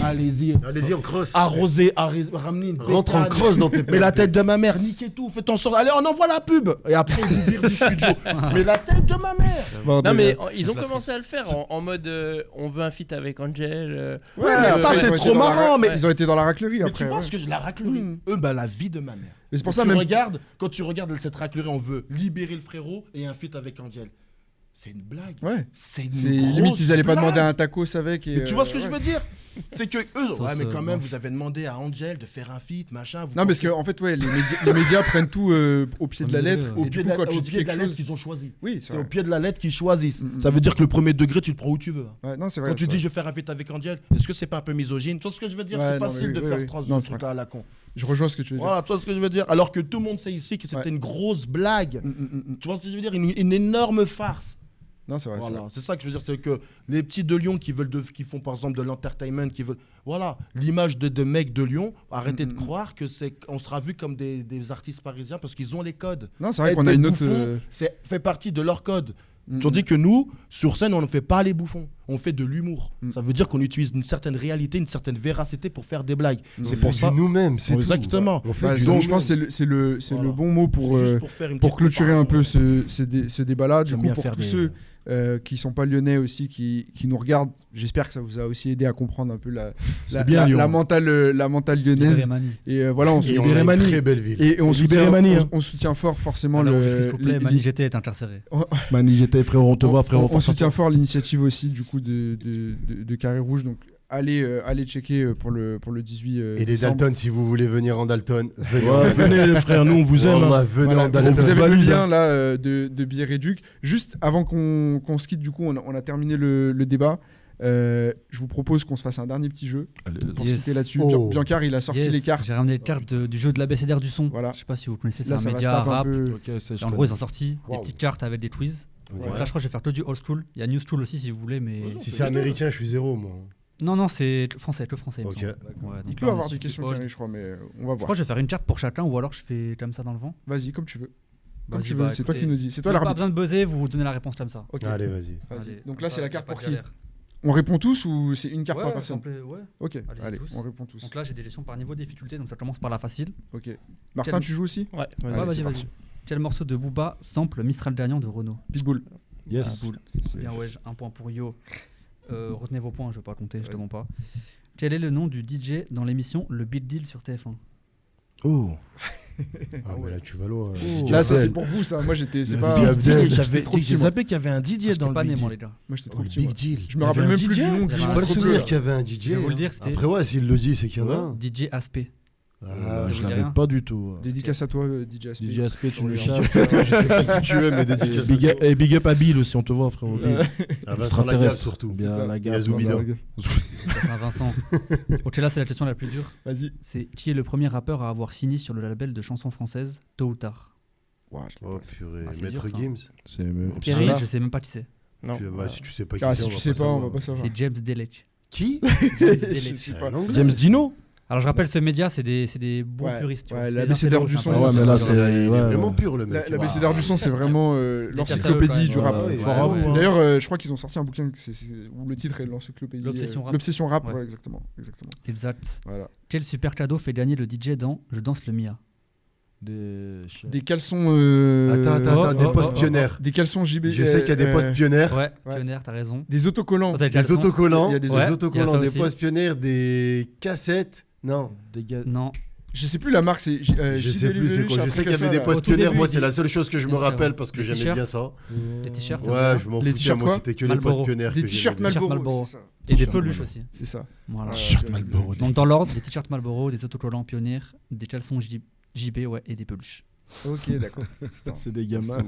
Allez-y, on crosse. Arrosez, ramenez une bécane. Rentre en crosse dans tes Mais la tête de ma mère, niquez tout, faites en sorte. Allez, on envoie la pub. Et après, vous virez du studio. Mais la tête de ma mère. Non, mais ils ont commencé à le faire en mode on veut un feat avec Angel. Ouais, mais ça, c'est trop marrant. Mais ils ont été dans la raclerie mais après. tu vois ce que la raclerie, eux, bah, la vie de ma mère. Mais c'est pour ça, même. Quand tu regardes cette raclerie, on veut libérer le frérot et un feat avec Angel. C'est une blague. Ouais. C'est une limite, ils allaient pas blague. demander un tacos avec. Mais tu vois ce que je veux dire? C'est que eux, ouais, mais quand même, vous avez demandé à Angel de faire un feat, machin. Non, parce qu'en fait, ouais, les médias prennent tout au pied de la lettre. Au pied de la lettre qu'ils ont choisi. Oui, c'est au pied de la lettre qu'ils choisissent. Ça veut dire que le premier degré, tu le prends où tu veux. Ouais, non, c'est vrai. Quand tu dis je vais faire un feat avec Angel, est-ce que c'est pas un peu misogyne? Tu vois ce que je veux dire? C'est facile de faire ce truc à la con. Je rejoins ce que tu veux dire. Voilà, tu vois ce que je veux dire? Alors que tout le monde sait ici que c'était une grosse blague. Tu vois ce que je veux dire? Une énorme farce. Non, c'est vrai. Voilà, c'est ça que je veux dire, c'est que les petits de Lyon qui font par exemple de l'entertainment, qui veulent, voilà, l'image de mecs de Lyon, arrêtez de croire que on sera vu comme des artistes parisiens parce qu'ils ont les codes. Non, c'est vrai qu'on a une autre. C'est fait partie de leur code. Tandis que nous, sur scène, on ne fait pas les bouffons, on fait de l'humour. Ça veut dire qu'on utilise une certaine réalité, une certaine véracité pour faire des blagues. C'est pour ça. Nous-mêmes, c'est tout. Exactement. Je pense que c'est le bon mot pour clôturer un peu ce débat-là. Du coup, pour tous ceux qui sont pas lyonnais aussi, qui nous regardent, j'espère que ça vous a aussi aidé à comprendre un peu la mentale lyonnaise. Et voilà, on très belle ville. Et on soutient fort forcément Mani GT est incarcéré. Mani GT, frérot, on te voit, frérot. On soutient fort l'initiative aussi du coup de Carré Rouge, donc allez checker pour le 18 et les Dalton, si vous voulez venir en Dalton, venez les frères, nous on vous aime. Venez en Dalton. Vous avez le lien là de billets réduc. Juste avant qu'on se quitte, du coup on a terminé le débat. Je vous propose qu'on se fasse un dernier petit jeu pour se quitter là-dessus. Biancar, il a sorti les cartes. J'ai ramené les cartes du jeu de l'abécédaire du son. Voilà. Je sais pas si vous connaissez, c'est un média rap. En gros, ils ont sorti des petites cartes avec des quiz. Là, je crois que je vais faire que du old school. Il y a new school aussi si vous voulez, mais si c'est américain, je suis zéro moi. Non, c'est le français. Ok. Il peut avoir des questions, je crois, mais on va voir. Je crois que je vais faire une carte pour chacun, ou alors je fais comme ça dans le vent. Vas-y, comme tu veux. C'est toi écoutez, qui nous dis. C'est toi l'arbitre. Pas besoin de buzzer, vous donnez la réponse comme ça. Okay. Allez, vas-y. Donc là, c'est la carte pour qui? On répond tous ou c'est une carte par personne? Ouais. Ok, allez, on répond tous. Donc là, j'ai des gestions par niveau de difficulté, donc ça commence par la facile. Ok. Martin, tu joues aussi? Ouais, vas-y. Quel morceau de Booba sample Mistral Dernier de Renaud? Pitbull. Yes. Bien, ouais, un point pour Yo. Retenez vos points, je vais pas compter, je te mens pas. Quel est le nom du DJ dans l'émission Le Beat Deal sur TF1? Oh. Mais là tu vas loin. Là ça c'est pour vous ça. Moi j'étais j'ai zappé qu'il y avait un DJ dans le pas né Big moi les gars. Moi j'étais trop petit. Big Deal. Je me rappelle même plus du nom. J'ai pas le souvenir qu'il y avait un DJ. Je vais vous le dire, c'était. Après ouais, s'il le dit, c'est qu'il y en a un. DJ Aspect. Je l'avais pas du tout. Dédicace à toi DJ Aspect. DJ Aspect, tu le chasses. Je sais pas qui tu es mais dédicace. Big up à Bill aussi, on te voit frérot. Extraterrestre surtout. Bien la gare. Vincent. Ok, là c'est la question la plus dure. Vas-y. C'est qui est le premier rappeur à avoir signé sur le label de chansons françaises Tôt ou Tard? Oh purée, c'est Maître dur, Gims. Pierre, je sais même pas qui c'est. Non. Si tu sais pas qui c'est. Si tu sais pas, on va pas savoir. C'est James Delec. Qui? James Dino. Alors je rappelle, ce média, c'est des bons puristes. Ouais, l'abécédaire du son. Ouais, mais là c'est vraiment pur le mec. L'abécédaire du son, c'est vraiment l'encyclopédie du rap. D'ailleurs, je crois qu'ils ont sorti un bouquin où le titre est l'encyclopédie. L'obsession rap, ouais, exactement. Exact. Voilà. Quel super cadeau fait gagner le DJ dans Je danse le Mia? Des caleçons. Attends, des postes pionnières. Des caleçons JB. Je sais qu'il y a des postes pionnaires. Ouais, pionnières, t'as raison. Des autocollants. Des autocollants. Il y a des autocollants, des postes pionnières, des cassettes. Non. Non. Je sais plus la marque, c'est. Je sais plus c'est quoi. Je sais qu'il y avait des postes pionnières. Moi, c'est la seule chose que je me rappelle parce que j'aimais bien ça. Des t-shirts. Ouais, je m'en foutais. Moi, c'était que les postes pionnaires. Des t-shirts Marlboro. Et des peluches aussi. C'est ça. Voilà. T-shirts Marlboro. Donc dans l'ordre, des t-shirts Marlboro, des autocollants pionnières, des caleçons JB, ouais, et des peluches. Ok, d'accord. C'est des gamins.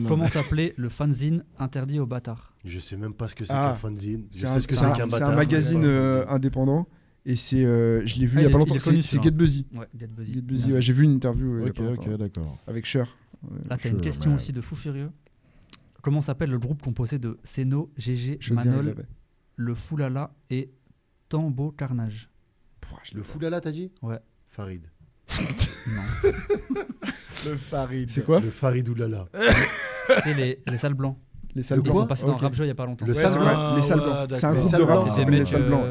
Comment s'appelait le fanzine interdit aux bâtards? Je sais même pas ce que c'est qu'un fanzine. Je sais ce que c'est qu'un bâtard. C'est un magazine indépendant. Et c'est, je l'ai vu il y a pas longtemps. C'est Get Buzzy. Ouais, Get Buzzy. Ouais, j'ai vu une interview. Ok, d'accord. Avec Cher. Là, t'as une question aussi de fou furieux. Comment s'appelle le groupe composé de Seno, GG, Manol, le Foulala et Tambo Carnage? Le Foulala, t'as dit? Ouais. Farid. Non. Le Farid. C'est quoi? Le Farid Oulala. C'est les sales blancs. Les Sales Ils sont Blancs. passés dans Rap Jeu il y a pas longtemps. Le Sale Blanc. Les Sales Blancs. C'est un groupe de rap qui s'appelle les Sales Blancs.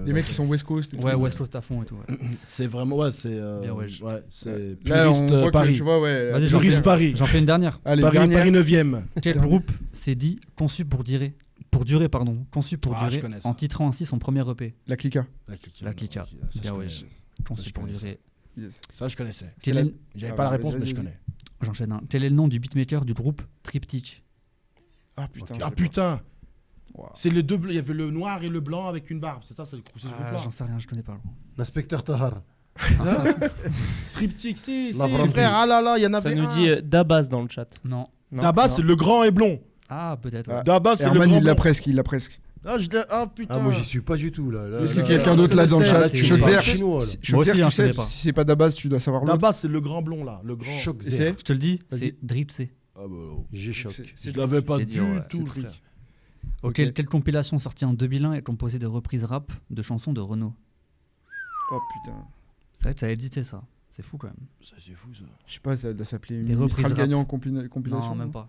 Les mecs qui sont West Coast. Ouais, West Coast à fond et tout. C'est vraiment, c'est Là, on puriste voit que, Paris. tu vois, ouais. Puriste Paris. J'en fais une dernière. Allez, Paris 9e. Quel groupe s'est dit conçu pour durer, conçu pour je durer, connais ça. en titrant ainsi son premier EP. La Clica. La Clica. Bien ouais. Conçu pour durer. Ça, je connaissais. Ah, J'avais pas la réponse, mais je connais. J'enchaîne. Quel est le nom du beatmaker du groupe Triptych? Ah putain. Ah putain. C'est les deux, il y avait le noir et le blanc avec une barbe, c'est ça, c'est ce groupe-là. J'en sais rien, je connais pas. L'inspecteur Tahar. Triptyque, si, frère, ah là là, il y en avait Ça nous un. dit Dabas dans le chat. Non. Dabas, c'est le grand et blond. Ah, peut-être. Ouais. Dabas, c'est le Herman, grand il l'a blond. presque, Ah putain. Ah, moi j'y suis pas du tout là. Est-ce que quelqu'un d'autre là dans le chat Choxer, Moi aussi, tu sais, si c'est pas Dabas, tu dois savoir l'autre. Dabas, c'est le grand blond là, le grand. C'est Je te le dis, c'est Drip C. Ah bah, J'ai choc. je l'avais pas c'est du dur, ouais, tout, c'est frère. Ok, quelle compilation sortie en 2001 est composée de reprises rap de chansons de Renaud? Oh putain. C'est vrai que ça a édité ça. C'est fou quand même. Ça, c'est fou ça. Je sais pas, ça doit s'appeler Des reprises Mistral rap. gagnant compilation. Non, même pas.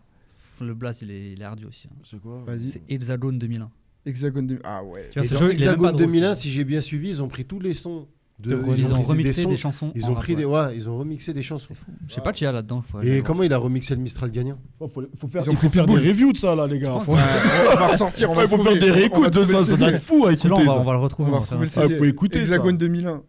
Le blast, il est ardu aussi. Hein. C'est quoi? Vas-y. C'est Hexagone 2001. Hexagone 2000. Ah ouais. Tu vois, Et ce dans jeu, il est même pas Hexagone drôle, 2001, ce si j'ai bien suivi, ils ont pris tous les sons. jeu. Ils ont remixé sons. des chansons. Ils en ont rap, pris ouais. ils ont remixé des chansons. C'est fou. Je sais pas qui y a là-dedans. Et comment il a remixé le Mistral gagnant? Faut faire, Ils ont il faut pris faire des Pitbull. reviews de ça là, les gars. On va ressortir, on va Il faut faire trouver. des On va réécoutes de trouver ça, le ça doit CD. être fou à Celui-là, écouter. on va le retrouver. On va on va faire retrouver le Ah, faut écouter ça. Hexagone 2001.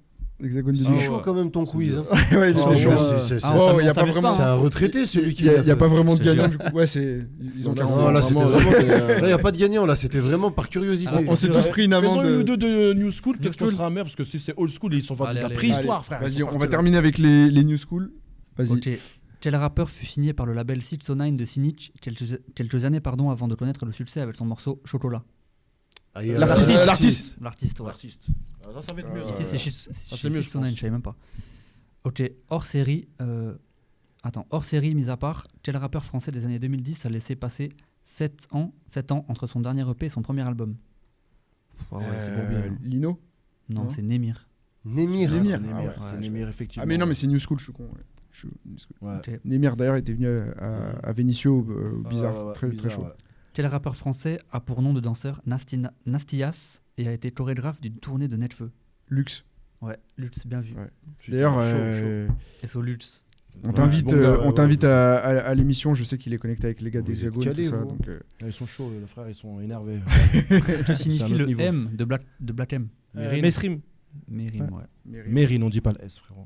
Hexagone C'est 2001. chaud quand même ton quiz. hein. Ouais, il Oh, est chaud. ouais. Oh, il y a pas s'amuse vraiment. C'est un retraité celui qui. Il y a pas vraiment de Je te gagnant. jure. Du coup. Ouais, c'est. Ils ont Non, 40 Non, là c'était Vraiment, vraiment. Là, il n'y a pas de gagnant, là, c'était vraiment par curiosité. Ah, On s'est tous pris une Faisons amende. une ou deux de New School, peut-être qu'on School. sera amer parce que si c'est old school, ils sont Allez, de la allez. préhistoire, frère. Vas-y, Ils sont on va partis, terminer avec les New School. Vas-y. Ok. Quel rappeur fut signé par le label 609 de Cynic quelques années avant de connaître le succès avec son morceau Chocolat? L'artiste. L'artiste, ouais. L'artiste. Ah, ça va être mieux. L'artiste, ça. c'est mieux, je 609, pense. je savais même pas. Ok, hors série. Hors série, mis à part, quel rappeur français des années 2010 a laissé passer 7 ans entre son dernier EP et son premier album? Ouais, c'est bon, bien. Lino. Non, non. c'est Némir. Némir. Némir. C'est Ah Némir, ouais. c'est Némir, effectivement. Ah, mais non, mais c'est New School, je suis con. Ouais. New School. Ouais. Ok. Némir d'ailleurs était venu à Vénissieux, bizarre, Ah, ouais, très bizarre, chaud. ouais. Quel rappeur français a pour nom de danseur Nastias et a été chorégraphe d'une tournée de Netfeu? Lux. Ouais, Lutz, bien vu. Ouais. Putain, D'ailleurs, chaud. SO Lutz. on t'invite, bon gars, on t'invite à l'émission. Je sais qu'il est connecté avec les gars Vous d'Hexagone, êtes tout calés, ça. vous. Donc, Ils sont chauds, les frères, ils sont énervés. Que C'est un signifie autre le niveau. M de Black M? Mesrim. Mérim, ouais. Mérine, on dit pas le S, frérot.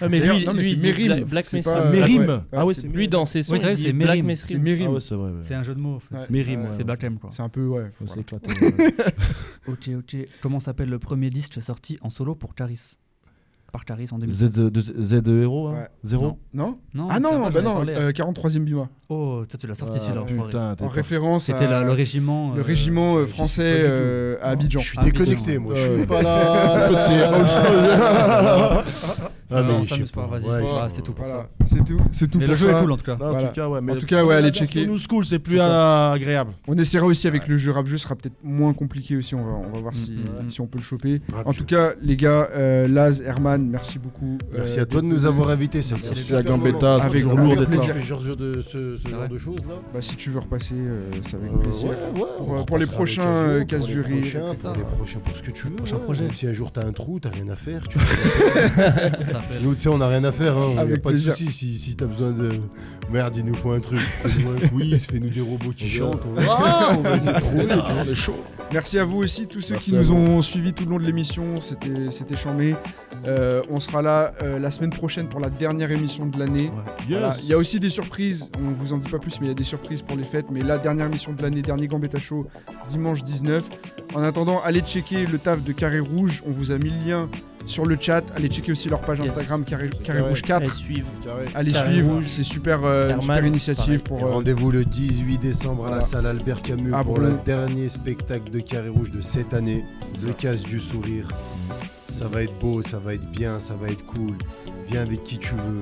Ah, mais D'ailleurs, lui, non, mais lui, c'est il dit Mérim. Black C'est Mesrim. pas- Mérim. ouais. Ah ouais, c'est c'est Lui, dans ses sons, Oui, c'est vrai, il dit c'est Black Mérim. Ah Mesrim. Mérim. ouais, c'est vrai. ouais. C'est un jeu de mots. En fait. Ouais. Mérim, Ouais, ouais. C'est Black M, quoi. C'est un peu, ouais. Faut voilà. s'éclater. Ouais. Ok. Comment s'appelle le premier disque sorti en solo pour Caris? Par Caris en 2000. Z de héros, hein. Ouais. Zéro. Non Non, Ah c'est non, pas, bah j'en ai non, parlé. 43e Bima. Oh, toi tu l'as sorti celui-là. enfoiré. Putain, En référence C'était à le régiment. le régiment j'y suis français pas du à Abidjan. Je suis Ah, déconnecté, putain. moi. Je suis pas là. En fait, c'est old Ah, mais on je s'amuse sais pas, pas. vas-y. Ouais, Ah, je c'est sais tout pour Voilà, ça. c'est tout Mais pour le jeu ça. est cool en tout cas. En Voilà. tout cas, ouais. Mais En tout cas, ouais, allez la version checker. New School, c'est plus C'est ça. agréable. On essaiera aussi avec le jeu rap jeu, sera peut-être moins compliqué aussi. On va voir si on peut le choper. Rap En jeu. tout cas, les gars, Laz, Herman, merci beaucoup. Merci à toi de nous avoir invités. Ça fait Merci super à Gambetta, moment. c'est toujours lourd Avec d'être là. plaisir. Ce genre de choses là. Bah, si tu veux repasser, c'est avec plaisir. On Pour les repassera prochains avec occasion, casse pour du les rire, prochains, etc. pour les prochains, pour ce que tu veux. Prochain ouais. projet. Même si un jour t'as un trou, t'as rien à faire. Tu T'appelles. Nous, tu sais, on n'a rien à faire. Hein. Avec Y a pas de plaisir. soucis si t'as besoin de. Merde, il nous faut un truc. Fais-nous un quiz, fais-nous des robots qui chantent. On va essayer de trouver. On est chaud. Merci à vous aussi, tous ceux Merci qui à nous vous. ont suivis tout le long de l'émission. C'était charmé. On sera là la semaine prochaine pour la dernière émission de l'année. Voilà. Il y a aussi des surprises, on vous en dit pas plus, mais il y a des surprises pour les fêtes. Mais la dernière émission de l'année, dernier Gambetta Show, dimanche 19. En attendant, allez checker le taf de Carré Rouge. On vous a mis le lien sur le chat. Allez checker aussi leur page Yes. Instagram, Carré Carré. Rouge Et 4. suivre. Allez Carré suivre, Rouge. c'est super, Herman, super initiative pareil. pour. Rendez-vous le 18 décembre à la voilà. salle Albert Camus Ah pour bon. le dernier spectacle de Carré Rouge de cette année, Le Casse du Sourire. Ça va être beau, ça va être bien, ça va être cool. Viens avec qui tu veux.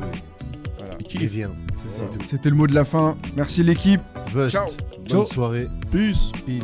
Voilà. Et viens. C'était le mot de la fin. Merci l'équipe. Vust. Ciao. Bonne soirée. Peace. Peace.